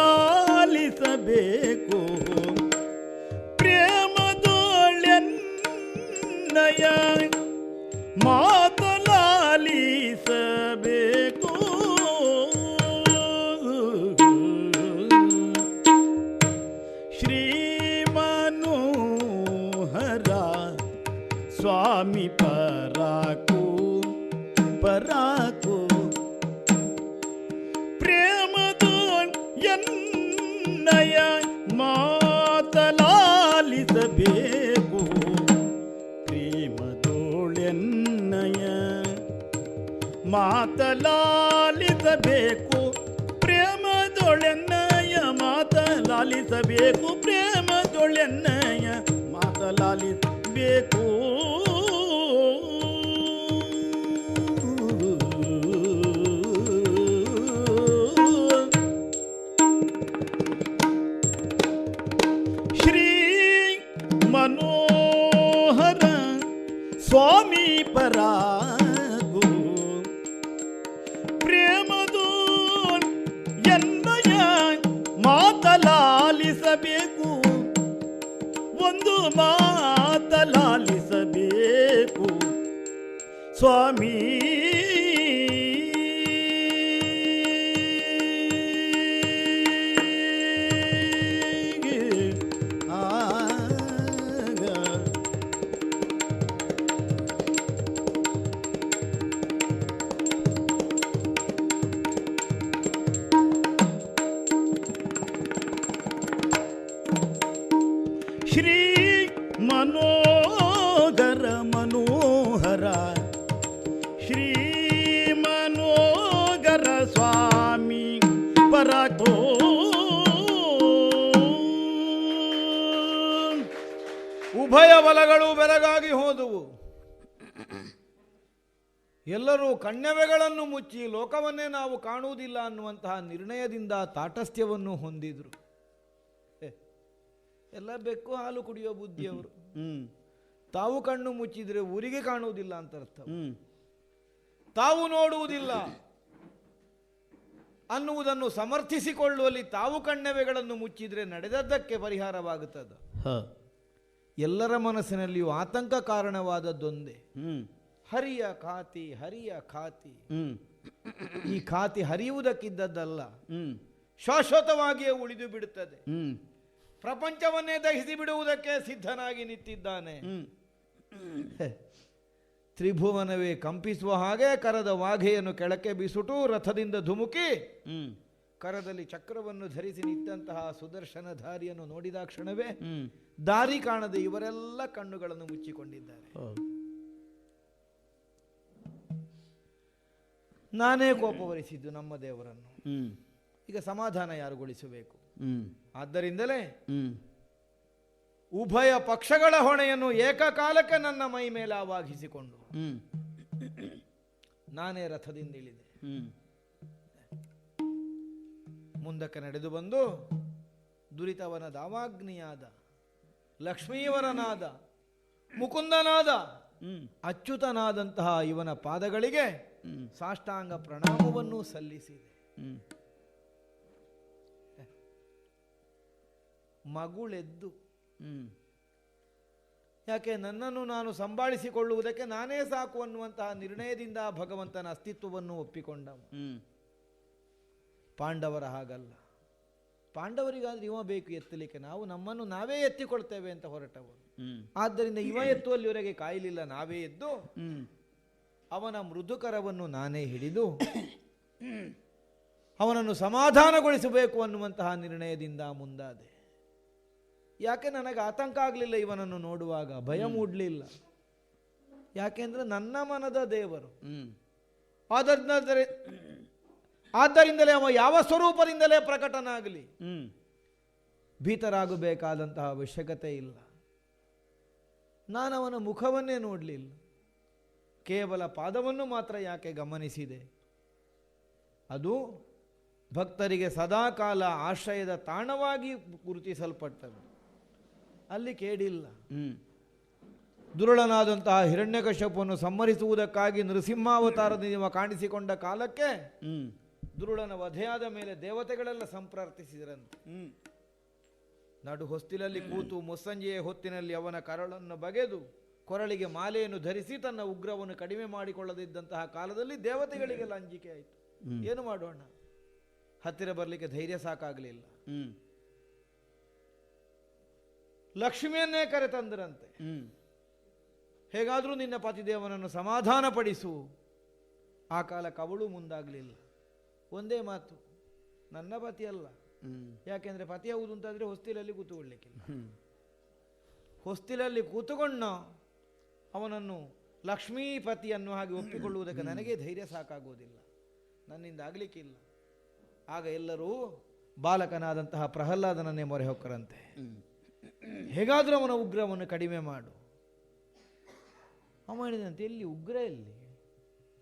ಪ್ರೇಮದೋಳೆನ್ನಯ ಮಾತಲಾಲಿಸಬೇಕು ಶ್ರೀ ಮನೋಹರ ಸ್ವಾಮಿ ಪರಾಕು ಪರಾಕು ಪ್ರೇಮದೋಳೆನ್ನಯ ಮಾತಲಾಲಿಸಬೇಕು ಪ್ರೇಮದೋಳೆನ್ನಯ ಮಾತಲಾಲಿಸಬೇಕು ಪ್ರೇಮದೊಳೆನ್ನಯ ಮಾತಲಾಲಿಸಬೇಕು ಪ್ರೇಮದೊಳೆನ್ನಯ ಮಾತಲಾಲಿಸಬೇಕು ಶ್ರೀ ಮನೋಹರ ಸ್ವಾಮಿ ಪರಾಗು ಪ್ರೇಮದು ಎನ್ನಯ ಮಾತಲಾಲಿಸಬೇಕು ಒಂದು ಮಾತಲಾಲಿಸಬೇಕು ಸ್ವಾಮಿ ಶ್ರೀ ಮನೋಹರ ಮನೋಹರ ಶ್ರೀ ಮನೋಹರ ಸ್ವಾಮಿ ಪರಾಕೋ ಉಭಯ ಬಲಗಳು ಬೆರಗಾಗಿ ಹೋದವು. ಎಲ್ಲರೂ ಕಣ್ಣೆವೆಗಳನ್ನು ಮುಚ್ಚಿ ಲೋಕವನ್ನೇ ನಾವು ಕಾಣುವುದಿಲ್ಲ ಅನ್ನುವಂತಹ ನಿರ್ಣಯದಿಂದ ತಾಟಸ್ಥ್ಯವನ್ನು ಹೊಂದಿದ್ರು. ಎಲ್ಲ ಬೆಕ್ಕು ಹಾಲು ಕುಡಿಯೋ ಬುದ್ಧಿಯವರು. ತಾವು ಕಣ್ಣು ಮುಚ್ಚಿದ್ರೆ ಊರಿಗೆ ಕಾಣುವುದಿಲ್ಲ ಅಂತ ಅರ್ಥ. ತಾವು ನೋಡುವುದಿಲ್ಲ ಅನ್ನುವುದನ್ನು ಸಮರ್ಥಿಸಿಕೊಳ್ಳುವಲ್ಲಿ ತಾವು ಕಣ್ಣೆವೆಗಳನ್ನು ಮುಚ್ಚಿದ್ರೆ ನಡೆದದ್ದಕ್ಕೆ ಪರಿಹಾರವಾಗುತ್ತದೆ. ಎಲ್ಲರ ಮನಸ್ಸಿನಲ್ಲಿಯೂ ಆತಂಕ ಕಾರಣವಾದದ್ದೊಂದೇ, ಹರಿಯ ಖಾತಿ ಹರಿಯ ಖಾತಿ. ಈ ಖಾತಿ ಹರಿಯುವುದಕ್ಕಿದ್ದದ್ದಲ್ಲ, ಶಾಶ್ವತವಾಗಿಯೇ ಉಳಿದು ಬಿಡುತ್ತದೆ. ಪ್ರಪಂಚವನ್ನೇ ದಹಿಸಿ ಬಿಡುವುದಕ್ಕೆ ಸಿದ್ಧನಾಗಿ ನಿಂತಿದ್ದಾನೆ. ತ್ರಿಭುವನವೇ ಕಂಪಿಸುವ ಹಾಗೆ ಕರದ ವಾಘೆಯನ್ನು ಕೆಳಕ್ಕೆ ಬೀಸುಟು ರಥದಿಂದ ಧುಮುಕಿ ಕರದಲ್ಲಿ ಚಕ್ರವನ್ನು ಧರಿಸಿ ನಿಂತಹ ಸುದರ್ಶನಧಾರಿಯನ್ನು ನೋಡಿದ ಕ್ಷಣವೇ ದಾರಿ ಕಾಣದೆ ಇವರೆಲ್ಲ ಕಣ್ಣುಗಳನ್ನು ಮುಚ್ಚಿಕೊಂಡಿದ್ದಾರೆ. ನಾನೇ ಕೋಪವರಿಸಿದ್ದು ನಮ್ಮ ದೇವರನ್ನು. ಈಗ ಸಮಾಧಾನ ಯಾರುಗೊಳಿಸಬೇಕು? ಆದ್ದರಿಂದಲೇ ಉಭಯ ಪಕ್ಷಗಳ ಹೊಣೆಯನ್ನು ಏಕಕಾಲಕ್ಕೆ ನನ್ನ ಮೈ ಮೇಲೆ ಆವಾಹಿಸಿಕೊಂಡು ನಾನೇ ರಥದಿಂದ ಇಳಿದೆ. ಮುಂದಕ್ಕೆ ನಡೆದು ಬಂದು ದುರಿತವನ ದಾವಾಗ್ನಿಯಾದ ಲಕ್ಷ್ಮೀವರನಾದ ಮುಕುಂದನಾದ ಅಚ್ಯುತನಾದಂತಹ ಇವನ ಪಾದಗಳಿಗೆ ಸಾಷ್ಟಾಂಗ ಪ್ರಣಾಮವನ್ನು ಸಲ್ಲಿಸಿದೆ. ಮಗುಳೆದ್ದು ಯಾಕೆ ನನ್ನನ್ನು ನಾನು ಸಂಭಾಳಿಸಿಕೊಳ್ಳುವುದಕ್ಕೆ ನಾನೇ ಸಾಕು ಅನ್ನುವಂತಹ ನಿರ್ಣಯದಿಂದ ಭಗವಂತನ ಅಸ್ತಿತ್ವವನ್ನು ಒಪ್ಪಿಕೊಂಡವ. ಪಾಂಡವರ ಹಾಗಲ್ಲ. ಪಾಂಡವರಿಗಾದ್ರೆ ಇವ ಬೇಕು ಎತ್ತಲಿಕ್ಕೆ, ನಾವು ನಮ್ಮನ್ನು ನಾವೇ ಎತ್ತಿಕೊಳ್ತೇವೆ ಅಂತ ಹೊರಟವರು. ಆದ್ದರಿಂದ ಇವ ಎತ್ತುವಲ್ಲಿವರೆಗೆ ಕಾಯಲಿಲ್ಲ, ನಾವೇ ಎದ್ದು ಅವನ ಮೃದುಕರವನ್ನು ನಾನೇ ಹಿಡಿದು ಅವನನ್ನು ಸಮಾಧಾನಗೊಳಿಸಬೇಕು ಅನ್ನುವಂತಹ ನಿರ್ಣಯದಿಂದ ಮುಂದಾದೆ. ಯಾಕೆ ನನಗೆ ಆತಂಕ ಆಗಲಿಲ್ಲ, ಇವನನ್ನು ನೋಡುವಾಗ ಭಯ ಮೂಡಲಿಲ್ಲ. ಯಾಕೆಂದ್ರೆ ನನ್ನ ಮನದ ದೇವರು. ಆದ್ದರಿಂದಲೇ ಅವ ಯಾವ ಸ್ವರೂಪದಿಂದಲೇ ಪ್ರಕಟನಾಗಲಿ ಭೀತರಾಗಬೇಕಾದಂತಹ ಅವಶ್ಯಕತೆ ಇಲ್ಲ. ನಾನು ಅವನ ಮುಖವನ್ನೇ ನೋಡಲಿಲ್ಲ, ಕೇವಲ ಪಾದವನ್ನು ಮಾತ್ರ ಯಾಕೆ ಗಮನಿಸಿದೆ. ಅದು ಭಕ್ತರಿಗೆ ಸದಾಕಾಲ ಆಶ್ರಯದ ತಾಣವಾಗಿ ಗುರುತಿಸಲ್ಪಟ್ಟದು. ಅಲ್ಲಿ ಕೇಡಿಲ್ಲ. ದುರುಳನಾದಂತಹ ಹಿರಣ್ಯಕಶ್ಯಪವನ್ನು ಸಂಹರಿಸುವುದಕ್ಕಾಗಿ ನೃಸಿಂಹಾವತಾರದಿಂದ ಕಾಣಿಸಿಕೊಂಡ ಕಾಲಕ್ಕೆ ದುರುಳನ ವಧೆಯಾದ ಮೇಲೆ ದೇವತೆಗಳೆಲ್ಲ ಸಂಪ್ರಾರ್ಥಿಸಿದರಂತೆ. ನಡು ಹೊಸ್ತಿಲಲ್ಲಿ ಕೂತು ಮುಸ್ಸಂಜೆಯ ಹೊತ್ತಿನಲ್ಲಿ ಅವನ ಕರಳನ್ನು ಬಗೆದು ಕೊರಳಿಗೆ ಮಾಲೆಯನ್ನು ಧರಿಸಿ ತನ್ನ ಉಗ್ರವನ್ನು ಕಡಿಮೆ ಮಾಡಿಕೊಳ್ಳದಿದ್ದಂತಹ ಕಾಲದಲ್ಲಿ ದೇವತೆಗಳಿಗೆಲ್ಲ ಅಂಜಿಕೆ ಆಯಿತು. ಏನು ಮಾಡೋಣ, ಹತ್ತಿರ ಬರಲಿಕ್ಕೆ ಧೈರ್ಯ ಸಾಕಾಗಲಿಲ್ಲ. ಲಕ್ಷ್ಮಿಯನ್ನೇ ಕರೆತಂದರಂತೆ. ಹೇಗಾದರೂ ನಿನ್ನ ಪತಿದೇವನನ್ನು ಸಮಾಧಾನ ಪಡಿಸು. ಆ ಕಾಲಕ್ಕೆ ಅವಳು ಮುಂದಾಗಲಿಲ್ಲ. ಒಂದೇ ಮಾತು, ನನ್ನ ಪತಿ ಅಲ್ಲ. ಯಾಕೆಂದ್ರೆ ಪತಿ ಯಾವುದು ಅಂತಾದ್ರೆ ಹೊಸ್ತಿಲಲ್ಲಿ ಕೂತುಕೊಳ್ಳಿಕ್ಕಿಲ್ಲ. ಹೊಸ್ತಿಲಲ್ಲಿ ಕೂತುಕೊಂಡ ಅವನನ್ನು ಲಕ್ಷ್ಮೀಪತಿಯನ್ನು ಹಾಗೆ ಒಪ್ಪಿಕೊಳ್ಳುವುದಕ್ಕೆ ನನಗೆ ಧೈರ್ಯ ಸಾಕಾಗುವುದಿಲ್ಲ, ನನ್ನಿಂದ ಆಗಲಿಕ್ಕಿಲ್ಲ. ಆಗ ಎಲ್ಲರೂ ಬಾಲಕನಾದಂತಹ ಪ್ರಹ್ಲಾದನನ್ನೇ ಮೊರೆ ಹೊಕ್ಕರಂತೆ. ಹೇಗಾದರೂ ಅವನ ಉಗ್ರವನ್ನು ಕಡಿಮೆ ಮಾಡು. ಅವ ಹೇಳಿದಂತೆ, ಎಲ್ಲಿ ಉಗ್ರ, ಎಲ್ಲಿ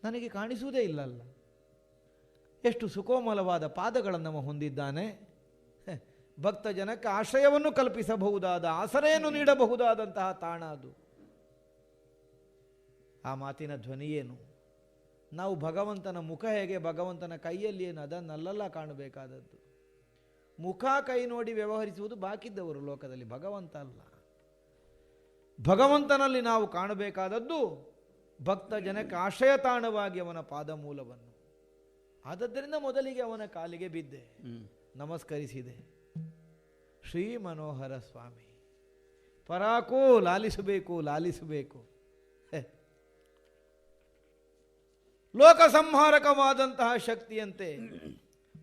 ನನಗೆ ಕಾಣಿಸುವುದೇ ಇಲ್ಲಲ್ಲ. ಎಷ್ಟು ಸುಕೋಮಲವಾದ ಪಾದಗಳನ್ನು ಅವ ಹೊಂದಿದ್ದಾನೆ. ಭಕ್ತ ಜನಕ್ಕೆ ಆಶ್ರಯವನ್ನು ಕಲ್ಪಿಸಬಹುದಾದ, ಆಸರೆಯನ್ನು ನೀಡಬಹುದಾದಂತಹ ತಾಣ ಅದು. ಆ ಮಾತಿನ ಧ್ವನಿಯೇನು? ನಾವು ಭಗವಂತನ ಮುಖ ಹೇಗೆ, ಭಗವಂತನ ಕೈಯಲ್ಲಿ ಏನು, ಅದನ್ನೆಲ್ಲ ಕಾಣಬೇಕಾದದ್ದು. ಮುಖ ಕೈ ನೋಡಿ ವ್ಯವಹರಿಸುವುದು ಬಾಕಿದ್ದವರು ಲೋಕದಲ್ಲಿ, ಭಗವಂತ ಅಲ್ಲ. ಭಗವಂತನಲ್ಲಿ ನಾವು ಕಾಣಬೇಕಾದದ್ದು ಭಕ್ತ ಜನಕ್ಕೆ ಆಶ್ರಯ ತಾಣವಾಗಿ ಅವನ ಪಾದ ಮೂಲವನ್ನು. ಆದದ್ದರಿಂದ ಮೊದಲಿಗೆ ಅವನ ಕಾಲಿಗೆ ಬಿದ್ದೆ, ನಮಸ್ಕರಿಸಿದೆ. ಶ್ರೀ ಮನೋಹರ ಸ್ವಾಮಿ, ಪರಾಕು ಲಾಲಿಸಬೇಕು, ಲಾಲಿಸಬೇಕು. ಲೋಕ ಸಂಹಾರಕವಾದಂತಹ ಶಕ್ತಿಯಂತೆ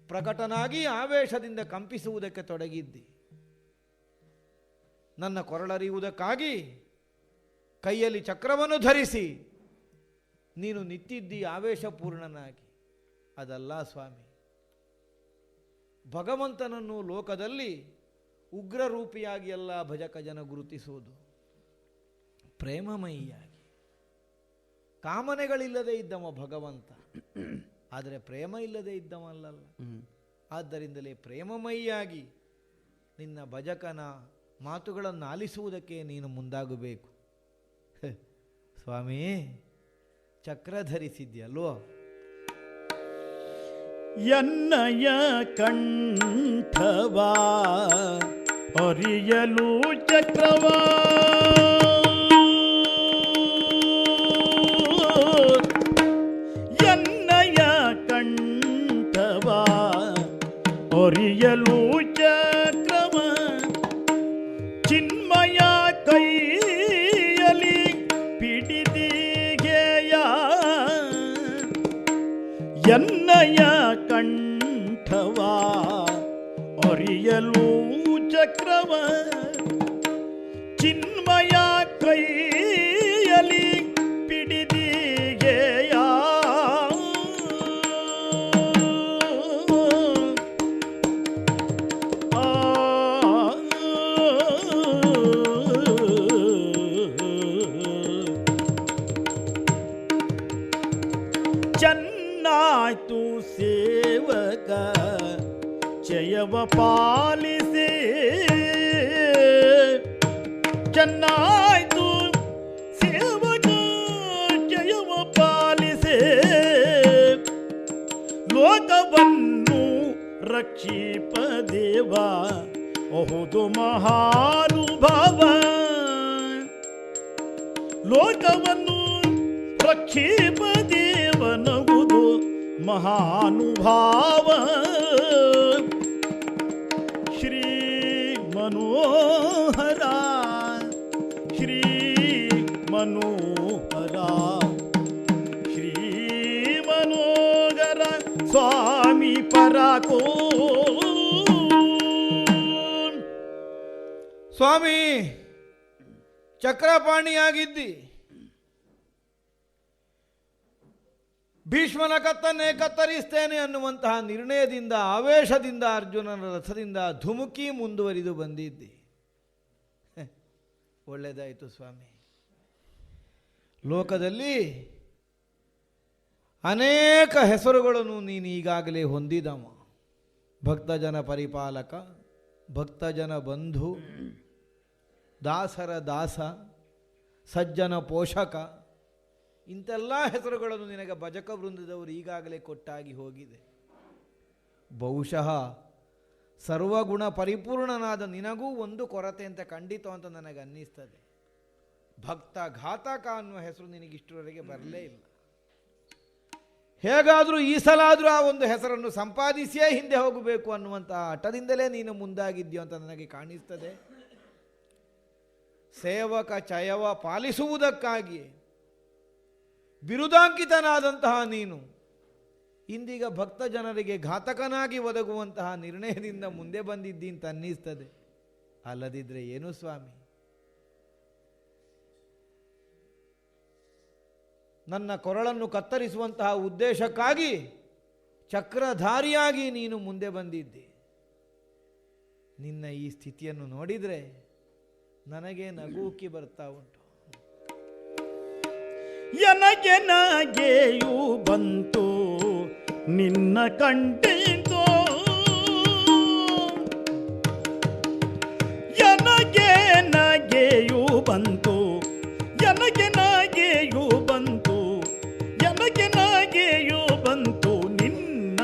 ಪ್ರಕಟನಾಗಿ ಆವೇಶದಿಂದ ಕಂಪಿಸುವುದಕ್ಕೆ ತೊಡಗಿದ್ದಿ. ನನ್ನ ಕೊರಳರಿಯುವುದಕ್ಕಾಗಿ ಕೈಯಲ್ಲಿ ಚಕ್ರವನ್ನು ಧರಿಸಿ ನೀನು ನಿಂತಿದ್ದಿ ಆವೇಶಪೂರ್ಣನಾಗಿ. ಅದಲ್ಲ ಸ್ವಾಮಿ, ಭಗವಂತನನ್ನು ಲೋಕದಲ್ಲಿ ಉಗ್ರ ರೂಪಿಯಾಗಿ ಎಲ್ಲ ಭಜಕ ಜನ ಗುರುತಿಸುವುದು, ಪ್ರೇಮಮಯಿಯಾಗಿ. ಕಾಮನೆಗಳಿಲ್ಲದೆ ಇದ್ದವ ಭಗವಂತ, ಆದರೆ ಪ್ರೇಮ ಇಲ್ಲದೆ ಇದ್ದವಲ್ಲಲ್ಲ. ಆದ್ದರಿಂದಲೇ ಪ್ರೇಮಮಯಿಯಾಗಿ ನಿನ್ನ ಭಜಕನ ಮಾತುಗಳನ್ನು ಆಲಿಸುವುದಕ್ಕೆ ನೀನು ಮುಂದಾಗಬೇಕು. ಸ್ವಾಮಿ, ಚಕ್ರ ಧರಿಸಿದ್ಯಲ್ವೋ? ಎನ್ನಯ ಕಂಠವಾ ಅರಿಯಲು ಚಕ್ರವಾ ಎನ್ನಯ ಕಂಠವಾ ಅರಿಯಲು ಚಕ್ರವ ಚಿನ್ಮಯ ಕೈಯಲಿ ಎನ್ನಯ ಕಂಠವ ಅರಿಯಲು ಚಕ್ರವ ಚಿನ್ಮಯ ಕೈಯಲಿ ಪಿಡಿದಿಗೆಯ ಚೆನ್ನಾಯ್ತು ಸೇವಕ ಜಯವ ಪಾಲಿಸಿ ಚೆನ್ನಾಯ್ತು ಸೇವಕ ಜಯವ ಪಾಲಿಸಿ ಲೋಕವನ್ನು ರಕ್ಷಿಪ ದೇವ ಬಹುದು ಮಹಾನುಭಾವ ಲೋಕವನ್ನು ರಕ್ಷಿಪ ದೇವನಗುದು ಮಹಾನುಭಾವ ಶ್ರೀ ಮನೋಹರ ಶ್ರೀ ಮನೋಹರ ಶ್ರೀ ಮನೋಹರ ಸ್ವಾಮಿ ಪರಾಕೋ ಸ್ವಾಮಿ ಚಕ್ರಪಾಣಿಯಾಗಿದ್ದಿ, ಭೀಷ್ಮನ ಕತ್ತನ್ನೇ ಕತ್ತರಿಸ್ತೇನೆ ಅನ್ನುವಂತಹ ನಿರ್ಣಯದಿಂದ ಆವೇಶದಿಂದ ಅರ್ಜುನನ ರಥದಿಂದ ಧುಮುಕಿ ಮುಂದುವರಿದು ಬಂದಿದ್ದಿ. ಒಳ್ಳೆಯದಾಯಿತು ಸ್ವಾಮಿ. ಲೋಕದಲ್ಲಿ ಅನೇಕ ಹೆಸರುಗಳನ್ನು ನೀನು ಈಗಾಗಲೇ ಹೊಂದಿದವ. ಭಕ್ತಜನ ಪರಿಪಾಲಕ, ಭಕ್ತಜನ ಬಂಧು, ದಾಸರ ದಾಸ, ಸಜ್ಜನ ಪೋಷಕ, ಇಂತೆಲ್ಲ ಹೆಸರುಗಳನ್ನು ನಿನಗೆ ಭಜಕ ವೃಂದದವರು ಈಗಾಗಲೇ ಕೊಟ್ಟಾಗಿ ಹೋಗಿದೆ. ಬಹುಶಃ ಸರ್ವಗುಣ ಪರಿಪೂರ್ಣನಾದ ನಿನಗೂ ಒಂದು ಕೊರತೆ ಅಂತ ಖಂಡಿತ ಅಂತ ನನಗೆ ಅನ್ನಿಸ್ತದೆ. ಭಕ್ತ ಘಾತಕ ಅನ್ನುವ ಹೆಸರು ನಿನಗಿಷ್ಟರವರೆಗೆ ಬರಲೇ ಇಲ್ಲ. ಹೇಗಾದರೂ ಈ ಸಲ ಆದರೂ ಆ ಒಂದು ಹೆಸರನ್ನು ಸಂಪಾದಿಸಿಯೇ ಹಿಂದೆ ಹೋಗಬೇಕು ಅನ್ನುವಂಥ ಹಠದಿಂದಲೇ ನೀನು ಮುಂದಾಗಿದ್ಯೋ ಅಂತ ನನಗೆ ಕಾಣಿಸ್ತದೆ. ಸೇವಕ ಚಯವ ಪಾಲಿಸುವುದಕ್ಕಾಗಿ ಬಿರುದಾಂಕಿತನಾದಂತಹ ನೀನು ಇಂದೀಗ ಭಕ್ತ ಜನರಿಗೆ ಘಾತಕನಾಗಿ ಒದಗುವಂತಹ ನಿರ್ಣಯದಿಂದ ಮುಂದೆ ಬಂದಿದ್ದಿ ಅಂತ ಅನ್ನಿಸ್ತದೆ. ಅಲ್ಲದಿದ್ದರೆ ಏನು ಸ್ವಾಮಿ, ನನ್ನ ಕೊರಳನ್ನು ಕತ್ತರಿಸುವಂತಹ ಉದ್ದೇಶಕ್ಕಾಗಿ ಚಕ್ರಧಾರಿಯಾಗಿ ನೀನು ಮುಂದೆ ಬಂದಿದ್ದಿ. ನಿನ್ನ ಈ ಸ್ಥಿತಿಯನ್ನು ನೋಡಿದರೆ ನನಗೆ ನಗುಕಿ ಬರ್ತಾ ಉಂಟು. ನನಗೆನಗೆಯೂ ಬಂತು ನಿನ್ನ ಕಂಡಿತು, ನನಗೆನಗೆಯೂ ಬಂತು, ನನಗೆನಗೆಯೂ ಬಂತು, ನನಗೆನಗೆಯೂ ಬಂತು ನಿನ್ನ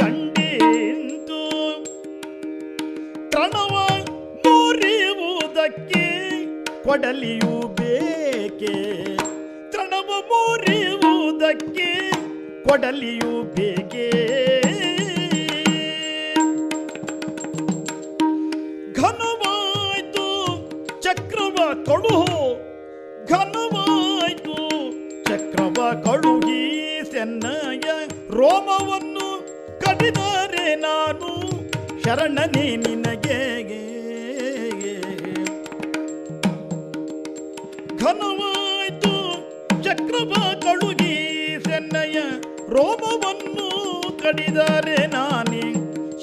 ಕಂಡಿತು. ತೃಣವ ಮುರಿಯುವುದಕ್ಕೆ ಕೊಡಲಿಯೂ ಬೇಕೆ, ತೃಣವ ಮುರಿಯುವುದಕ್ಕೆ ಕೊಡಲಿಯೂ ಬೇಕೆ. ಘನವಾಯ್ತು ಚಕ್ರವ ಕಳುಹು, ಘನವಾಯ್ತು ಚಕ್ರವ ಕಳುಹಿ ಸೆನ್ನಯ ರೋಮವನ್ನು ಕಡಿದರೆ ನಾನು ಶರಣನೇ ನಿನಗೆ. ಘನವಾಯ್ತು ಚಕ್ರವ ಕಳುಹಿ ಸೆನ್ನಯ ರೋಮವನ್ನು ಕಡಿದರೆ ನಾನೇ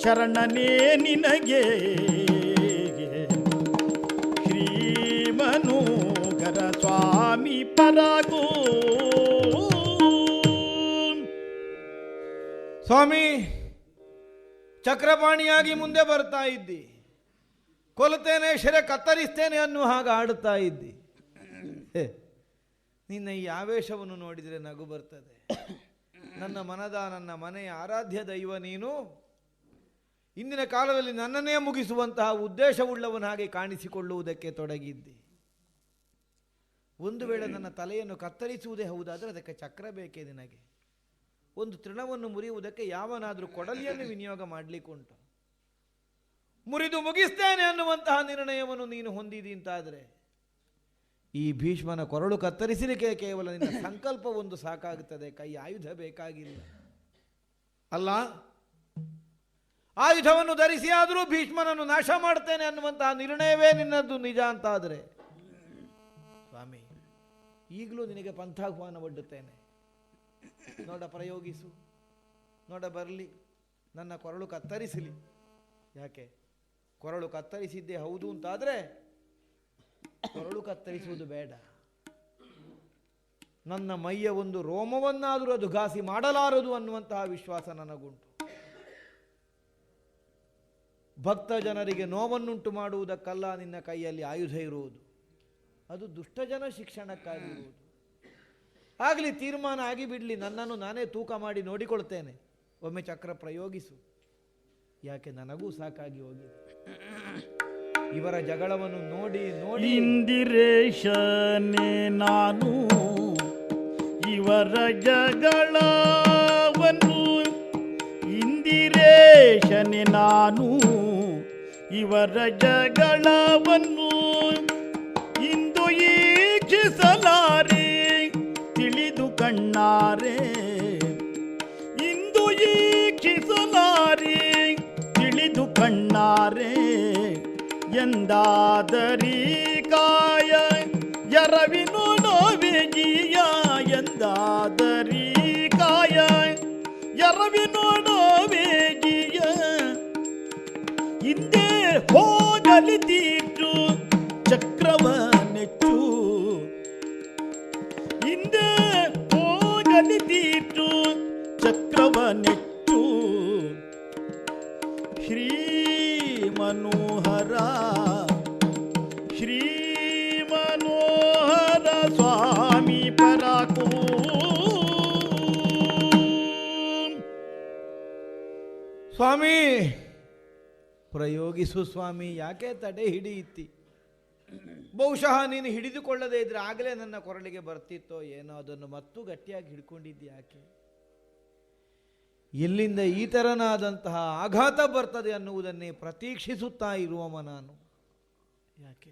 ಶರಣನೇ ನಿನಗೆ. ಶ್ರೀಮನೋಹರ ಸ್ವಾಮಿ ಪರಾಗೋ. ಸ್ವಾಮಿ, ಚಕ್ರಪಾಣಿಯಾಗಿ ಮುಂದೆ ಬರ್ತಾ ಇದ್ದಿ, ಕೊಲ್ತೇನೆ ಶರೆ ಕತ್ತರಿಸ್ತೇನೆ ಅನ್ನುವ ಹಾಗೆ ಆಡುತ್ತಾ ಇದ್ದಿ. ನಿನ್ನ ಈ ಆವೇಶವನ್ನು ನೋಡಿದರೆ ನಗು ಬರ್ತದೆ. ನನ್ನ ಮನದ ನನ್ನ ಮನೆಯ ಆರಾಧ್ಯ ದೈವ ನೀನು ಇಂದಿನ ಕಾಲದಲ್ಲಿ ನನ್ನನ್ನೇ ಮುಗಿಸುವಂತಹ ಉದ್ದೇಶವುಳ್ಳವನ ಹಾಗೆ ಕಾಣಿಸಿಕೊಳ್ಳುವುದಕ್ಕೆ ತೊಡಗಿದ್ದಿ. ಒಂದು ವೇಳೆ ನನ್ನ ತಲೆಯನ್ನು ಕತ್ತರಿಸುವುದೇ ಹೌದಾದರೆ ಅದಕ್ಕೆ ಚಕ್ರ ಬೇಕೇ ನಿನಗೆ. ಒಂದು ತೃಣವನ್ನು ಮುರಿಯುವುದಕ್ಕೆ ಯಾವನಾದರೂ ಕೊಡಲಿಯನ್ನು ವಿನಿಯೋಗ ಮಾಡಲಿಕ್ಕುಂಟು. ಮುರಿದು ಮುಗಿಸ್ತೇನೆ ಅನ್ನುವಂತಹ ನಿರ್ಣಯವನ್ನು ನೀನು ಹೊಂದಿದಿ ಅಂತಾದರೆ ಈ ಭೀಷ್ಮನ ಕೊರಳು ಕತ್ತರಿಸಲಿಕ್ಕೆ ಕೇವಲ ನಿನ್ನ ಸಂಕಲ್ಪ ಒಂದು ಸಾಕಾಗುತ್ತದೆ, ಕೈ ಆಯುಧ ಬೇಕಾಗಿಲ್ಲ. ಅಲ್ಲ, ಆಯುಧವನ್ನು ಧರಿಸಿ ಆದರೂ ಭೀಷ್ಮನನ್ನು ನಾಶ ಮಾಡ್ತೇನೆ ಅನ್ನುವಂತಹ ನಿರ್ಣಯವೇ ನಿನ್ನದ್ದು ನಿಜ ಅಂತಾದರೆ, ಸ್ವಾಮಿ ಈಗಲೂ ನಿನಗೆ ಪಂಥಾಹ್ವಾನ ಒಡ್ಡುತ್ತೇನೆ. ನೋಡ, ಪ್ರಯೋಗಿಸು, ನೋಡ ಬರಲಿ, ನನ್ನ ಕೊರಳು ಕತ್ತರಿಸಲಿ. ಯಾಕೆ? ಕೊರಳು ಕತ್ತರಿಸಿದ್ದೇ ಹೌದು ಅಂತಾದರೆ ಕೊರಳು ಕತ್ತರಿಸುವುದು ಬೇಡ. ನನ್ನ ಮೈಯ ಒಂದು ರೋಮವನ್ನಾದರೂ ಅದು ಘಾಸಿ ಮಾಡಲಾರದು ಅನ್ನುವಂತಹ ವಿಶ್ವಾಸ ನನಗುಂಟು. ಭಕ್ತ ಜನರಿಗೆ ನೋವನ್ನುಂಟು ಮಾಡುವುದಕ್ಕಲ್ಲ ನಿನ್ನ ಕೈಯಲ್ಲಿ ಆಯುಧ ಇರುವುದು, ಅದು ದುಷ್ಟಜನ ಶಿಕ್ಷಣಕ್ಕಾಗಿರುವುದು. ಆಗಲಿ, ತೀರ್ಮಾನ ಆಗಿಬಿಡಲಿ, ನನ್ನನ್ನು ನಾನೇ ತೂಕ ಮಾಡಿ ನೋಡಿಕೊಳ್ತೇನೆ. ಒಮ್ಮೆ ಚಕ್ರ ಪ್ರಯೋಗಿಸು. ಯಾಕೆ? ನನಗೂ ಸಾಕಾಗಿ ಹೋಗಿದೆ ಇವರ ಜಗಳವನ್ನು ನೋಡಿ ನೋಡಿ. ಇಂದಿರೇಶನೇ ನಾನು ಇವರ ಜಗಳವನ್ನು, ಇಂದಿರೇಶನೇ ನಾನು ಇವರ ಜಗಳವನ್ನು ಇಂದು ಈಕ್ಷಿಸಲಾರೆ ತಿಳಿದು ಕಣ್ಣಾರೆ, ಇಂದು ಈಕ್ಷಿಸಲಾರೆ ತಿಳಿದು ಕಣ್ಣಾರೆ. ಎಂದಾದರಿ ಕಾಯ ಎರವಿನೋ ನೋವೆಜಿಯ, ಎಂದಾದರಿ ಕಾಯ ಎರವಿನೋ ನೋವೆಜಿಯ. ಹಿಂದೆ ಹೋಗಲಿ ತೀರ್ಚು ಚಕ್ರವ ನೆಚ್ಚು, ಹಿಂದೆ ಹೋಗಲಿ ತೀರ್ಚು ಚಕ್ರವ ನೆಚ್ಚು. ಶ್ರೀ ಮನೋಹರ, ಶ್ರೀ ಮನೋಹರ ಸ್ವಾಮಿ ಪರಾಕು. ಸ್ವಾಮಿ ಪ್ರಯೋಗಿಸು ಸ್ವಾಮಿ, ಯಾಕೆ ತಡೆ ಹಿಡಿಯಿತಿ? ಬಹುಶಃ ನೀನು ಹಿಡಿದುಕೊಳ್ಳದೇ ಇದ್ರೆ ಆಗಲೇ ನನ್ನ ಕೊರಳಿಗೆ ಬರ್ತಿತ್ತೋ ಏನೋ, ಅದನ್ನು ಮತ್ತೂ ಗಟ್ಟಿಯಾಗಿ ಹಿಡ್ಕೊಂಡಿದ್ದೆ ಯಾಕೆ? ಎಲ್ಲಿಂದ ಈ ತೆರನಾದಂತಹ ಆಘಾತ ಬರ್ತದೆ ಅನ್ನುವುದನ್ನೇ ಪ್ರತೀಕ್ಷಿಸುತ್ತಾ ಇರುವವ ನಾನು. ಯಾಕೆ?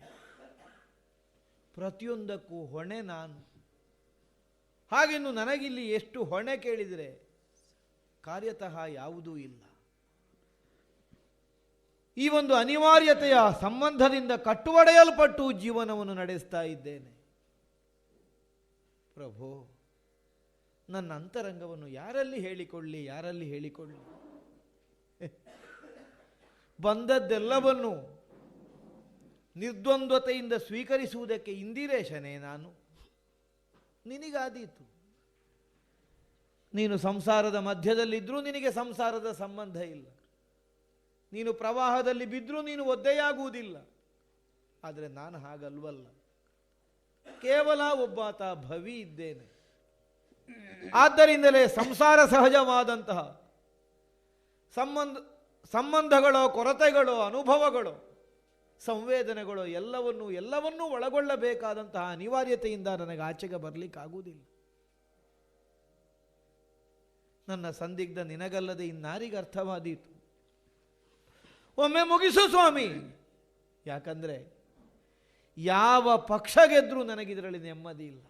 ಪ್ರತಿಯೊಂದಕ್ಕೂ ಹೊಣೆ ನಾನು. ಹಾಗೆನ್ನು ನನಗಿಲ್ಲಿ ಎಷ್ಟು ಹೊಣೆ ಕೇಳಿದರೆ ಕಾರ್ಯತಃ ಯಾವುದೂ ಇಲ್ಲ. ಈ ಒಂದು ಅನಿವಾರ್ಯತೆಯ ಸಂಬಂಧದಿಂದ ಕಟ್ಟುವಡೆಯಲ್ಪಟ್ಟು ಜೀವನವನ್ನು ನಡೆಸ್ತಾ ಇದ್ದೇನೆ. ಪ್ರಭು, ನನ್ನ ಅಂತರಂಗವನ್ನು ಯಾರಲ್ಲಿ ಹೇಳಿಕೊಳ್ಳಿ, ಯಾರಲ್ಲಿ ಹೇಳಿಕೊಳ್ಳಿ? ಬಂದದ್ದೆಲ್ಲವನ್ನು ನಿರ್ದ್ವಂದ್ವತೆಯಿಂದ ಸ್ವೀಕರಿಸುವುದಕ್ಕೆ ಇಂದಿರೇಶನೇ ನಾನು. ನಿನಗಾದೀತು. ನೀನು ಸಂಸಾರದ ಮಧ್ಯದಲ್ಲಿದ್ದರೂ ನಿನಗೆ ಸಂಸಾರದ ಸಂಬಂಧ ಇಲ್ಲ. ನೀನು ಪ್ರವಾಹದಲ್ಲಿ ಬಿದ್ದರೂ ನೀನು ಒದ್ದೆಯಾಗುವುದಿಲ್ಲ. ಆದರೆ ನಾನು ಹಾಗಲ್ವಲ್ಲ, ಕೇವಲ ಒಬ್ಬಾತ ಭವಿ ಇದ್ದೇನೆ. ಆದ್ದರಿಂದಲೇ ಸಂಸಾರ ಸಹಜವಾದಂತಹ ಸಂಬಂಧಗಳೋ, ಕೊರತೆಗಳೋ, ಅನುಭವಗಳೋ, ಸಂವೇದನೆಗಳು ಎಲ್ಲವನ್ನೂ ಒಳಗೊಳ್ಳಬೇಕಾದಂತಹ ಅನಿವಾರ್ಯತೆಯಿಂದ ನನಗೆ ಆಚೆಗೆ ಬರಲಿಕ್ಕಾಗುವುದಿಲ್ಲ. ನನ್ನ ಸಂದಿಗ್ಧ ನಿನಗಲ್ಲದೆ ಇನ್ನಾರಿಗೆ ಅರ್ಥವಾದೀತು. ಒಮ್ಮೆ ಮುಗಿಸು ಸ್ವಾಮಿ. ಯಾಕಂದ್ರೆ ಯಾವ ಪಕ್ಷ ಗೆದ್ರೂ ನನಗಿದರಲ್ಲಿ ನೆಮ್ಮದಿ ಇಲ್ಲ.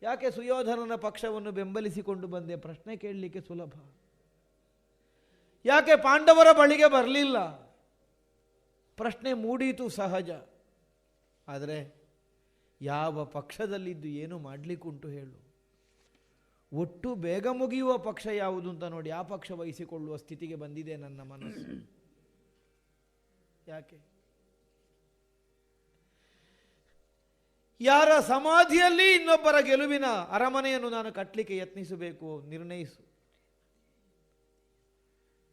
ಯಾಕೆ ಸುಯೋಧನನ ಪಕ್ಷವನ್ನು ಬೆಂಬಲಿಸಿಕೊಂಡು ಬಂದೆ? ಪ್ರಶ್ನೆ ಕೇಳಲಿಕ್ಕೆ ಸುಲಭ. ಯಾಕೆ ಪಾಂಡವರ ಬಳಿಗೆ ಬರಲಿಲ್ಲ? ಪ್ರಶ್ನೆ ಮೂಡೀತು, ಸಹಜ. ಆದರೆ ಯಾವ ಪಕ್ಷದಲ್ಲಿದ್ದು ಏನು ಮಾಡಲಿಕ್ಕುಂಟು ಹೇಳು? ಒಟ್ಟು ಬೇಗ ಮುಗಿಯುವ ಪಕ್ಷ ಯಾವುದು ಅಂತ ನೋಡಿ ಆ ಪಕ್ಷ ವಹಿಸಿಕೊಳ್ಳುವ ಸ್ಥಿತಿಗೆ ಬಂದಿದೆ ನನ್ನ ಮನಸ್ಸು. ಯಾಕೆ? ಯಾರ ಸಮಾಧಿಯಲ್ಲಿ ಇನ್ನೊಬ್ಬರ ಗೆಲುವಿನ ಅರಮನೆಯನ್ನು ನಾನು ಕಟ್ಟಲಿಕ್ಕೆ ಯತ್ನಿಸಬೇಕು? ನಿರ್ಣಯಿಸು.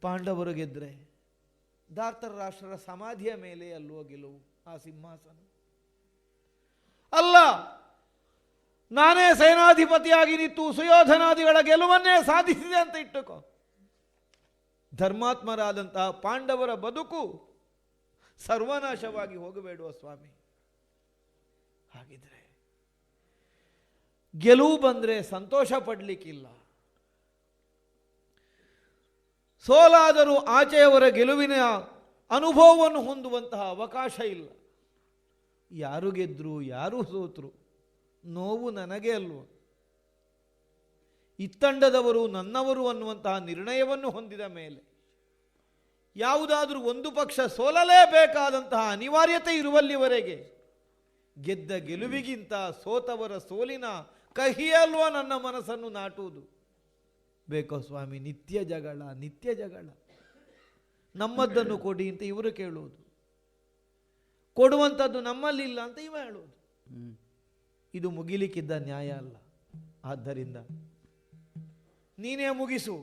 ಪಾಂಡವರು ಗೆದ್ರೆ ಧಾರ್ತರಾಷ್ಟ್ರರ ಸಮಾಧಿಯ ಮೇಲೆ ಅಲ್ಲುವ ಗೆಲುವು, ಆ ಸಿಂಹಾಸನ ಅಲ್ಲ. ನಾನೇ ಸೇನಾಧಿಪತಿಯಾಗಿ ನಿಂತು ಸುಯೋಧನಾದಿಗಳ ಗೆಲುವನ್ನೇ ಸಾಧಿಸಿದೆ ಅಂತ ಇಟ್ಟುಕೋ. ಧರ್ಮಾತ್ಮರಾದಂತಹ ಪಾಂಡವರ ಬದುಕು ಸರ್ವನಾಶವಾಗಿ ಹೋಗಬೇಡುವ ಸ್ವಾಮಿ. ಹಾಗಿದ್ರೆ ಗೆಲುವು ಬಂದರೆ ಸಂತೋಷ ಪಡಲಿಕ್ಕಿಲ್ಲ. ಸೋಲಾದರೂ ಆಚೆಯವರ ಗೆಲುವಿನ ಅನುಭವವನ್ನು ಹೊಂದುವಂತಹ ಅವಕಾಶ ಇಲ್ಲ. ಯಾರು ಗೆದ್ರು, ಯಾರು ಸೋತರು, ನೋವು ನನಗೆ ಅಲ್ವ? ಇತ್ತಂಡದವರು ನನ್ನವರು ಅನ್ನುವಂತಹ ನಿರ್ಣಯವನ್ನು ಹೊಂದಿದ ಮೇಲೆ ಯಾವುದಾದ್ರೂ ಒಂದು ಪಕ್ಷ ಸೋಲಲೇಬೇಕಾದಂತಹ ಅನಿವಾರ್ಯತೆ ಇರುವಲ್ಲಿವರೆಗೆ ಗೆದ್ದ ಗೆಲುವಿಗಿಂತ ಸೋತವರ ಸೋಲಿನ ಕಹಿಯಲ್ವ ನನ್ನ ಮನಸ್ಸನ್ನು ನಾಟುವುದು. ಬೇಕೋ ಸ್ವಾಮಿ, ನಿತ್ಯ ಜಗಳ. ನಮ್ಮದ್ದನ್ನು ಕೊಡಿ ಅಂತ ಇವರು ಕೇಳುವುದು, ಕೊಡುವಂಥದ್ದು ನಮ್ಮಲ್ಲಿಲ್ಲ ಅಂತ ಇವ ಹೇಳುವುದು. ಇದು ಮುಗಿಲಿಕ್ಕಿದ್ದ ನ್ಯಾಯ ಅಲ್ಲ. ಆದ್ದರಿಂದ ನೀನೇ ಮುಗಿಸು.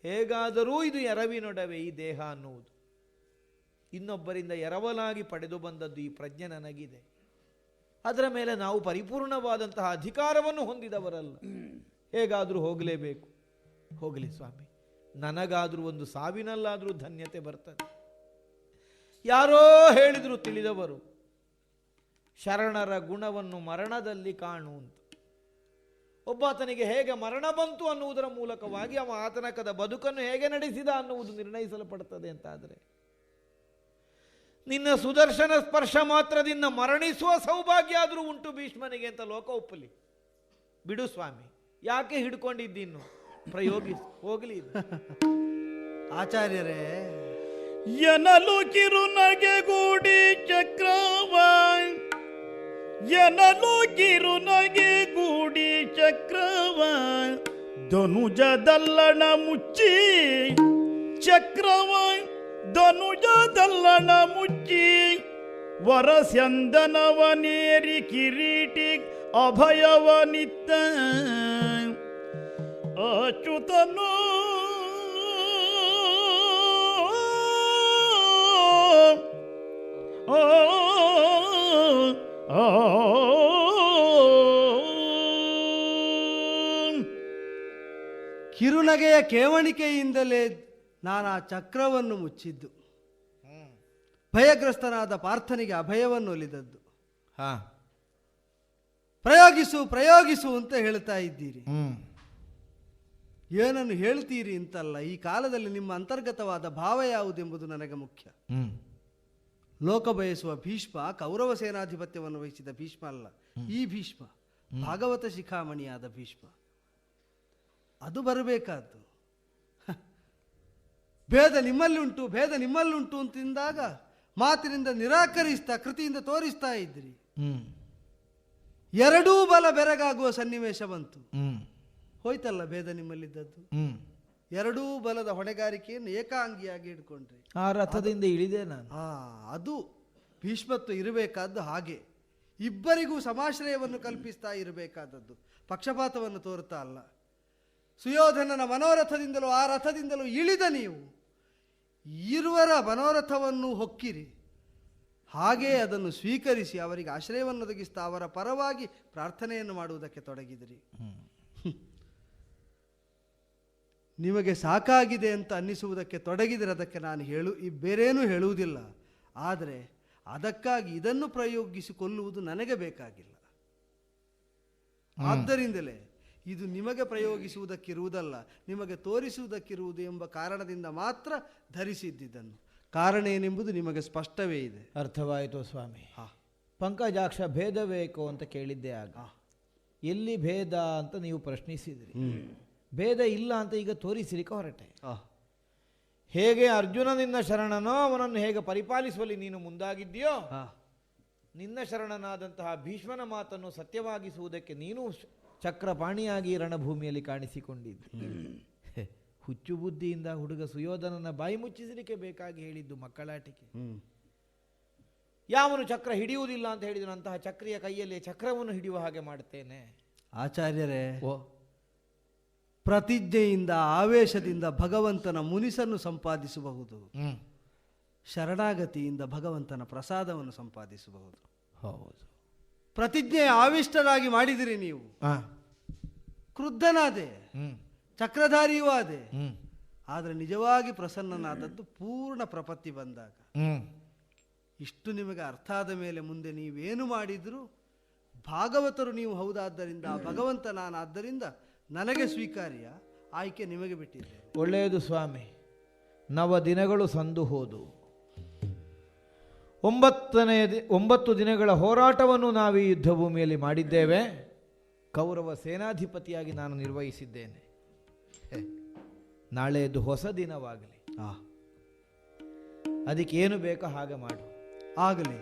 ಹೇಗಾದರೂ ಇದು ಎರವಿನೊಡವೆ ಈ ದೇಹ ಅನ್ನುವುದು. ಇನ್ನೊಬ್ಬರಿಂದ ಎರವಲಾಗಿ ಪಡೆದು ಬಂದದ್ದು ಈ ಪ್ರಜ್ಞೆ ನನಗಿದೆ. ಅದರ ಮೇಲೆ ನಾವು ಪರಿಪೂರ್ಣವಾದಂತಹ ಅಧಿಕಾರವನ್ನು ಹೊಂದಿದವರಲ್ಲ. ಹೇಗಾದರೂ ಹೋಗಲೇಬೇಕು. ಹೋಗಲಿ ಸ್ವಾಮಿ, ನನಗಾದರೂ ಒಂದು ಸಾವಿನಲ್ಲಾದರೂ ಧನ್ಯತೆ ಬರ್ತದೆ. ಯಾರೋ ಹೇಳಿದರು ತಿಳಿದವರು, ಶರಣರ ಗುಣವನ್ನು ಮರಣದಲ್ಲಿ ಕಾಣು ಅಂತ. ಒಬ್ಬಾತನಿಗೆ ಹೇಗೆ ಮರಣ ಬಂತು ಅನ್ನುವುದರ ಮೂಲಕವಾಗಿ ಅವ ಆತನಕದ ಬದುಕನ್ನು ಹೇಗೆ ನಡೆಸಿದ ಅನ್ನುವುದು ನಿರ್ಣಯಿಸಲ್ಪಡುತ್ತದೆ ಅಂತಾದರೆ, ನಿನ್ನ ಸುದರ್ಶನ ಸ್ಪರ್ಶ ಮಾತ್ರದಿಂದ ಮರಣಿಸುವ ಸೌಭಾಗ್ಯ ಆದರೂ ಉಂಟು ಭೀಷ್ಮನಿಗೆ ಅಂತ ಲೋಕ ಒಪ್ಪಲಿ. ಬಿಡು ಸ್ವಾಮಿ, ಯಾಕೆ ಹಿಡ್ಕೊಂಡಿದ್ದೀನು, ಪ್ರಯೋಗಿಸಿ ಹೋಗಲಿ. ಆಚಾರ್ಯರೇ, ಎನಲು ಕಿರುನಗೆಗೂಡಿ ಚಕ್ರವ, ಎನಲು ಕಿರುನಗೆಗೂಡಿ ಚಕ್ರವ, ಧನುಜದಲ್ಲಣ ಮುಚ್ಚಿ ಚಕ್ರವ, ಧನುಜದಲ್ಲಣ ಮುಚ್ಚಿ ವರಸ್ಯಂದನವನೇರಿ ಕಿರೀಟಿ ಅಭಯವನಿತ್ತ ಅಚ್ಯುತನೋ ಕಿರುನಗೆಯ ಕೇವಣಿಕೆಯಿಂದಲೇ ನಾನು ಆ ಚಕ್ರವನ್ನು ಮುಚ್ಚಿದ್ದು. ಭಯಗ್ರಸ್ತನಾದ ಪಾರ್ಥನಿಗೆ ಅಭಯವನ್ನು ಒಲಿದದ್ದು. ಪ್ರಯೋಗಿಸು ಅಂತ ಹೇಳ್ತಾ ಇದ್ದೀರಿ. ಏನನ್ನು ಹೇಳ್ತೀರಿ ಅಂತಲ್ಲ, ಈ ಕಾಲದಲ್ಲಿ ನಿಮ್ಮ ಅಂತರ್ಗತವಾದ ಭಾವ ಯಾವುದೆಂಬುದು ನನಗೆ ಮುಖ್ಯ. ಲೋಕ ಬಯಸುವ ಭೀಷ್ಮ ಕೌರವ ಸೇನಾಧಿಪತ್ಯವನ್ನು ವಹಿಸಿದ ಭೀಷ್ಮ ಅಲ್ಲ. ಈ ಭೀಷ್ಮ ಭಾಗವತ ಶಿಖಾಮಣಿಯಾದ ಭೀಷ್ಮ. ಅದು ಬರಬೇಕಾದ್ದು. ಭೇದ ನಿಮ್ಮಲ್ಲುಂಟು ಅಂತಿಂದಾಗ ಮಾತಿನಿಂದ ನಿರಾಕರಿಸ್ತಾ ಕೃತಿಯಿಂದ ತೋರಿಸ್ತಾ ಇದ್ರಿ. ಎರಡೂ ಬಲ ಬೆರಗಾಗುವ ಸನ್ನಿವೇಶ ಬಂತು. ಹೋಯ್ತಲ್ಲ ಭೇದ ನಿಮ್ಮಲ್ಲಿದ್ದದ್ದು. ಎರಡೂ ಬಲದ ಹೊಣೆಗಾರಿಕೆಯನ್ನು ಏಕಾಂಗಿಯಾಗಿ ಹಿಡ್ಕೊಂಡ್ರಿ. ಆ ರಥದಿಂದ ಇಳಿದೆ ನಾನು. ಅದು ಭೀಷ್ಮತ್ವ ಇರಬೇಕಾದ್ದು. ಹಾಗೆ ಇಬ್ಬರಿಗೂ ಸಮಾಶ್ರಯವನ್ನು ಕಲ್ಪಿಸ್ತಾ ಇರಬೇಕಾದದ್ದು, ಪಕ್ಷಪಾತವನ್ನು ತೋರುತ್ತಾ ಅಲ್ಲ. ಸುಯೋಧನನ ಮನೋರಥದಿಂದಲೂ ಆ ರಥದಿಂದಲೂ ಇಳಿದ ನೀವು ಇರುವರ ಮನೋರಥವನ್ನು ಹೊಕ್ಕಿರಿ. ಹಾಗೇ ಅದನ್ನು ಸ್ವೀಕರಿಸಿ ಅವರಿಗೆ ಆಶ್ರಯವನ್ನು ಒದಗಿಸ್ತಾ ಅವರ ಪರವಾಗಿ ಪ್ರಾರ್ಥನೆಯನ್ನು ಮಾಡುವುದಕ್ಕೆ ತೊಡಗಿದಿರಿ. ನಿಮಗೆ ಸಾಕಾಗಿದೆ ಅಂತ ಅನ್ನಿಸುವುದಕ್ಕೆ ತೊಡಗಿದಿರೋದಕ್ಕೆ ನಾನು ಬೇರೇನೂ ಹೇಳುವುದಿಲ್ಲ. ಆದರೆ ಅದಕ್ಕಾಗಿ ಇದನ್ನು ಪ್ರಯೋಗಿಸಿಕೊಳ್ಳುವುದು ನನಗೆ ಬೇಕಾಗಿಲ್ಲ. ಆದ್ದರಿಂದಲೇ ಇದು ನಿಮಗೆ ಪ್ರಯೋಗಿಸುವುದಕ್ಕಿರುವುದಲ್ಲ, ನಿಮಗೆ ತೋರಿಸುವುದಕ್ಕಿರುವುದು ಎಂಬ ಕಾರಣದಿಂದ ಮಾತ್ರ ಧರಿಸಿದ್ದನ್ನು. ಕಾರಣ ಏನೆಂಬುದು ನಿಮಗೆ ಸ್ಪಷ್ಟವೇ ಇದೆ. ಅರ್ಥವಾಯಿತು ಸ್ವಾಮಿ. ಪಂಕಜಾಕ್ಷ ಭೇದ ಬೇಕು ಅಂತ ಕೇಳಿದ್ದೆ. ಆಗ ಎಲ್ಲಿ ಭೇದ ಅಂತ ನೀವು ಪ್ರಶ್ನಿಸಿದ್ರಿ. ಭೇದ ಇಲ್ಲ ಅಂತ ಈಗ ತೋರಿಸಲಿಕ್ಕೆ ಹೊರಟೆ. ಹೇಗೆ ಅರ್ಜುನನಿಂದ ಶರಣನೋ ಅವನನ್ನು ಹೇಗೆ ಪರಿಪಾಲಿಸುವಲ್ಲಿ ನೀನು ಮುಂದಾಗಿದ್ದೀಯೋ, ನಿನ್ನ ಶರಣನಾದಂತಹ ಭೀಷ್ಮನ ಮಾತನ್ನು ಸತ್ಯವಾಗಿಸುವುದಕ್ಕೆ ನೀನು ಚಕ್ರಪಾಣಿಯಾಗಿ ರಣಭೂಮಿಯಲ್ಲಿ ಕಾಣಿಸಿಕೊಂಡಿದ್ದೆ. ಹುಚ್ಚು ಬುದ್ಧಿಯಿಂದ ಹುಡುಗ ಸುಯೋಧನನ ಬಾಯಿ ಮುಚ್ಚಿಸಲಿಕ್ಕೆ ಬೇಕಾಗಿ ಹೇಳಿದ್ದು ಮಕ್ಕಳಾಟಿಕೆ. ಯಾವನು ಚಕ್ರ ಹಿಡಿಯುವುದಿಲ್ಲ ಅಂತ ಹೇಳಿದನು, ಅಂತಹ ಚಕ್ರಿಯ ಕೈಯಲ್ಲಿ ಚಕ್ರವನ್ನು ಹಿಡಿಯುವ ಹಾಗೆ ಮಾಡುತ್ತೇನೆ. ಆಚಾರ್ಯರೇ, ಪ್ರತಿಜ್ಞೆಯಿಂದ ಆವೇಶದಿಂದ ಭಗವಂತನ ಮುನಿಸನ್ನು ಸಂಪಾದಿಸಬಹುದು, ಶರಣಾಗತಿಯಿಂದ ಭಗವಂತನ ಪ್ರಸಾದವನ್ನು ಸಂಪಾದಿಸಬಹುದು. ಹೌದು. ಪ್ರತಿಜ್ಞೆ ಆವಿಷ್ಟರಾಗಿ ಮಾಡಿದಿರಿ ನೀವು. ಕ್ರುದ್ಧನಾದೆ, ಚಕ್ರಧಾರಿಯೂ ಆದೆ. ಆದರೆ ನಿಜವಾಗಿ ಪ್ರಸನ್ನನಾದದ್ದು ಪೂರ್ಣ ಪ್ರಪತ್ತಿ ಬಂದಾಗ. ಇಷ್ಟು ನಿಮಗೆ ಅರ್ಥ ಆದ ಮೇಲೆ ಮುಂದೆ ನೀವೇನು ಮಾಡಿದ್ರು ಭಾಗವತರು ನೀವು ಹೌದಾದ್ದರಿಂದ, ಭಗವಂತ ನಾನಾದ್ದರಿಂದ ನನಗೆ ಸ್ವೀಕಾರ್ಯ, ಆಯ್ಕೆ ನಿಮಗೆ ಬಿಟ್ಟಿದೆ. ಒಳ್ಳೆಯದು ಸ್ವಾಮಿ. 9 ದಿನಗಳು ಸಂದು ಹೋದು. 9 ದಿನಗಳ ಹೋರಾಟವನ್ನು ನಾವು ಈ ಯುದ್ಧ ಭೂಮಿಯಲ್ಲಿ ಮಾಡಿದ್ದೇವೆ. ಕೌರವ ಸೇನಾಧಿಪತಿಯಾಗಿ ನಾನು ನಿರ್ವಹಿಸಿದ್ದೇನೆ. ನಾಳೆಯದು ಹೊಸ ದಿನವಾಗಲಿ, ಅದಕ್ಕೆ ಏನು ಬೇಕೋ ಹಾಗೆ ಮಾಡು. ಆಗಲಿ.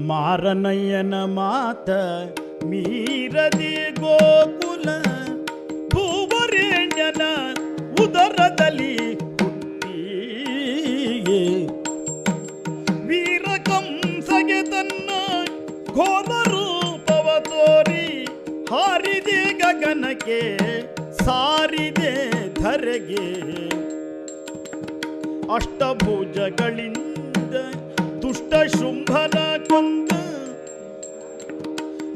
ಮಾರನಯ್ಯನ ಮಾತ ಮೀರದೆ ಗೋಕುಲ ಭೂವರೇಣ್ಯನ ಉದರದಲ್ಲಿ ಹುಟ್ಟಿ ವೀರಕಂಸಗೆ ತನ್ನ ಘೋರ ರೂಪವ ತೋರಿ ಹಾರಿದೆ ಗಗನಕ್ಕೆ ಸಾರಿದೆ ಧರೆಗೆ ಅಷ್ಟಭುಜಗಳಿಂದ ದುಷ್ಟ ಶುಂಭನ ಕೊಂದ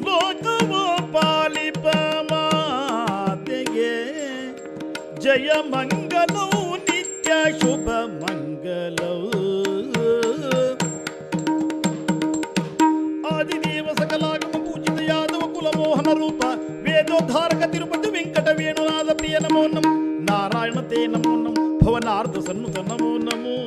ಲೋಕವ ಪಾಲಿಪ ಮಾತೆಗೆ ಜಯ ಮಂಗಲವು ನಿತ್ಯ ಶುಭ ಮಂಗಲವು. ಆದಿದೇವ ಸಕಲಾಗಮ ಪೂಜಿತ ಯಾದವ ಕುಲಮೋಹನ ರೂಪ ವೇದೋದ್ಧಾರಕ ತಿರುಪತಿ ವೆಂಕಟ ವೇಣುನಾಥ ಪ್ರಿಯ ನಮೋ ನಮೋ ನಾರಾಯಣ ತೇ ನಮೋ ನಮೋ ಭವನಾರ್ಧ ಸನ್ನುತ ನಮೋ ನಮೋ.